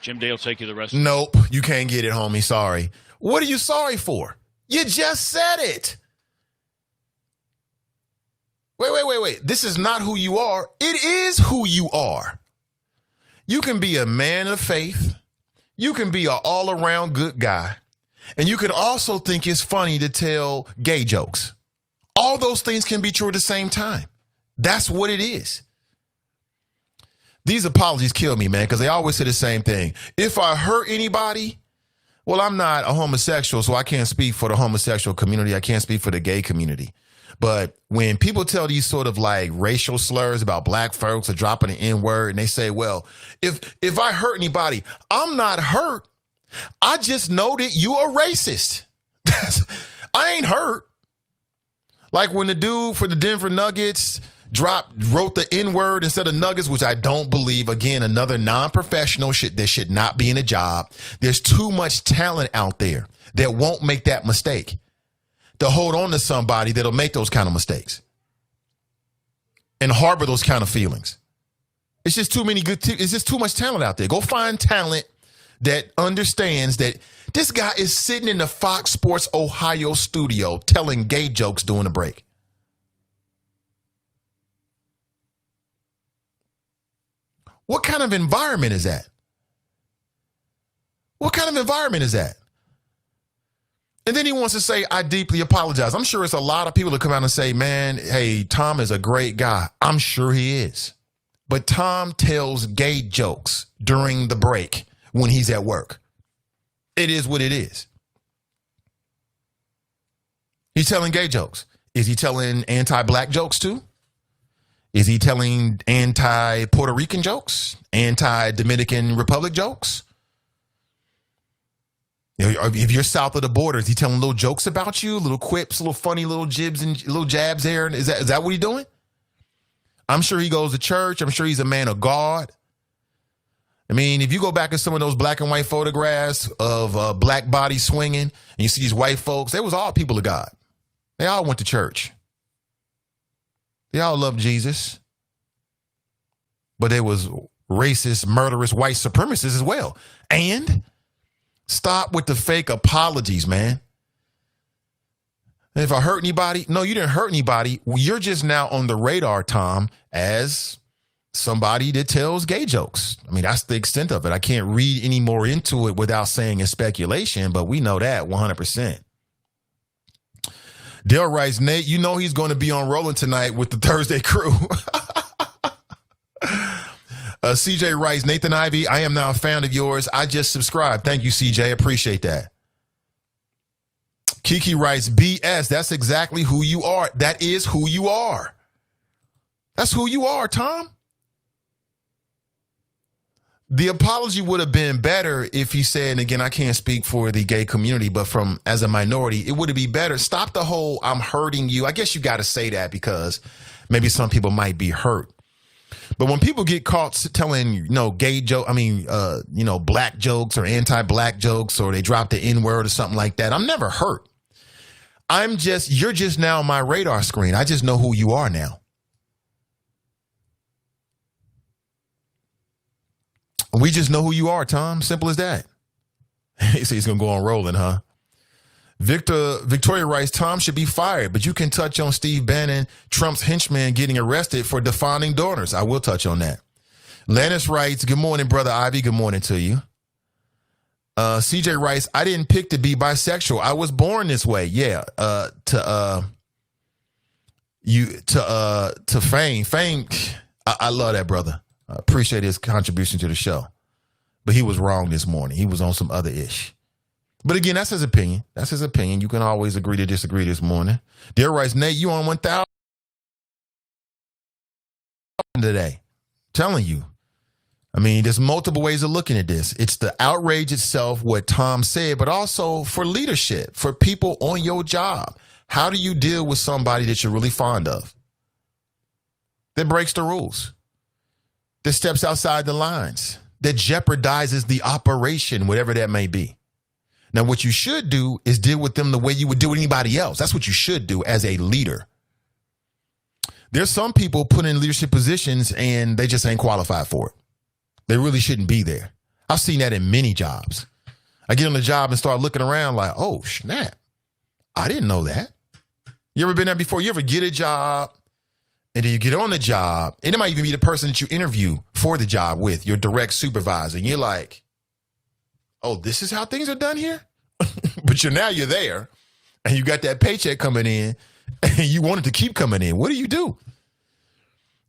Jim Day will take you the rest of the Nope, you can't get it, homie. Sorry. What are you sorry for? You just said it. Wait. This is not who you are. It is who you are. You can be a man of faith. You can be an all-around good guy. And you can also think it's funny to tell gay jokes. All those things can be true at the same time. That's what it is. These apologies kill me, man, because they always say the same thing. If I hurt anybody, well, I'm not a homosexual, so I can't speak for the homosexual community. I can't speak for the gay community. But when people tell these sort of like racial slurs about black folks or dropping the N-word, and they say, well, if I hurt anybody, I'm not hurt. I just know that you are racist. I ain't hurt. Like when the dude for the Denver Nuggets wrote the N-word instead of Nuggets, which I don't believe. Again, another non-professional shit that should not be in a job. There's too much talent out there that won't make that mistake, to hold on to somebody that'll make those kind of mistakes and harbor those kind of feelings. It's just it's just too much talent out there. Go find talent that understands that this guy is sitting in the Fox Sports Ohio studio telling gay jokes during the break. What kind of environment is that? What kind of environment is that? And then he wants to say, I deeply apologize. I'm sure it's a lot of people that come out and say, man, hey, Tom is a great guy. I'm sure he is. But Tom tells gay jokes during the break when he's at work. It is what it is. He's telling gay jokes. Is he telling anti-black jokes too? Is he telling anti-Puerto Rican jokes? Anti-Dominican Republic jokes? If you're south of the border, is he telling little jokes about you? Little quips, little funny little jibs and little jabs there? Is that what he's doing? I'm sure he goes to church. I'm sure he's a man of God. I mean, if you go back in some of those black and white photographs of black bodies swinging, and you see these white folks, they was all people of God. They all went to church. They all loved Jesus. But they was racist, murderous, white supremacists as well. And stop with the fake apologies, man. And if I hurt anybody, no, you didn't hurt anybody. You're just now on the radar, Tom, as somebody that tells gay jokes. I mean, that's the extent of it. I can't read any more into it without saying it's speculation, but we know that 100%. Dale writes, Nate, you know he's going to be on Rolling tonight with the Thursday crew. CJ writes, Nathan Ivey, I am now a fan of yours. I just subscribed. Thank you, CJ. Appreciate that. Kiki writes, BS, that's exactly who you are. That is who you are. That's who you are, Tom. The apology would have been better if he said, and again, I can't speak for the gay community, but as a minority, it would be better. Stop the whole I'm hurting you. I guess you got to say that because maybe some people might be hurt. But when people get caught telling, gay joke, black jokes or anti-black jokes, or they drop the N-word or something like that, I'm never hurt. You're just now on my radar screen. I just know who you are now. We just know who you are, Tom. Simple as that. He said he's going to go on Rolling, huh? Victoria writes, Tom should be fired, but you can touch on Steve Bannon, Trump's henchman, getting arrested for defining donors. I will touch on that. Lannis writes, good morning, Brother Ivy. Good morning to you. CJ writes, I didn't pick to be bisexual. I was born this way. Yeah. To Fame. Fame, I love that brother. I appreciate his contribution to the show. But he was wrong this morning. He was on some other ish. But again, that's his opinion. That's his opinion. You can always agree to disagree this morning. Dear writes, Nate, you on 1,000 today. Telling you. I mean, there's multiple ways of looking at this. It's the outrage itself, what Tom said, but also for leadership, for people on your job. How do you deal with somebody that you're really fond of? That breaks the rules. That steps outside the lines. That jeopardizes the operation, whatever that may be. Now, what you should do is deal with them the way you would do with anybody else. That's what you should do as a leader. There's some people put in leadership positions and they just ain't qualified for it. They really shouldn't be there. I've seen that in many jobs. I get on the job and start looking around like, oh, snap. I didn't know that. You ever been there before? You ever get a job and then you get on the job and it might even be the person that you interview for the job with, your direct supervisor. And you're like, oh, this is how things are done here? But you're there and you got that paycheck coming in and you want it to keep coming in. What do you do?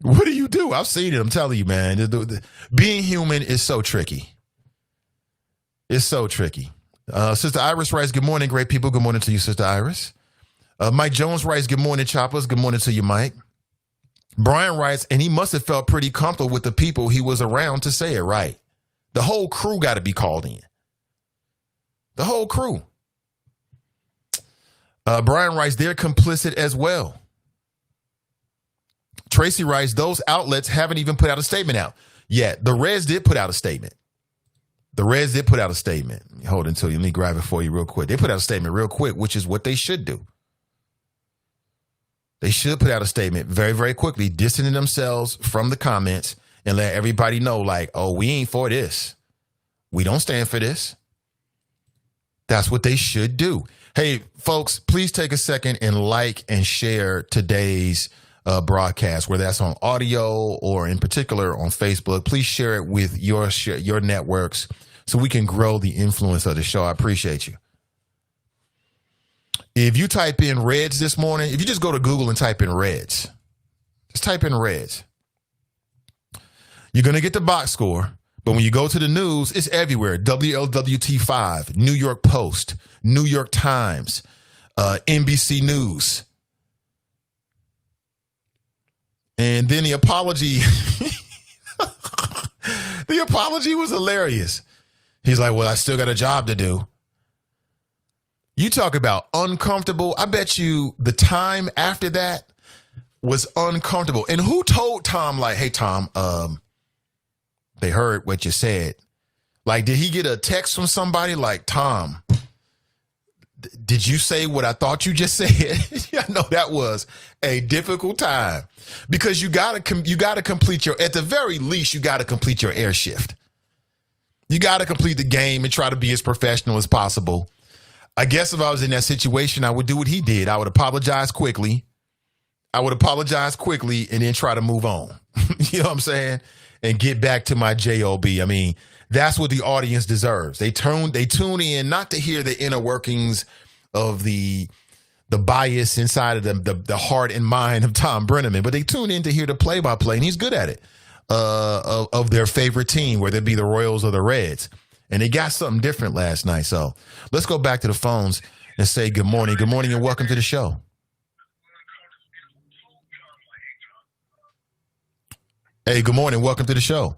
What do you do? I've seen it. I'm telling you, man. Being human is so tricky. It's so tricky. Sister Iris writes, good morning, great people. Good morning to you, Sister Iris. Mike Jones writes, good morning, Choppers. Good morning to you, Mike. Brian writes, and he must have felt pretty comfortable with the people he was around to say it right. The whole crew got to be called in. The whole crew. Brian writes, they're complicit as well. Tracy writes, those outlets haven't even put out a statement out yet. The Reds did put out a statement. Hold until you. Let me grab it for you real quick. They put out a statement real quick, which is what they should do. They should put out a statement very, very quickly, distancing themselves from the comments and let everybody know, like, oh, we ain't for this. We don't stand for this. That's what they should do. Hey, folks, please take a second and like and share today's broadcast, whether that's on audio or in particular on Facebook. Please share it with your networks so we can grow the influence of the show. I appreciate you. If you type in Reds this morning, if you just go to Google and type in Reds, just type in Reds, you're going to get the box score. But when you go to the news, it's everywhere. WLWT5, New York Post, New York Times, NBC News. And then the apology, the apology was hilarious. He's like, well, I still got a job to do. You talk about uncomfortable. I bet you the time after that was uncomfortable. And who told Tom, like, hey, Tom, they heard what you said. Like, did he get a text from somebody like, Tom, did you say what I thought you just said? Yeah, I know that was a difficult time because you gotta complete your, at the very least, you gotta complete your air shift. You gotta complete the game and try to be as professional as possible. I guess if I was in that situation, I would do what he did. I would apologize quickly. And then try to move on. You know what I'm saying? And get back to my job. I mean, that's what the audience deserves. They tune in not to hear the inner workings of the bias inside of the heart and mind of Thom Brennaman, but they tune in to hear the play-by-play, and he's good at it, of their favorite team, whether it be the Royals or the Reds. And they got something different last night. So let's go back to the phones and say good morning. Good morning and welcome to the show. Hey, good morning. Welcome to the show.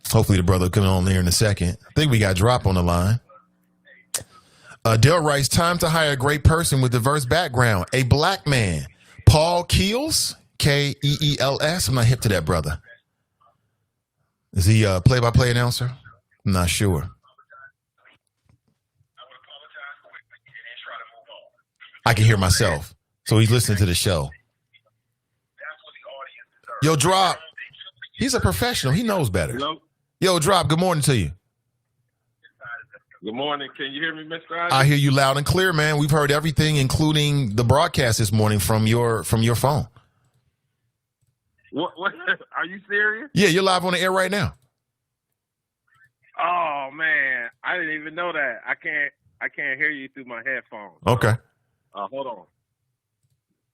Hopefully the brother will come on there in a second. I think we got Drop on the line. Dale writes, time to hire a great person with diverse background. A black man. Paul Keels, Keels. I'm not hip to that brother. Is he a play-by-play announcer? I'm not sure. I can hear myself. So he's listening to the show. Yo, Drop. He's a professional. He knows better. Hello? Yo, Drop, good morning to you. Good morning. Can you hear me, Mr. Ivey? I hear you loud and clear, man. We've heard everything, including the broadcast this morning from your phone. What? Are you serious? Yeah, you're live on the air right now. Oh man, I didn't even know that. I can't hear you through my headphones. Okay. Hold on.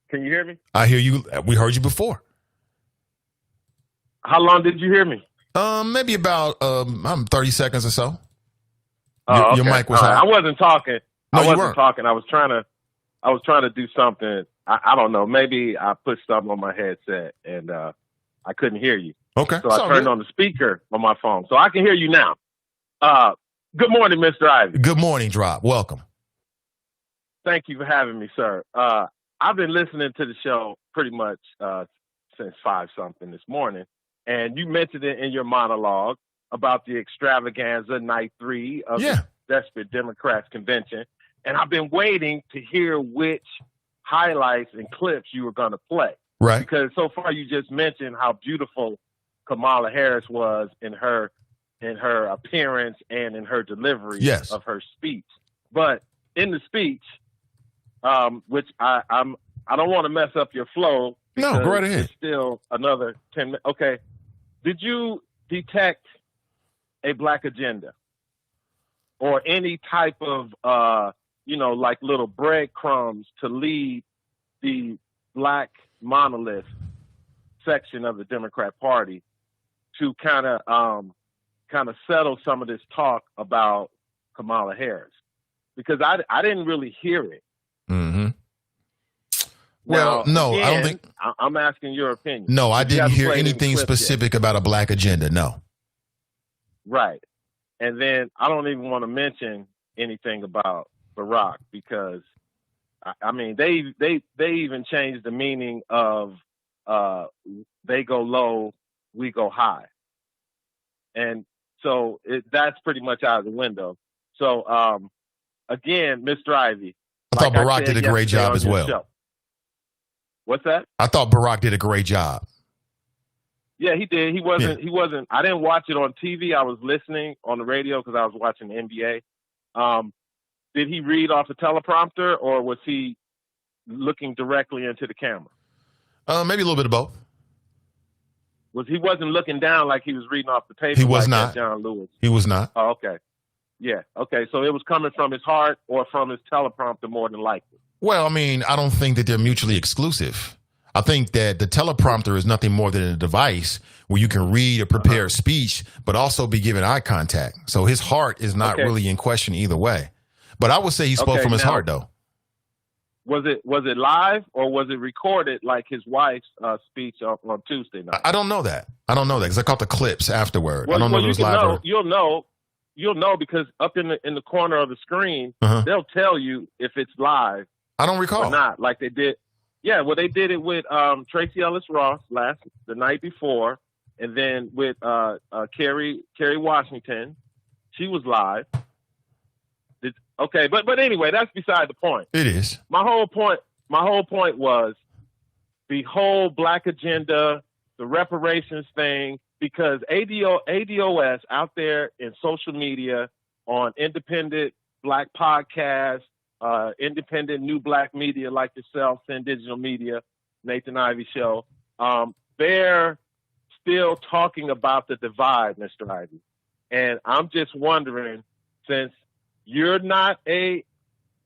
Can you hear me? I hear you. We heard you before. How long did you hear me? Maybe about 30 seconds or so. Oh, your okay. mic was hot. I wasn't talking. No, I you wasn't weren't. talking. I was trying to do something. I don't know. Maybe I put something on my headset and I couldn't hear you. Okay. So I turned on the speaker on my phone, so I can hear you now. Good morning, Mr. Ivey. Good morning, Drop. Welcome. Thank you for having me, sir. I've been listening to the show pretty much since 5-something this morning, and you mentioned it in your monologue about the extravaganza night 3 of the Desperate Democrats convention, and I've been waiting to hear which highlights and clips you were going to play. Right. Because so far you just mentioned how beautiful Kamala Harris was in her appearance and in her delivery of her speech. But in the speech, which I don't want to mess up your flow. No, go right ahead. It's still another 10 minutes. Okay. Did you detect a black agenda or any type of, like little breadcrumbs to lead the black monolith section of the Democrat Party to kind of settle some of this talk about Kamala Harris? Because I didn't really hear it. Mm-hmm. Well, no, again, I don't think. I'm asking your opinion. No, I didn't hear anything clips specific about a black agenda. No. Right. And then I don't even want to mention anything about Barack because, I mean, they even changed the meaning of they go low, we go high. And so that's pretty much out of the window. So, again, Mr. Ivey. I thought Barack did a great job as well. Show. What's that? I thought Barack did a great job. Yeah, he did. He wasn't. I didn't watch it on TV. I was listening on the radio because I was watching the NBA. Did he read off a teleprompter or was he looking directly into the camera? Maybe a little bit of both. He wasn't looking down like he was reading off the paper? He was like not. John Lewis. He was not. Oh, okay. Yeah. Okay. So it was coming from his heart or from his teleprompter more than likely. Well, I mean, I don't think that they're mutually exclusive. I think that the teleprompter is nothing more than a device where you can read a prepared speech, but also be given eye contact. So his heart is not really in question either way. But I would say he spoke from his heart, though. Was it live or was it recorded like his wife's speech on Tuesday night? I don't know that. Because I caught the clips afterward. I don't know if it was live. You'll know because up in the corner of the screen, they'll tell you if it's live. I don't recall. Or not, like they did. Yeah, well, they did it with Tracy Ellis Ross the night before, and then with Kerry Washington. She was live. Okay, but anyway, that's beside the point. It is. My whole point was the whole black agenda, the reparations thing, because ADOS out there in social media, on independent black podcasts, independent new black media like yourself, Sin Digital Media, Nathan Ivey Show, they're still talking about the divide, Mr. Ivey. And I'm just wondering, since you're not a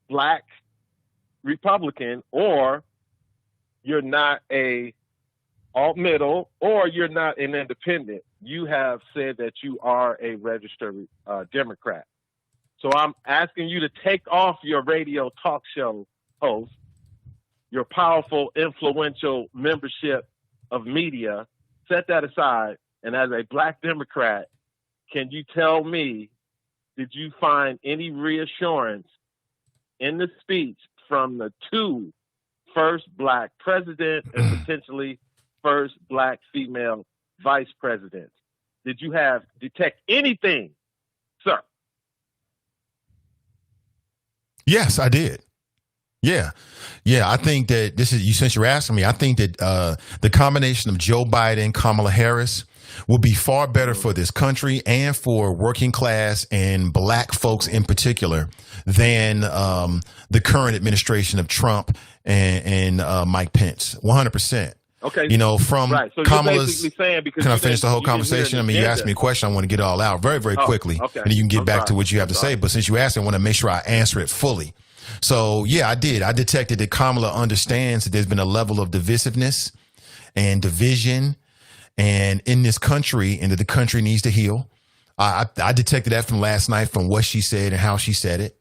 black Republican, or you're not a alt-middle, or you're not an independent, you have said that you are a registered Democrat. So I'm asking you to take off your radio talk show host, your powerful, influential membership of media, set that aside, and as a black Democrat, can you tell me, did you find any reassurance in the speech from the two first black president and potentially first black female vice presidents? Did you detect anything, sir? Yes, I did. Yeah. I think that since you're asking me, I think that the combination of Joe Biden, Kamala Harris, will be far better for this country and for working class and black folks in particular than the current administration of Trump and Mike Pence. 100%. Okay. You know, from right. So Kamala's. you're saying because can I finish the whole conversation? I mean, you asked me a question. I want to get it all out very, very quickly. Okay. And you can get back to sorry. what you have to say. But since you asked, I want to make sure I answer it fully. So, yeah, I did. I detected that Kamala understands that there's been a level of divisiveness and division and in this country, and that the country needs to heal. I detected that from last night, from what she said and how she said it.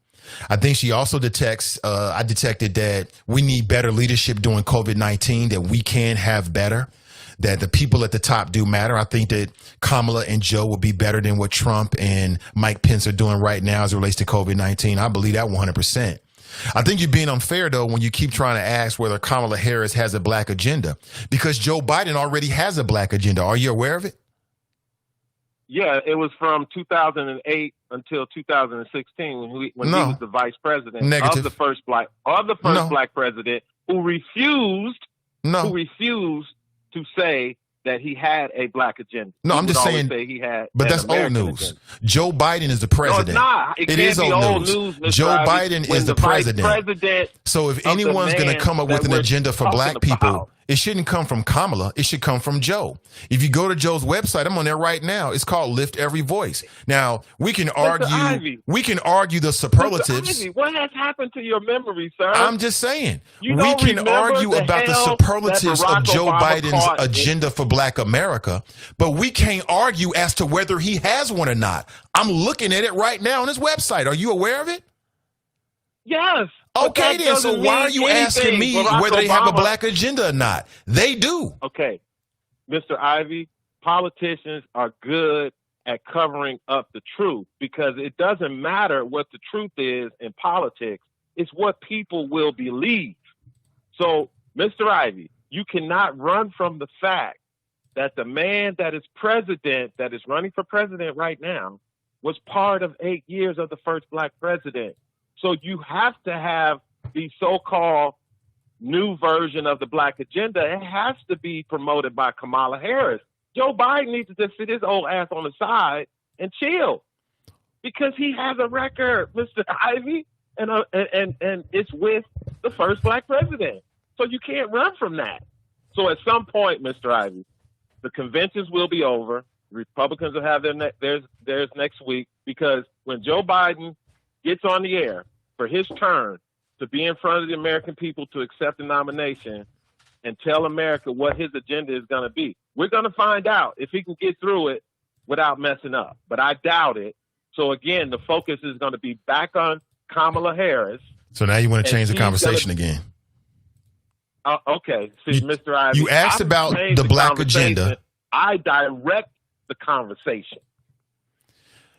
I think she also I detected that we need better leadership during COVID-19, that we can have better, that the people at the top do matter. I think that Kamala and Joe will be better than what Trump and Mike Pence are doing right now as it relates to COVID-19. I believe that 100%. I think you're being unfair, though, when you keep trying to ask whether Kamala Harris has a black agenda, because Joe Biden already has a black agenda. Are you aware of it? Yeah, it was from 2008 until 2016 when he was the vice president of the first black black president who refused to say that he had a black agenda. No, I'm just saying, but that's old news. Joe Biden is the president. No, it's not. It is old news. Joe Biden is the president. So if anyone's going to come up with an agenda for black people, it shouldn't come from Kamala. It should come from Joe. If you go to Joe's website, I'm on there right now. It's called Lift Every Voice. Now, we can argue the superlatives. Ivey, what has happened to your memory, sir? I'm just saying. We can argue about the superlatives of Joe Biden's agenda for black America, but we can't argue as to whether he has one or not. I'm looking at it right now on his website. Are you aware of it? Yes. Okay, then. So why are you asking me whether they have a black agenda or not? They do. Okay. Mr. Ivey, politicians are good at covering up the truth, because it doesn't matter what the truth is in politics. It's what people will believe. So, Mr. Ivey, you cannot run from the fact that the man that is president, that is running for president right now, was part of 8 years of the first black president. So you have to have the so-called new version of the black agenda. It has to be promoted by Kamala Harris. Joe Biden needs to just sit his old ass on the side and chill, because he has a record, Mr. Ivey, and it's with the first black president. So you can't run from that. So at some point, Mr. Ivey, the conventions will be over. Republicans will have theirs next week, because when Joe Biden gets on the air for his turn to be in front of the American people to accept the nomination and tell America what his agenda is going to be, we're going to find out if he can get through it without messing up. But I doubt it. So again, the focus is going to be back on Kamala Harris. So now you want to change the conversation again. Okay. See, Mr. Ivey, you asked about the black agenda. I direct the conversation.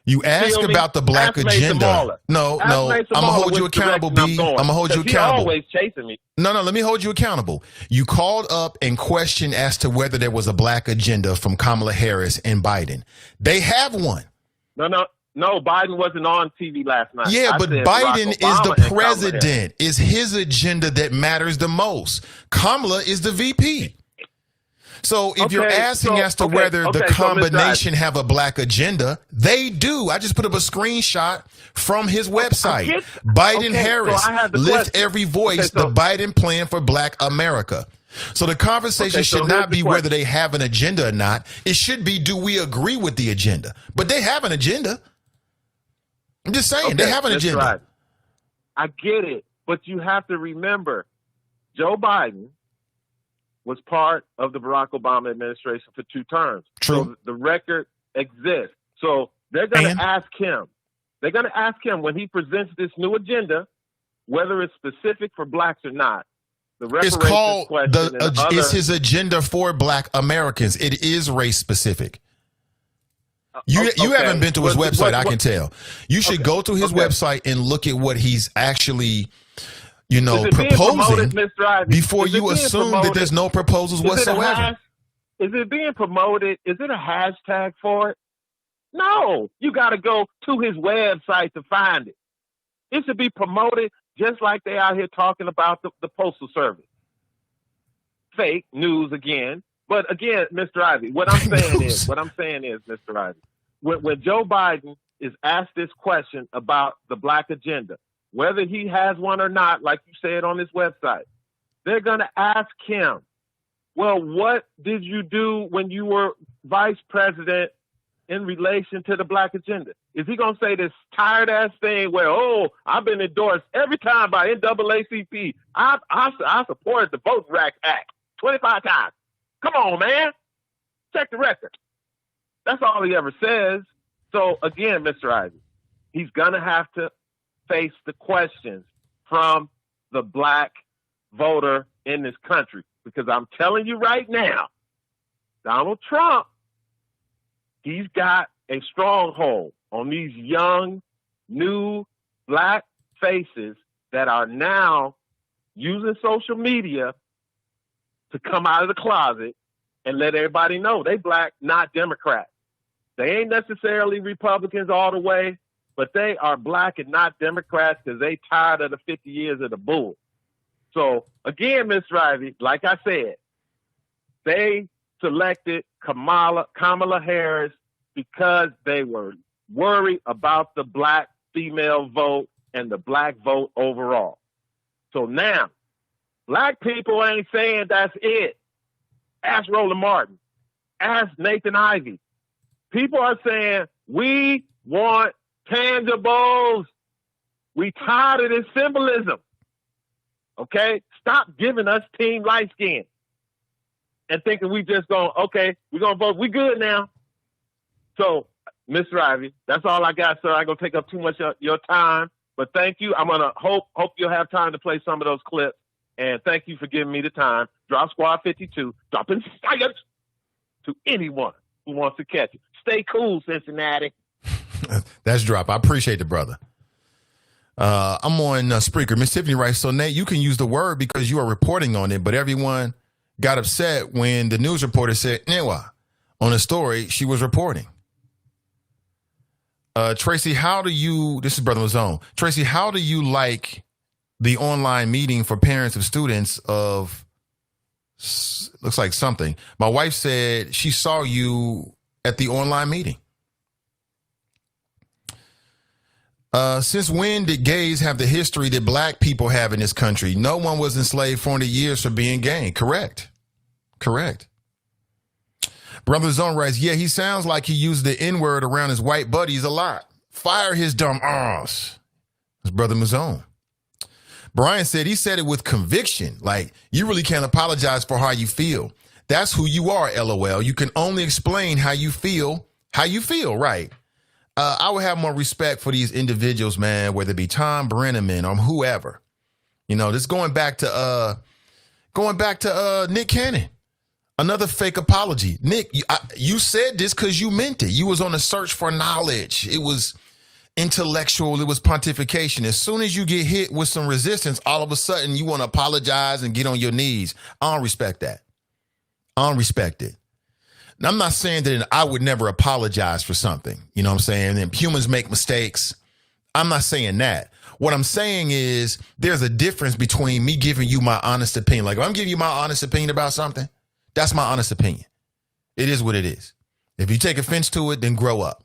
You asked about the black agenda. No, I'm going to hold you accountable, B. I'm going to hold you accountable. Always chasing me. No, let me hold you accountable. You called up and questioned as to whether there was a black agenda from Kamala Harris and Biden. They have one. No, Biden wasn't on TV last night. Yeah, but Biden is the president. It's his agenda that matters the most. Kamala is the VP. So if you're asking as to whether the combination have a black agenda, they do. I just put up a screenshot from his website. Biden Harris, Lift Every Voice, the Biden plan for black America. So the conversation should not be whether they have an agenda or not. It should be, do we agree with the agenda? But they have an agenda. I'm just saying, they have an agenda. Right. I get it. But you have to remember, Joe Biden was part of the Barack Obama administration for 2 terms. True. So the record exists. So they're going to ask him. They're going to ask him when he presents this new agenda, whether it's specific for blacks or not. The reparations it's called question it's his agenda for black Americans. It is race specific. You haven't been to his website, I can tell. You should go to his website and look at what he's actually proposing before you assume that there's no proposals whatsoever. Is it being promoted? Is it a hashtag for it? No, you got to go to his website to find it. It should be promoted just like they out here talking about the Postal Service. Fake news again, But again, Mr. Ivey, what I'm saying is, Mr. Ivey, when Joe Biden is asked this question about the black agenda, whether he has one or not, like you said on his website, they're going to ask him, well, what did you do when you were vice president in relation to the black agenda? Is he going to say this tired ass thing where, oh, I've been endorsed every time by NAACP. I supported the Voting Rights Act 25 times. Come on, man. Check the record. That's all he ever says. So again, Mr. Ivey, he's going to have to face the questions from the black voter in this country. Because I'm telling you right now, Donald Trump, he's got a stronghold on these young, new black faces that are now using social media to come out of the closet and let everybody know they black, not Democrat. They ain't necessarily Republicans all the way, but they are black and not Democrats because they tired of the 50 years of the bull. So again, Mr. Ivey, like I said, they selected Kamala Harris because they were worried about the black female vote and the black vote overall. So now, black people ain't saying that's it. Ask Roland Martin. Ask Nathan Ivey. People are saying, we want tangibles. We tired of this symbolism. Okay? Stop giving us team light skin and thinking we just going, okay, we're going to vote. We good now. So, Mr. Ivey, that's all I got, sir. I ain't going to take up too much of your time, but thank you. I'm going to hope you'll have time to play some of those clips, and thank you for giving me the time. Drop Squad 52, dropping science to anyone who wants to catch it. Stay cool, Cincinnati. That's Drop. I appreciate the brother. I'm on Spreaker. Miss Tiffany writes, so Nate, you can use the word because you are reporting on it, but everyone got upset when the news reporter said, Newa, on a story she was reporting. Tracy, this is Brother Mazone. Tracy, how do you like the online meeting for parents of students of, looks like something. My wife said she saw you at the online meeting. Since when did gays have the history that black people have in this country? No one was enslaved 400 years for being gay. Correct. Brother Zone writes, yeah, he sounds like he used the N-word around his white buddies a lot. Fire his dumb ass. That's Brother Mazone. Brian said he said it with conviction. Like, you really can't apologize for how you feel. That's who you are, LOL. You can only explain how you feel, right? I would have more respect for these individuals, man, whether it be Thom Brennaman or whoever. You know, this going back to Nick Cannon. Another fake apology. Nick, you said this because you meant it. You was on a search for knowledge. It was intellectual. It was pontification. As soon as you get hit with some resistance, all of a sudden you want to apologize and get on your knees. I don't respect that. I don't respect it. Now, I'm not saying that I would never apologize for something. You know what I'm saying? And humans make mistakes. I'm not saying that. What I'm saying is there's a difference between me giving you my honest opinion. Like, if I'm giving you my honest opinion about something, that's my honest opinion. It is what it is. If you take offense to it, then grow up.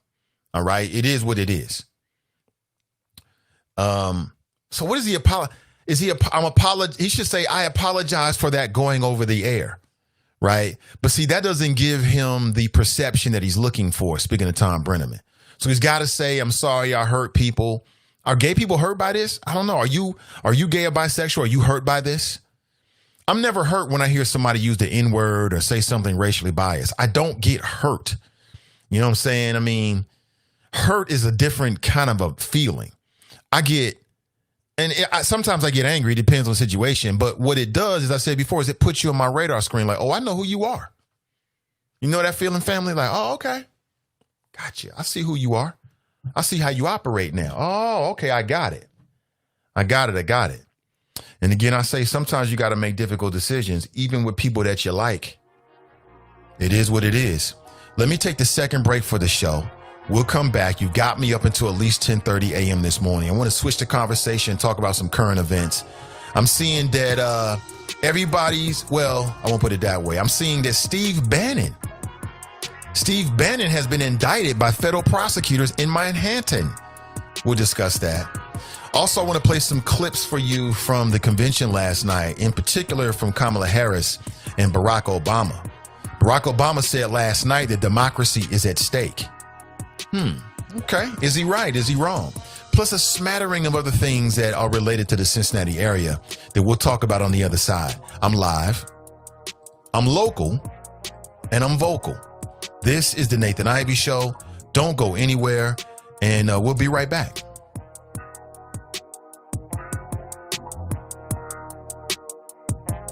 All right? It is what it is. So what is he he should say, I apologize for that going over the air. Right? But see, that doesn't give him the perception that he's looking for, speaking of Thom Brennaman. So he's got to say, I'm sorry I hurt people. Are gay people hurt by this? I don't know. Are you gay or bisexual? Are you hurt by this? I'm never hurt when I hear somebody use the N-word or say something racially biased. I don't get hurt. You know what I'm saying? I mean, hurt is a different kind of a feeling. Sometimes I get angry. It depends on the situation. But what it does, as I said before, is it puts you on my radar screen like, oh, I know who you are. You know that feeling, family? Like, oh, okay. Gotcha. I see who you are. I see how you operate now. Oh, okay. I got it. And again, I say sometimes you got to make difficult decisions, even with people that you like. It is what it is. Let me take the second break for the show. We'll come back. You got me up until at least 10:30 a.m. this morning. I want to switch the conversation and talk about some current events. I'm seeing that Well, I won't put it that way. I'm seeing that Steve Bannon has been indicted by federal prosecutors in Manhattan. We'll discuss that. Also, I want to play some clips for you from the convention last night, in particular from Kamala Harris and Barack Obama. Barack Obama said last night that democracy is at stake. Okay. Is he right? Is he wrong? Plus a smattering of other things that are related to the Cincinnati area that we'll talk about on the other side. I'm live, I'm local, and I'm vocal. This is the Nathan Ivey Show. Don't go anywhere, and we'll be right back.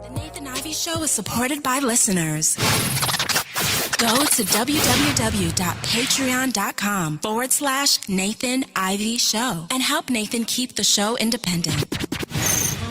The Nathan Ivey Show is supported by listeners. Go to www.patreon.com/Nathan Ivey Show and help Nathan keep the show independent.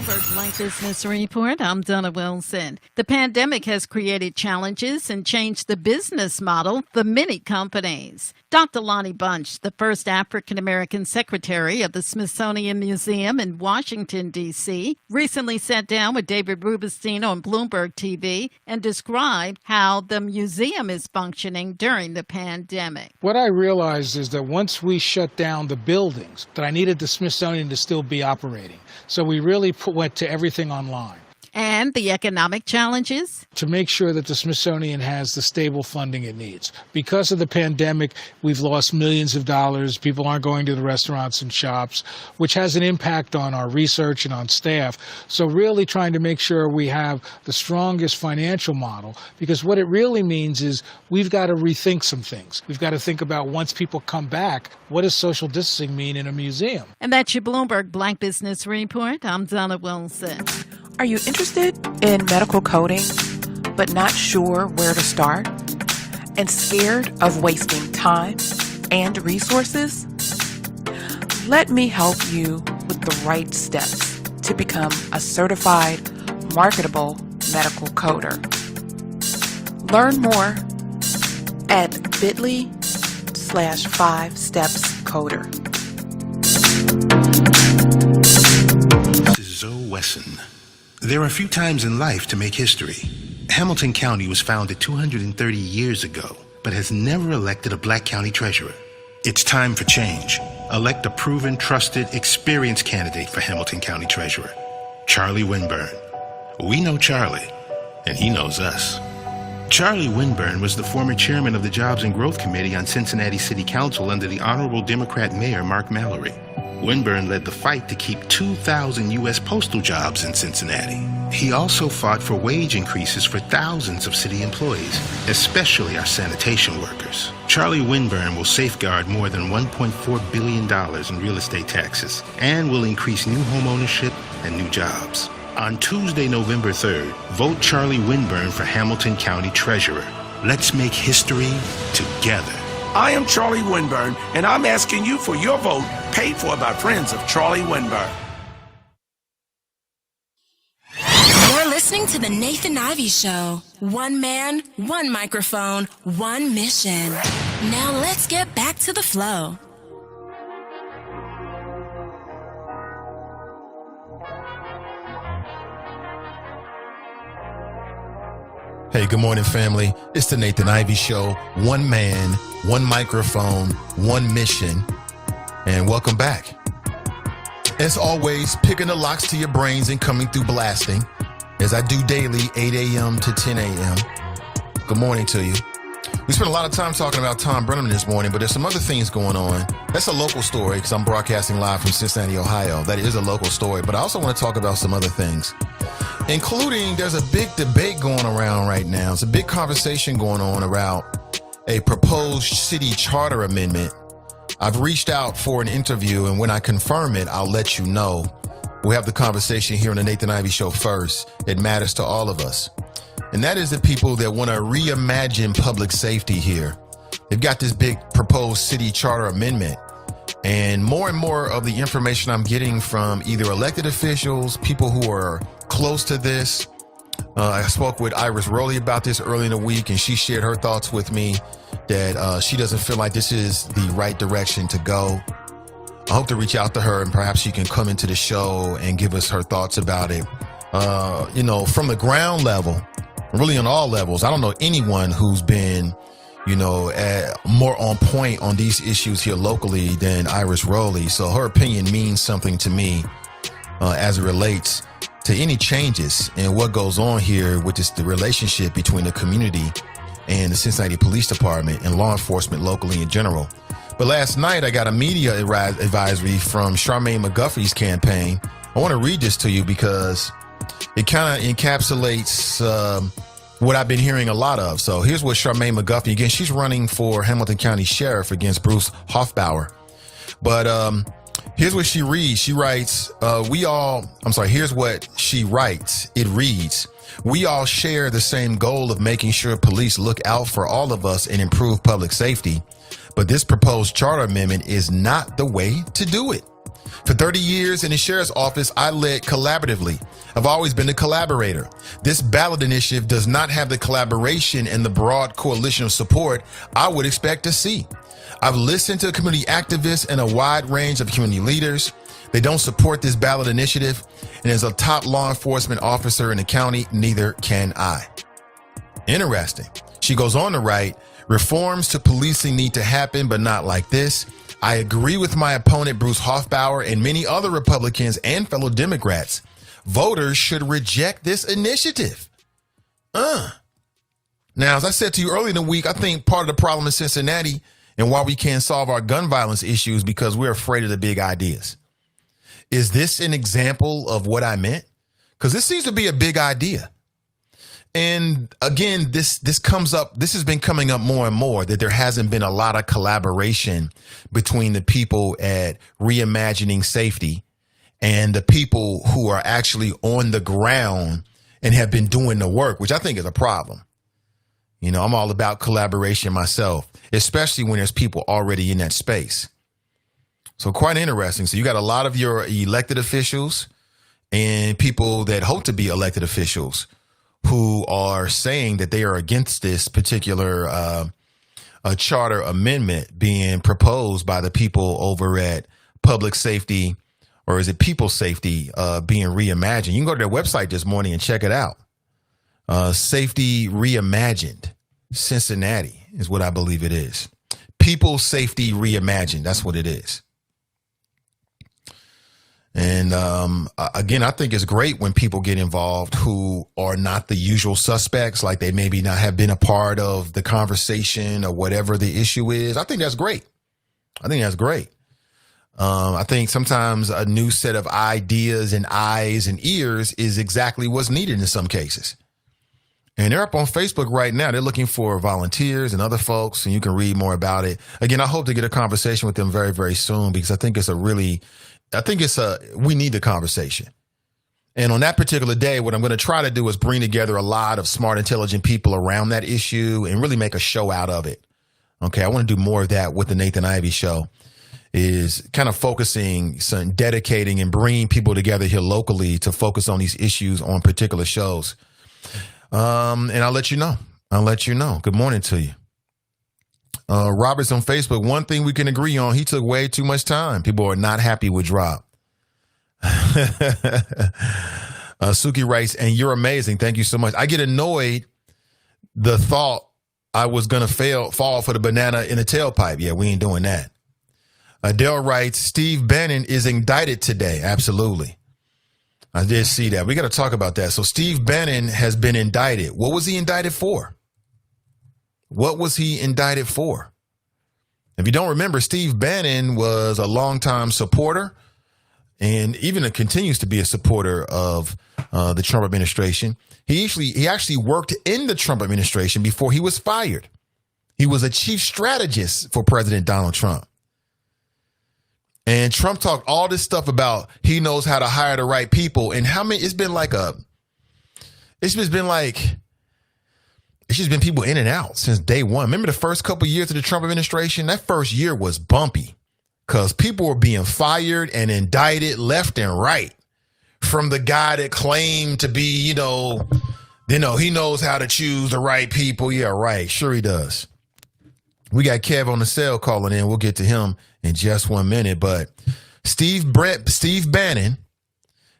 Bloomberg Light Business Report. I'm Donna Wilson. The pandemic has created challenges and changed the business model for many companies. Dr. Lonnie Bunch, the first African-American secretary of the Smithsonian Museum in Washington, D.C., recently sat down with David Rubenstein on Bloomberg TV and described how the museum is functioning during the pandemic. What I realized is that once we shut down the buildings, that I needed the Smithsonian to still be operating. So we really went to everything online. And the economic challenges? To make sure that the Smithsonian has the stable funding it needs. Because of the pandemic, we've lost millions of dollars. People aren't going to the restaurants and shops, which has an impact on our research and on staff. So really trying to make sure we have the strongest financial model, because what it really means is we've got to rethink some things. We've got to think about, once people come back, what does social distancing mean in a museum? And that's your Bloomberg Black Business Report. I'm Donna Wilson. Are you interested in medical coding, but not sure where to start? And scared of wasting time and resources? Let me help you with the right steps to become a certified, marketable medical coder. Learn more at bit.ly/5stepscoder. This is Zoe Wesson. There are few times in life to make history. Hamilton County was founded 230 years ago, but has never elected a black county treasurer. It's time for change. Elect a proven, trusted, experienced candidate for Hamilton County Treasurer, Charlie Winburn. We know Charlie, and he knows us. Charlie Winburn was the former chairman of the Jobs and Growth Committee on Cincinnati City Council under the Honorable Democrat Mayor Mark Mallory. Winburn led the fight to keep 2,000 U.S. postal jobs in Cincinnati. He also fought for wage increases for thousands of city employees, especially our sanitation workers. Charlie Winburn will safeguard more than $1.4 billion in real estate taxes and will increase new home ownership and new jobs. On Tuesday, November 3rd, vote Charlie Winburn for Hamilton County Treasurer. Let's make history together. I am Charlie Winburn, and I'm asking you for your vote, paid for by friends of Charlie Winburn. You're listening to the Nathan Ivey Show. One man, one microphone, one mission. Now let's get back to the flow. Hey, good morning, family. It's the Nathan Ivey Show. One man, one microphone, one mission. And welcome back. As always, picking the locks to your brains and coming through blasting, as I do daily, 8 a.m. to 10 a.m. Good morning to you. We spent a lot of time talking about Thom Brennaman this morning, but there's some other things going on. That's a local story because I'm broadcasting live from Cincinnati, Ohio. That is a local story, but I also want to talk about some other things, including there's a big debate going around right now. It's a big conversation going on about a proposed city charter amendment. I've reached out for an interview, and when I confirm it, I'll let you know. We'll have the conversation here on the Nathan Ivey Show first. It matters to all of us. And that is the people that want to reimagine public safety here. They've got this big proposed city charter amendment. And more of the information I'm getting from either elected officials, people who are close to this. I spoke with Iris Rowley about this early in the week, and she shared her thoughts with me that she doesn't feel like this is the right direction to go. I hope to reach out to her, and perhaps she can come into the show and give us her thoughts about it. from the ground level, really on all levels. I don't know anyone who's been, more on point on these issues here locally than Iris Rowley. So her opinion means something to me as it relates to any changes in what goes on here, which is the relationship between the community and the Cincinnati Police Department and law enforcement locally in general. But last night I got a media advisory from Charmaine McGuffey's campaign. I want to read this to you because it kind of encapsulates what I've been hearing a lot of. So here's what Charmaine McGuffey, again, she's running for Hamilton County Sheriff against Bruce Hofbauer. But here's what she reads. She writes, here's what she writes. It reads, "We all share the same goal of making sure police look out for all of us and improve public safety. But this proposed charter amendment is not the way to do it. For 30 years in the sheriff's office, I led collaboratively. I've always been a collaborator. This ballot initiative does not have the collaboration and the broad coalition of support I would expect to see. I've listened to community activists and a wide range of community leaders. They don't support this ballot initiative, and as a top law enforcement officer in the county, neither can I." Interesting. She goes on to write, "Reforms to policing need to happen, but not like this. I agree with my opponent, Bruce Hofbauer, and many other Republicans and fellow Democrats. Voters should reject this initiative." Now, as I said to you earlier in the week, I think part of the problem in Cincinnati and why we can't solve our gun violence issues because we're afraid of the big ideas. Is this an example of what I meant? Because this seems to be a big idea. And again, this has been coming up more and more, that there hasn't been a lot of collaboration between the people at Reimagining Safety and the people who are actually on the ground and have been doing the work, which I think is a problem. I'm all about collaboration myself, especially when there's people already in that space. So quite interesting. So you got a lot of your elected officials and people that hope to be elected officials who are saying that they are against this particular charter amendment being proposed by the people over at Public Safety, or is it People Safety, being reimagined. You can go to their website this morning and check it out. Safety Reimagined, Cincinnati is what I believe it is. People Safety Reimagined, that's what it is. And again, I think it's great when people get involved who are not the usual suspects, like they maybe not have been a part of the conversation or whatever the issue is. I think that's great. I think sometimes a new set of ideas and eyes and ears is exactly what's needed in some cases. And they're up on Facebook right now. They're looking for volunteers and other folks, and you can read more about it. Again, I hope to get a conversation with them very, very soon because I think we need the conversation. And on that particular day, what I'm going to try to do is bring together a lot of smart, intelligent people around that issue and really make a show out of it. Okay, I want to do more of that with the Nathan Ivey Show, is kind of focusing, dedicating and bringing people together here locally to focus on these issues on particular shows. And I'll let you know. Good morning to you. Robert's on Facebook. One thing we can agree on, he took way too much time. People are not happy with Drop. Suki writes, "And you're amazing. Thank you so much." I get annoyed the thought I was going to fall for the banana in a tailpipe. Yeah, we ain't doing that. Adele writes, "Steve Bannon is indicted today." Absolutely. I did see that. We got to talk about that. So Steve Bannon has been indicted. What was he indicted for? If you don't remember, Steve Bannon was a longtime supporter and even continues to be a supporter of the Trump administration. He actually worked in the Trump administration before he was fired. He was a chief strategist for President Donald Trump. And Trump talked all this stuff about he knows how to hire the right people. And it's just been people in and out since day one. Remember the first couple of years of the Trump administration? That first year was bumpy because people were being fired and indicted left and right from the guy that claimed to be, he knows how to choose the right people. Yeah, right. Sure he does. We got Kev on the cell calling in. We'll get to him in just 1 minute. But Steve Bannon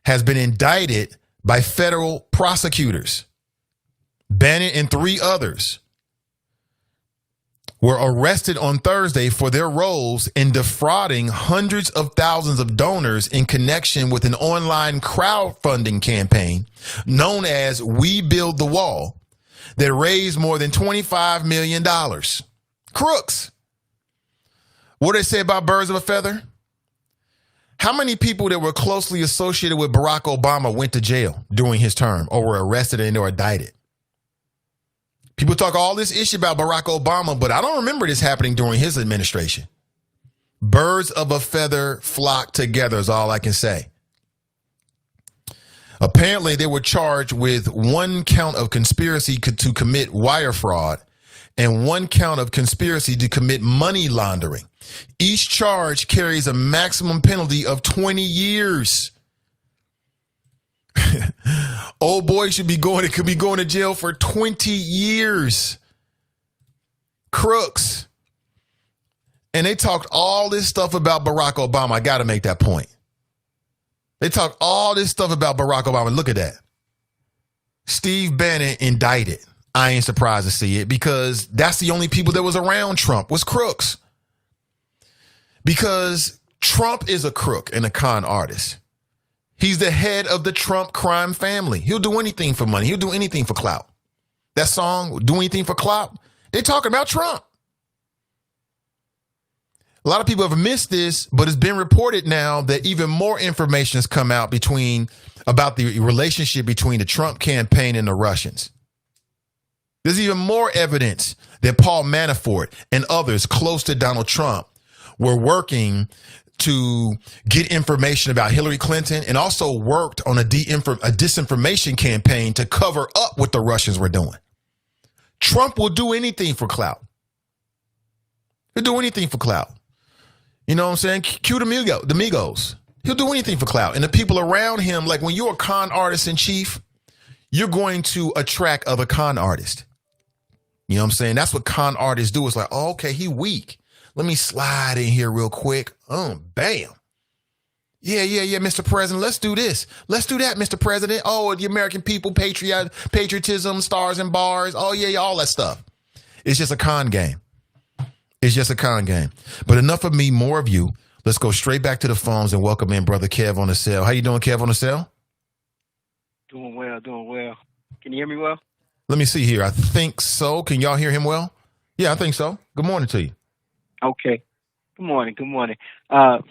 has been indicted by federal prosecutors. Bannon and 3 others were arrested on Thursday for their roles in defrauding hundreds of thousands of donors in connection with an online crowdfunding campaign known as We Build the Wall that raised more than $25 million. Crooks. What did they say about birds of a feather? How many people that were closely associated with Barack Obama went to jail during his term or were arrested and or indicted? People talk all this issue about Barack Obama, but I don't remember this happening during his administration. Birds of a feather flock together is all I can say. Apparently, they were charged with 1 count of conspiracy to commit wire fraud and 1 count of conspiracy to commit money laundering. Each charge carries a maximum penalty of 20 years. Old boy could be going to jail for 20 years. Crooks. And they talked all this stuff about Barack Obama. I got to make that point. They talked all this stuff about Barack Obama. Look at that. Steve Bannon indicted. I ain't surprised to see it because that's the only people that was around Trump was crooks. Because Trump is a crook and a con artist. He's the head of the Trump crime family. He'll do anything for money. He'll do anything for clout. That song, Do Anything for Clout, they're talking about Trump. A lot of people have missed this, but it's been reported now that even more information has come out about the relationship between the Trump campaign and the Russians. There's even more evidence that Paul Manafort and others close to Donald Trump were working to get information about Hillary Clinton and also worked on a disinformation campaign to cover up what the Russians were doing. Trump will do anything for clout. He'll do anything for clout. You know what I'm saying? Cue the Migos. He'll do anything for clout. And the people around him, like when you're a con artist in chief, you're going to attract other con artists. You know what I'm saying? That's what con artists do. It's like, oh, okay, he weak. Let me slide in here real quick. Bam. Yeah, Mr. President, let's do this. Let's do that, Mr. President. Oh, the American people, patriotism, stars and bars. Oh, yeah, all that stuff. It's just a con game. It's just a con game. But enough of me, more of you. Let's go straight back to the phones and welcome in Brother Kev on the cell. How you doing, Kev, on the cell? Doing well. Can you hear me well? Let me see here. I think so. Can y'all hear him well? Yeah, I think so. Good morning to you. Okay. Good morning.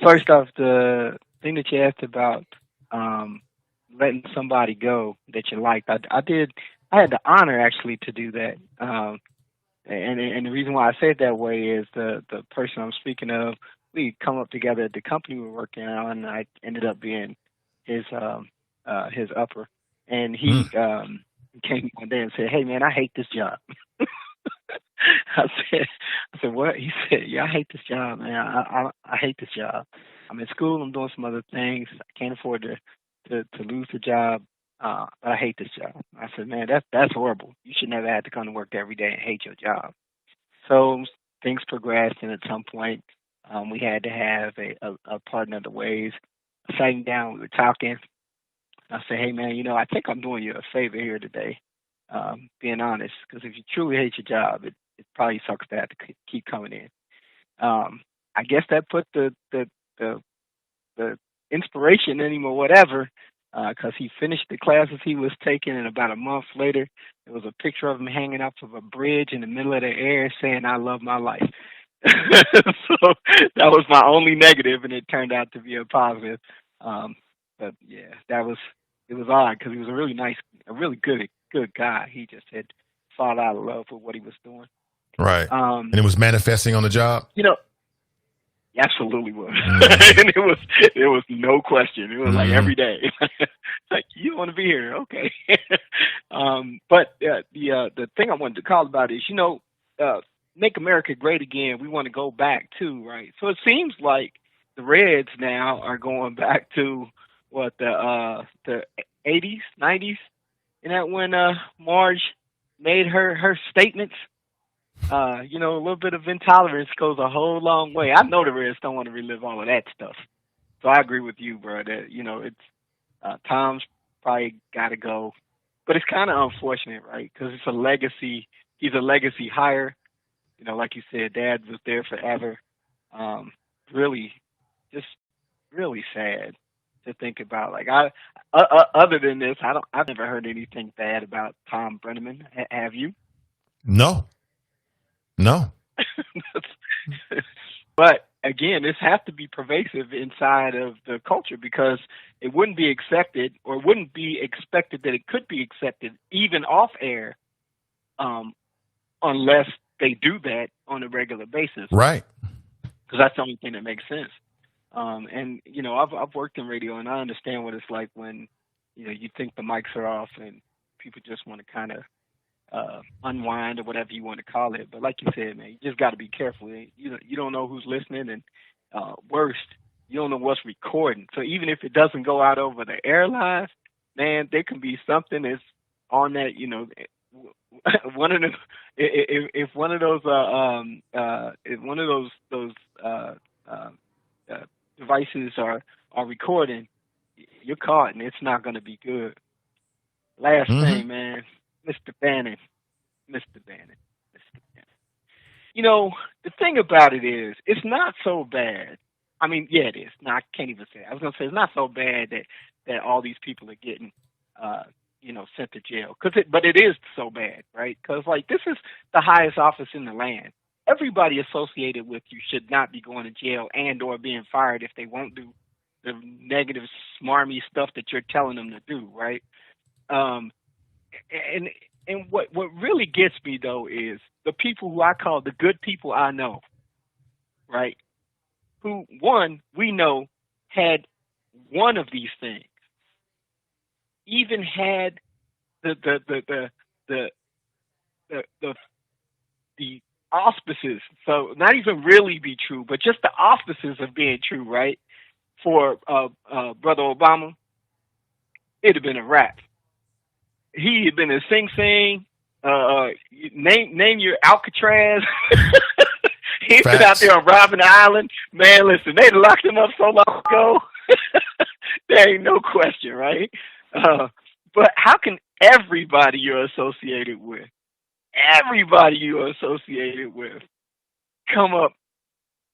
First off, the thing that you asked about letting somebody go that you liked, I had the honor actually to do that. And the reason why I say it that way is the person I'm speaking of, we come up together at the company we were working on, and I ended up being his upper. And he came one day and said, "Hey man, I hate this job." I said, "What?" He said, "Yeah, I hate this job, man. I hate this job. I'm in school. I'm doing some other things. I can't afford to lose the job. But I hate this job." I said, "Man, that's horrible. You should never have to come to work every day and hate your job." So things progressed, and at some point, we had to have a partner of the ways. Sitting down, we were talking. I said, "Hey, man, I think I'm doing you a favor here today, being honest, because if you truly hate your job, it probably sucks to have to keep coming in." I guess that put the inspiration in him or whatever, because he finished the classes he was taking, and about a month later, there was a picture of him hanging off of a bridge in the middle of the air saying, "I love my life." So that was my only negative, and it turned out to be a positive. But yeah, it was odd because he was a really good guy. He just had fallen out of love with what he was doing. Right. And it was manifesting on the job? Absolutely was. And it was no question. It was like every day. Like, you want to be here. Okay. But the thing I wanted to call about is, Make America Great Again. We want to go back too, right? So it seems like the Reds now are going back to what, the 80s, 90s? And that when Marge made her statements, a little bit of intolerance goes a whole long way. I know the Reds don't want to relive all of that stuff. So I agree with you, bro, that, it's Tom's probably got to go. But it's kind of unfortunate, right? Because it's a legacy. He's a legacy hire. You know, like you said, Dad was there forever. Really, just really sad to think about. Like other than this, I've never heard anything bad about Thom Brennaman. Have you? No. But again, this has to be pervasive inside of the culture because it wouldn't be accepted or wouldn't be expected that it could be accepted even off air unless they do that on a regular basis. Right. Because that's the only thing that makes sense. And, you know, I've worked in radio and I understand what it's like when, you know, you think the mics are off and people just want to kind of unwind or whatever you want to call it. But like you said, man, you just got to be careful. You don't know who's listening, and worst, you don't know what's recording. So even if it doesn't go out over the air live, man, there can be something that's on that. You know, if one of those devices are recording, you're caught, and it's not going to be good. Last thing, man. Mr. Bannon. You know, the thing about it is, it's not so bad. I mean, yeah, it is. No, I can't even say it. I was going to say it's not so bad that all these people are getting, sent to jail. But it is so bad, right? Because, like, this is the highest office in the land. Everybody associated with you should not be going to jail and or being fired if they won't do the negative, smarmy stuff that you're telling them to do, right? And what really gets me, though, is the people who I call the good people I know, right? Who, one, we know had one of these things, even had the auspices, so not even really be true, but just the auspices of being true, right? For Brother Obama, it'd have been a wrap. He had been in Sing Sing. Name your Alcatraz. He's been out there on Robben Island. Man, listen, they locked him up so long ago. There ain't no question, right? But how can everybody you're associated with come up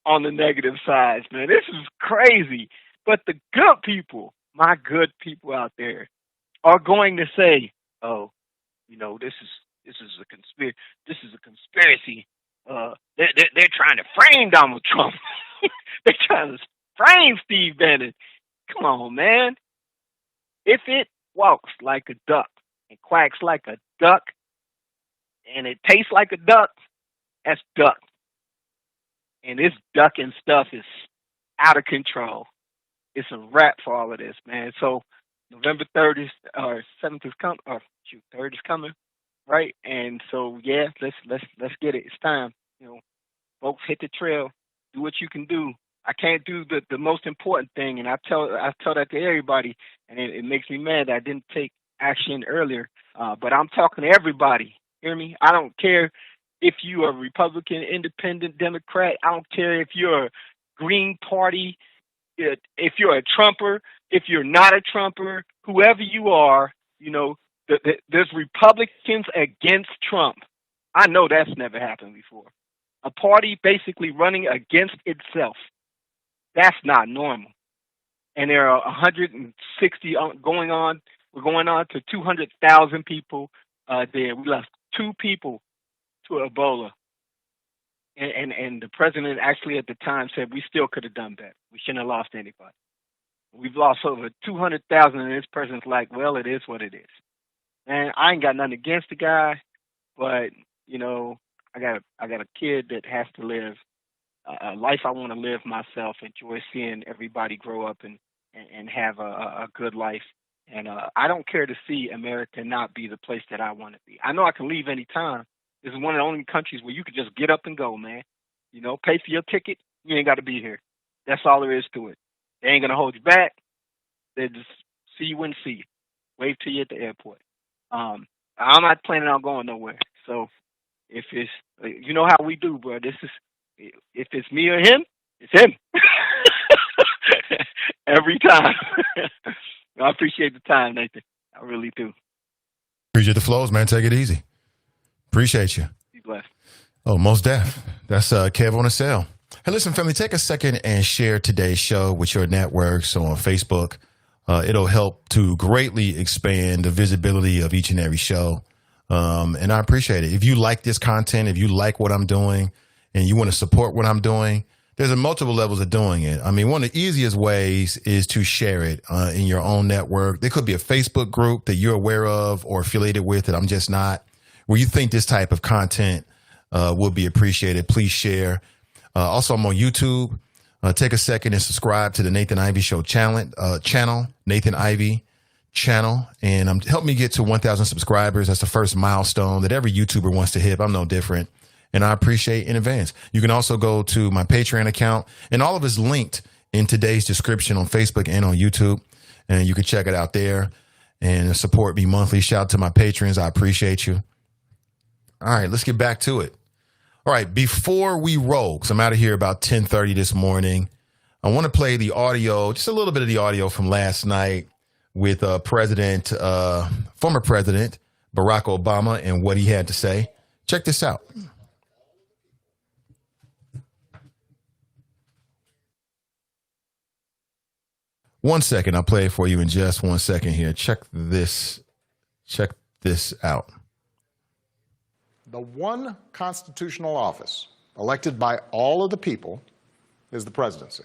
on the negative sides, man? This is crazy. But the good people, my good people out there, are going to say, "Oh, you know, this is a conspiracy. This is a conspiracy. They're trying to frame Donald Trump. They're trying to frame Steve Bannon. Come on, man. If it walks like a duck and quacks like a duck, and it tastes like a duck, that's duck. And this ducking stuff is out of control. It's a wrap for all of this, man. So November 3rd is, or 7th is coming, or 3rd is coming, right? And so, yeah, let's get it. It's time. You know, folks, hit the trail. Do what you can do. I can't do the most important thing, and I tell that to everybody, and it makes me mad that I didn't take action earlier. But I'm talking to everybody. Hear me? I don't care if you are Republican, Independent, Democrat. I don't care if you're a Green Party, if you're a Trumper, if you're not a Trumper, whoever you are, you know, there's Republicans against Trump. I know that's never happened before. A party basically running against itself. That's not normal. And there are 160 going on. We're going on to 200,000 people there. We lost 2 people to Ebola. And the president actually at the time said we still could have done better. We shouldn't have lost anybody. We've lost over 200,000, and this president's like, well, it is what it is. And I ain't got nothing against the guy, but, you know, I got a kid that has to live a life I want to live myself, enjoy seeing everybody grow up and have a good life. And I don't care to see America not be the place that I want to be. I know I can leave any time. This is one of the only countries where you can just get up and go, man. You know, pay for your ticket. You ain't got to be here. That's all there is to it. They ain't going to hold you back. They just see you when see you. Wave to you at the airport. I'm not planning on going nowhere. So if it's, you know how we do, bro. This is, if it's me or him, it's him. Every time. I appreciate the time, Nathan. I really do. Appreciate the flows, man. Take it easy. Appreciate you. Be blessed. Oh, most deaf. That's Kev on the cell. Hey, listen, family, take a second and share today's show with your networks on Facebook. It'll help to greatly expand the visibility of each and every show. And I appreciate it. If you like this content, if you like what I'm doing and you want to support what I'm doing, there's multiple levels of doing it. I mean, one of the easiest ways is to share it in your own network. There could be a Facebook group that you're aware of or affiliated with that I'm just not, where you think this type of content will be appreciated. Please share. Also, I'm on YouTube. Take a second and subscribe to the Nathan Ivey Show channel, Nathan Ivey channel, and help me get to 1,000 subscribers. That's the first milestone that every YouTuber wants to hit. I'm no different. And I appreciate in advance. You can also go to my Patreon account, and all of it's linked in today's description on Facebook and on YouTube. And you can check it out there and support me monthly. Shout out to my patrons. I appreciate you. All right, let's get back to it. All right, before we roll, because I'm out of here about 10:30 this morning, I want to play the audio, just a little bit of the audio from last night with former President Barack Obama and what he had to say. Check this out. One second, I'll play it for you in just 1 second here. Check this out. The one constitutional office elected by all of the people is the presidency.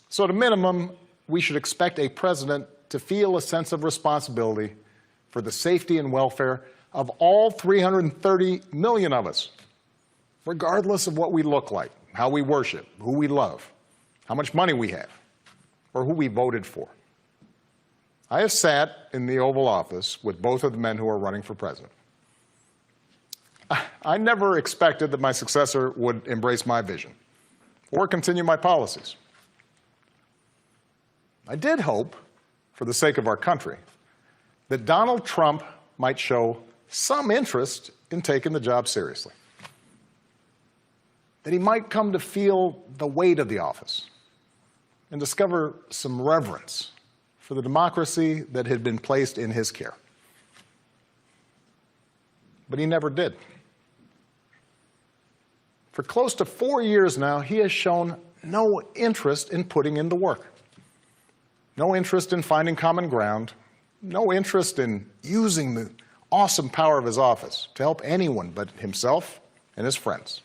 So at a minimum, we should expect a president to feel a sense of responsibility for the safety and welfare of all 330 million of us, regardless of what we look like, how we worship, who we love, how much money we have, or who we voted for. I have sat in the Oval Office with both of the men who are running for president. I never expected that my successor would embrace my vision or continue my policies. I did hope, for the sake of our country, that Donald Trump might show some interest in taking the job seriously, that he might come to feel the weight of the office and discover some reverence for the democracy that had been placed in his care. But he never did. For close to 4 years now, he has shown no interest in putting in the work, no interest in finding common ground, no interest in using the awesome power of his office to help anyone but himself and his friends.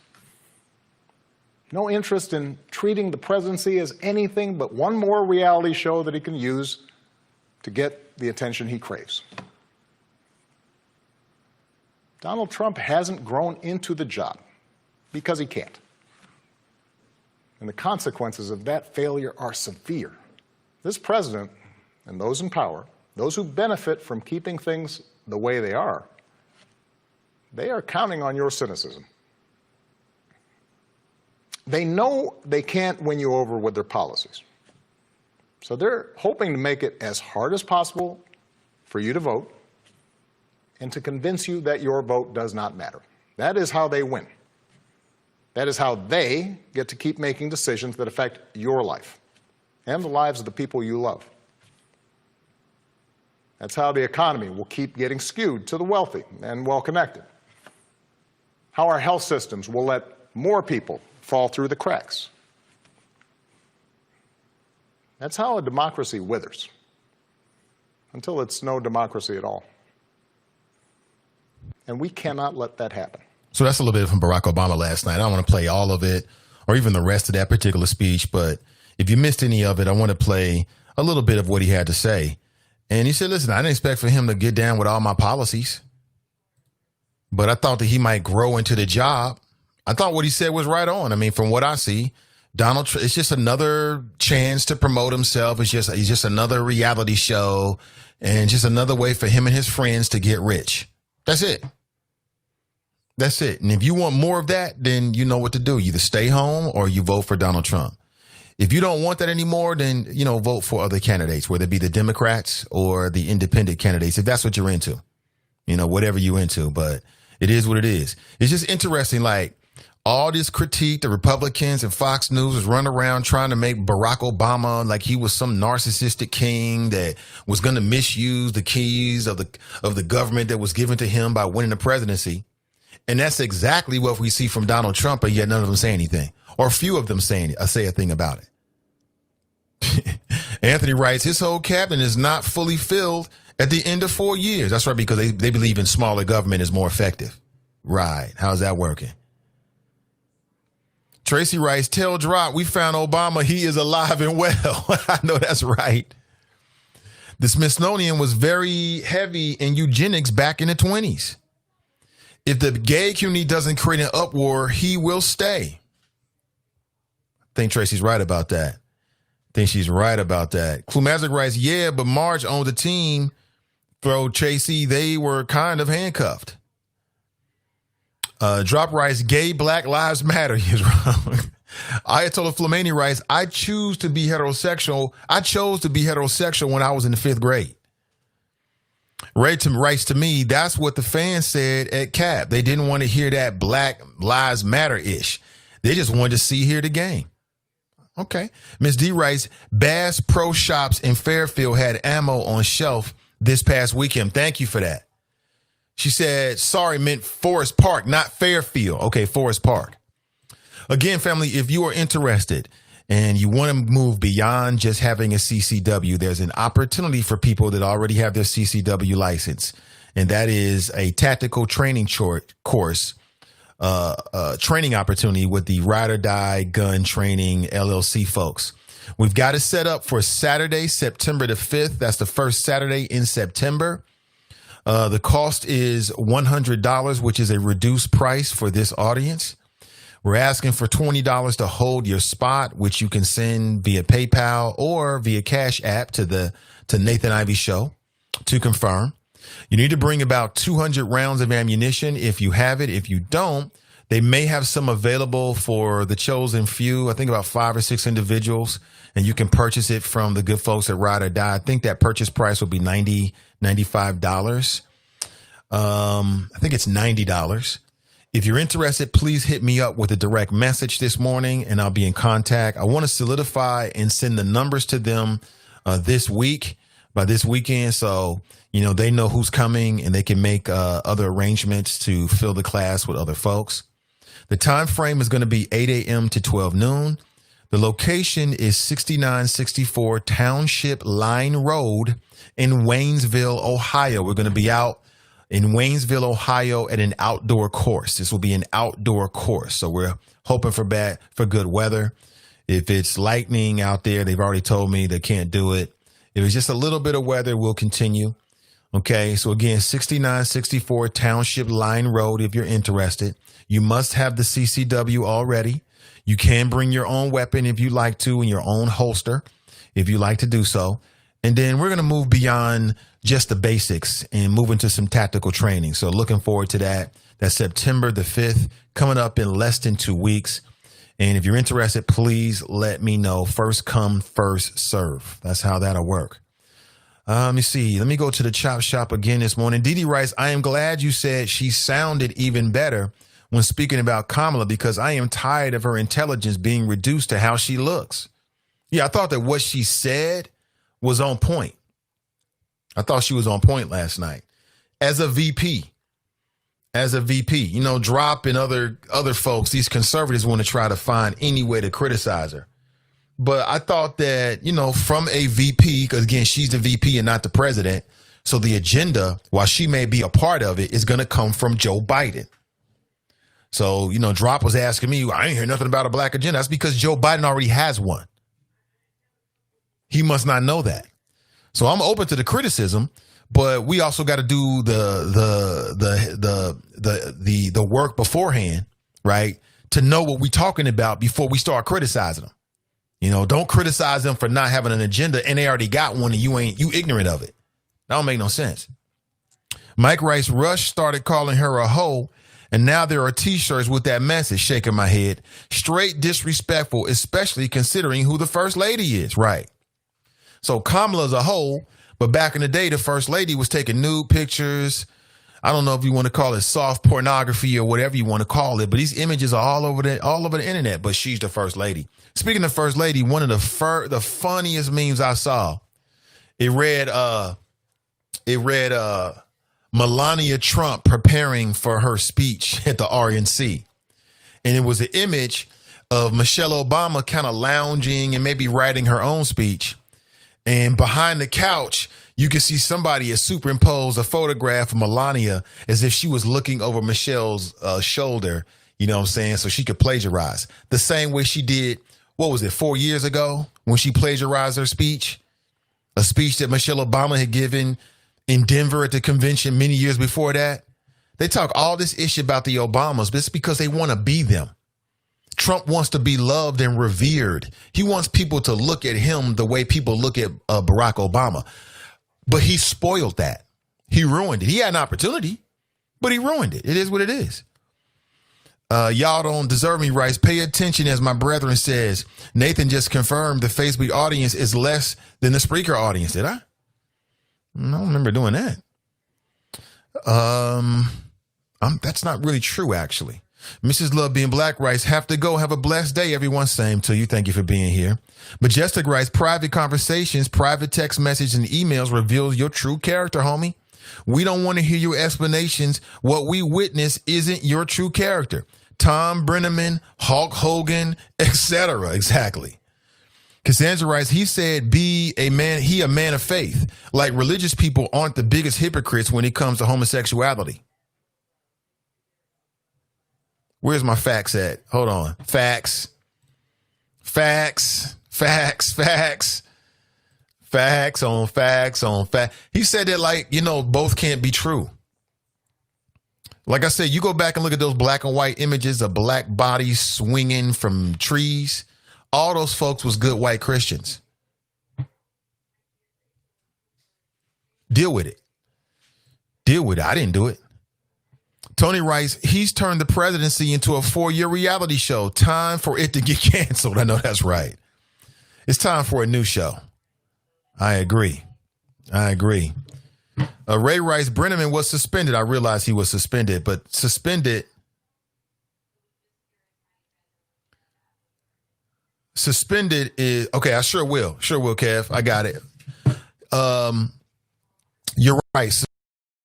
No interest in treating the presidency as anything but one more reality show that he can use to get the attention he craves. Donald Trump hasn't grown into the job because he can't. And the consequences of that failure are severe. This president and those in power, those who benefit from keeping things the way they are counting on your cynicism. They know they can't win you over with their policies. So they're hoping to make it as hard as possible for you to vote and to convince you that your vote does not matter. That is how they win. That is how they get to keep making decisions that affect your life and the lives of the people you love. That's how the economy will keep getting skewed to the wealthy and well-connected. How our health systems will let more people fall through the cracks. That's how a democracy withers, until it's no democracy at all. And we cannot let that happen. So that's a little bit from Barack Obama last night. I don't want to play all of it or even the rest of that particular speech, but if you missed any of it, I want to play a little bit of what he had to say. And he said, listen, I didn't expect for him to get down with all my policies, but I thought that he might grow into the job. I thought what he said was right on. I mean, from what I see, Donald Trump, it's just another chance to promote himself. He's just another reality show and just another way for him and his friends to get rich. That's it. That's it. And if you want more of that, then you know what to do. You either stay home or you vote for Donald Trump. If you don't want that anymore, then, vote for other candidates, whether it be the Democrats or the independent candidates, if that's what you're into, whatever you're into. But it is what it is. It's just interesting, like, all this critique, the Republicans and Fox News was running around trying to make Barack Obama like he was some narcissistic king that was going to misuse the keys of the government that was given to him by winning the presidency. And that's exactly what we see from Donald Trump, and yet none of them say anything, or few of them say a thing about it. Anthony writes, his whole cabinet is not fully filled at the end of 4 years. That's right, because they believe in smaller government is more effective. Right. How's that working? Tracy writes, tell Drop, we found Obama. He is alive and well. I know that's right. The Smithsonian was very heavy in eugenics back in the 1920s. If the gay community doesn't create an uproar, he will stay. I think Tracy's right about that. I think she's right about that. Klumazik writes, yeah, but Marge owned the team. Throw Tracy, they were kind of handcuffed. Drop writes, gay Black Lives Matter. He's wrong. Ayatollah Khamenei writes, I chose to be heterosexual when I was in the 5th grade. Ray writes to me, that's what the fans said at CAP. They didn't want to hear that Black Lives Matter-ish. They just wanted to hear the game. Okay. Ms. D writes, Bass Pro Shops in Fairfield had ammo on shelf this past weekend. Thank you for that. She said, sorry, meant Forest Park, not Fairfield. Okay, Forest Park. Again, family, if you are interested and you want to move beyond just having a CCW, there's an opportunity for people that already have their CCW license. And that is a tactical training course, training opportunity with the Ride or Die Gun Training LLC folks. We've got it set up for Saturday, September the 5th. That's the first Saturday in September. The cost is $100, which is a reduced price for this audience. We're asking for $20 to hold your spot, which you can send via PayPal or via Cash App to Nathan Ivey Show to confirm. You need to bring about 200 rounds of ammunition if you have it. If you don't, they may have some available for the chosen few. I think about 5 or 6 individuals, and you can purchase it from the good folks at Ride or Die. I think that purchase price will be $95. I think it's $90. If you're interested, please hit me up with a direct message this morning and I'll be in contact. I want to solidify and send the numbers to them this week, by this weekend. So, they know who's coming and they can make other arrangements to fill the class with other folks. The time frame is going to be 8 a.m. to 12 noon. The location is 6964 Township Line Road in Waynesville, Ohio. We're going to be out in Waynesville, Ohio at an outdoor course. This will be an outdoor course. So we're hoping for good weather. If it's lightning out there, they've already told me they can't do it. If it's just a little bit of weather, we'll continue. Okay. So again, 6964 Township Line Road. If you're interested, you must have the CCW already. You can bring your own weapon if you like to, in your own holster, if you like to do so. And then we're going to move beyond just the basics and move into some tactical training. So looking forward to that. That's September the 5th, coming up in less than 2 weeks. And if you're interested, please let me know. First come, first serve. That's how that'll work. Let me see. Let me go to the chop shop again this morning. Didi writes, I am glad you said she sounded even better when speaking about Kamala, because I am tired of her intelligence being reduced to how she looks. Yeah, I thought that what she said was on point. I thought she was on point last night. As a VP, Drop and other folks, these conservatives want to try to find any way to criticize her. But I thought that, from a VP, because again, she's the VP and not the president. So the agenda, while she may be a part of it, is going to come from Joe Biden. So, Drop was asking me, I ain't hear nothing about a black agenda. That's because Joe Biden already has one. He must not know that. So I'm open to the criticism, but we also got to do the work beforehand, right? To know what we're talking about before we start criticizing them. Don't criticize them for not having an agenda and they already got one and you ignorant of it. That don't make no sense. Mike writes, Rush started calling her a hoe, and now there are T-shirts with that message. Shaking my head. Straight disrespectful, especially considering who the first lady is. Right. So Kamala's a hoe, but back in the day, the first lady was taking nude pictures, I don't know if you want to call it soft pornography or whatever you want to call it, but these images are all over the internet. But she's the first lady. Speaking of first lady, one of the funniest memes I saw, it read Melania Trump preparing for her speech at the RNC. And it was an image of Michelle Obama kind of lounging and maybe writing her own speech. And behind the couch, you can see somebody has superimposed a photograph of Melania as if she was looking over Michelle's shoulder, you know what I'm saying, so she could plagiarize. The same way she did, 4 years ago when she plagiarized her speech? A speech that Michelle Obama had given in Denver at the convention many years before that. They talk all this issue about the Obamas, but it's because they want to be them. Trump wants to be loved and revered. He wants people to look at him the way people look at Barack Obama. But he spoiled that. He ruined it. He had an opportunity, but he ruined it. It is what it is. Y'all don't deserve me rights. Pay attention, as my brethren says. Nathan just confirmed the Facebook audience is less than the Spreaker audience. Did I? I don't remember doing that. That's not really true, actually. Mrs. Love Being Black writes, have to go. Have a blessed day, everyone. Same to you. Thank you for being here. Majestic writes, private conversations, private text messages, and emails reveals your true character, homie. We don't want to hear your explanations. What we witness isn't your true character. Thom Brennaman, Hulk Hogan, etc. Exactly. Cassandra writes, he said, be a man, he a man of faith. Like religious people aren't the biggest hypocrites when it comes to homosexuality. Where's my facts at? Hold on. Facts. Facts on facts. He said that like, both can't be true. Like I said, you go back and look at those black and white images of black bodies swinging from trees. All those folks was good white Christians. Deal with it. I didn't do it. Tony writes, he's turned the presidency into a 4-year reality show. Time for it to get canceled. I know that's right. It's time for a new show. I agree. Ray writes, Brennaman was suspended. I realized he was suspended, but suspended is, okay, I sure will, Kev. I got it. You're right.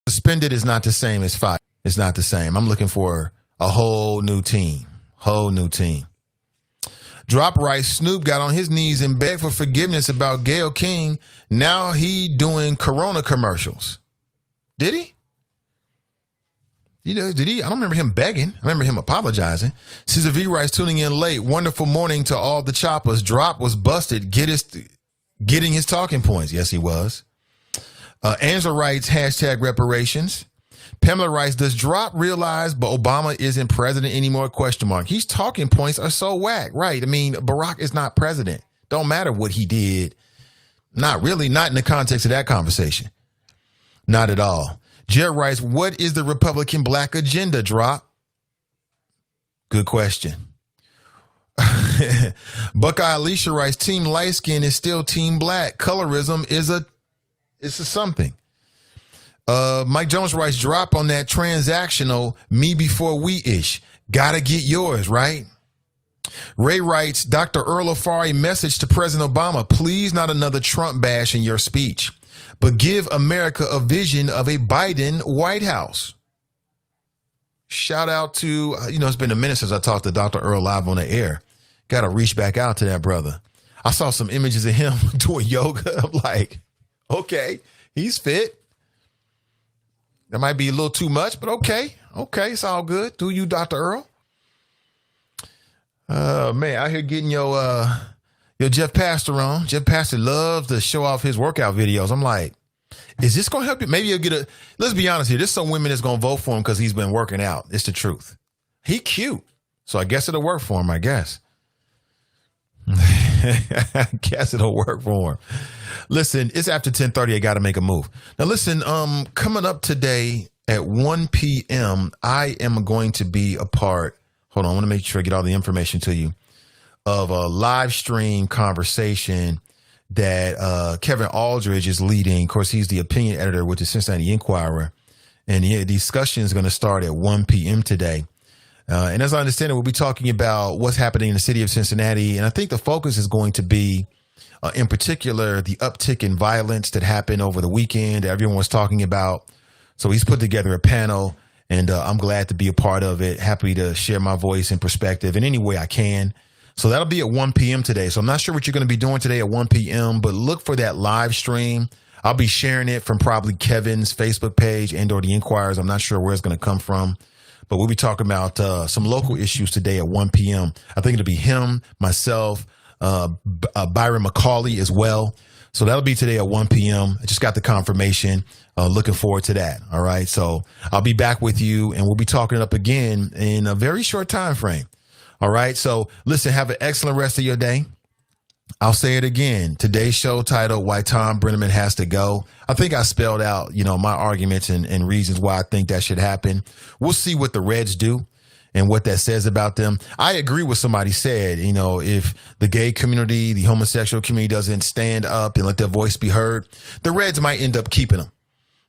Suspended is not the same as fired. It's not the same. I'm looking for a whole new team. Drop writes, Snoop got on his knees and begged for forgiveness about Gayle King. Now he doing Corona commercials. Did he? Did he? I don't remember him begging. I remember him apologizing. Cesar V writes, tuning in late. Wonderful morning to all the choppers. Drop was busted getting his talking points. Yes, he was. Angela writes, hashtag reparations. Pamela writes, does Drop realize Obama isn't president anymore? ? His talking points are so whack. Right. I mean, Barack is not president. Don't matter what he did. Not really. Not in the context of that conversation. Not at all. Jared writes, what is the Republican black agenda, Drop? Good question. Buckeye Alicia writes, team light skin is still team black. Colorism is a something. Mike Jones writes, drop on that transactional me before we-ish. Gotta get yours, right? Ray writes, Dr. Earl Afari message to President Obama, please not another Trump bash in your speech, but give America a vision of a Biden White House. Shout out to, it's been a minute since I talked to Dr. Earl live on the air. Got to reach back out to that brother. I saw some images of him doing yoga. I'm like, okay, he's fit. That might be a little too much, but okay, it's all good. Do you, Dr. Earl? Man, out here getting your Jeff Pastor on. Jeff Pastor loves to show off his workout videos. I'm like, is this going to help you? Maybe you'll get let's be honest here. There's some women that's going to vote for him because he's been working out. It's the truth. He cute. So I guess it'll work for him, I guess. I guess it'll work for him. Listen, it's after 10:30. I got to make a move. Now, listen, coming up today at 1 p.m., I am going to be a part. Hold on. I want to make sure I get all the information to you of a live stream conversation that Kevin Aldridge is leading. Of course, he's the opinion editor with the Cincinnati Enquirer. And the discussion is going to start at 1 p.m. today. And as I understand it, we'll be talking about what's happening in the city of Cincinnati. And I think the focus is going to be, in particular, the uptick in violence that happened over the weekend that everyone was talking about. So he's put together a panel, and I'm glad to be a part of it. Happy to share my voice and perspective in any way I can. So that'll be at 1 p.m. today. So I'm not sure what you're going to be doing today at 1 p.m., but look for that live stream. I'll be sharing it from probably Kevin's Facebook page and or the Inquirers. I'm not sure where it's going to come from, but we'll be talking about some local issues today at 1 p.m. I think it'll be him, myself, Byron McCauley as well. So that'll be today at 1 p.m. I just got the confirmation. Looking forward to that. All right. So I'll be back with you, and we'll be talking it up again in a very short time frame. All right. So listen, have an excellent rest of your day. I'll say it again. Today's show titled Why Thom Brennaman Has to Go. I think I spelled out, my arguments and reasons why I think that should happen. We'll see what the Reds do and what that says about them. I agree with somebody said, if the gay community, the homosexual community doesn't stand up and let their voice be heard, the Reds might end up keeping them.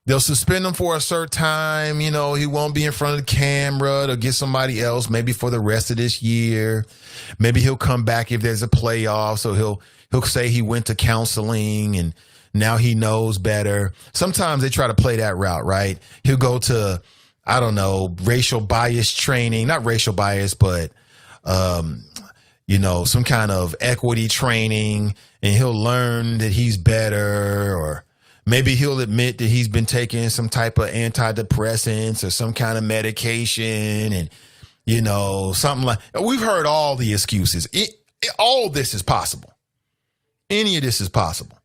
They'll suspend him for a certain time. He won't be in front of the camera. They'll get somebody else maybe for the rest of this year. Maybe he'll come back if there's a playoff. So he'll say he went to counseling and now he knows better. Sometimes they try to play that route, right? He'll go to, I don't know, racial bias training, not racial bias, but, some kind of equity training, and he'll learn that he's better, or maybe he'll admit that he's been taking some type of antidepressants or some kind of medication, and, something like, we've heard all the excuses. All this is possible. Any of this is possible.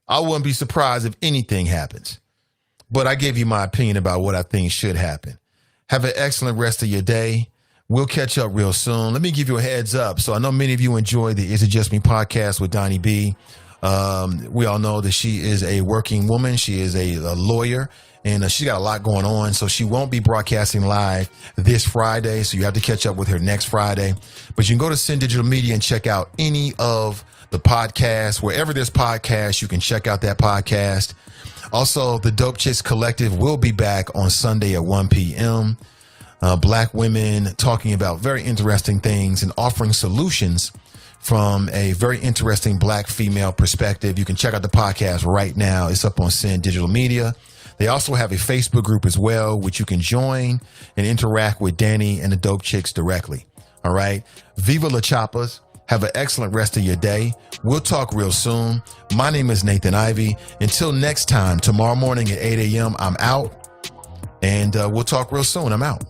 I wouldn't be surprised if anything happens, but I gave you my opinion about what I think should happen. Have an excellent rest of your day. We'll catch up real soon. Let me give you a heads up. So I know many of you enjoy the Is It Just Me podcast with Donnie B. We all know that she is a working woman. She is a lawyer, and she's got a lot going on. So she won't be broadcasting live this Friday. So you have to catch up with her next Friday. But you can go to Sin Digital Media and check out any of the podcasts. Wherever there's podcasts, you can check out that podcast. Also, the Dope Chicks Collective will be back on Sunday at 1 p.m. Black women talking about very interesting things and offering solutions from a very interesting Black female perspective. You can check out the podcast right now. It's up on Sin Digital Media. They also have a Facebook group as well, which you can join and interact with Danny and the Dope Chicks directly. All right. Viva La Chapas. Have an excellent rest of your day. We'll talk real soon. My name is Nathan Ivey. Until next time, tomorrow morning at 8 a.m., I'm out. And we'll talk real soon. I'm out.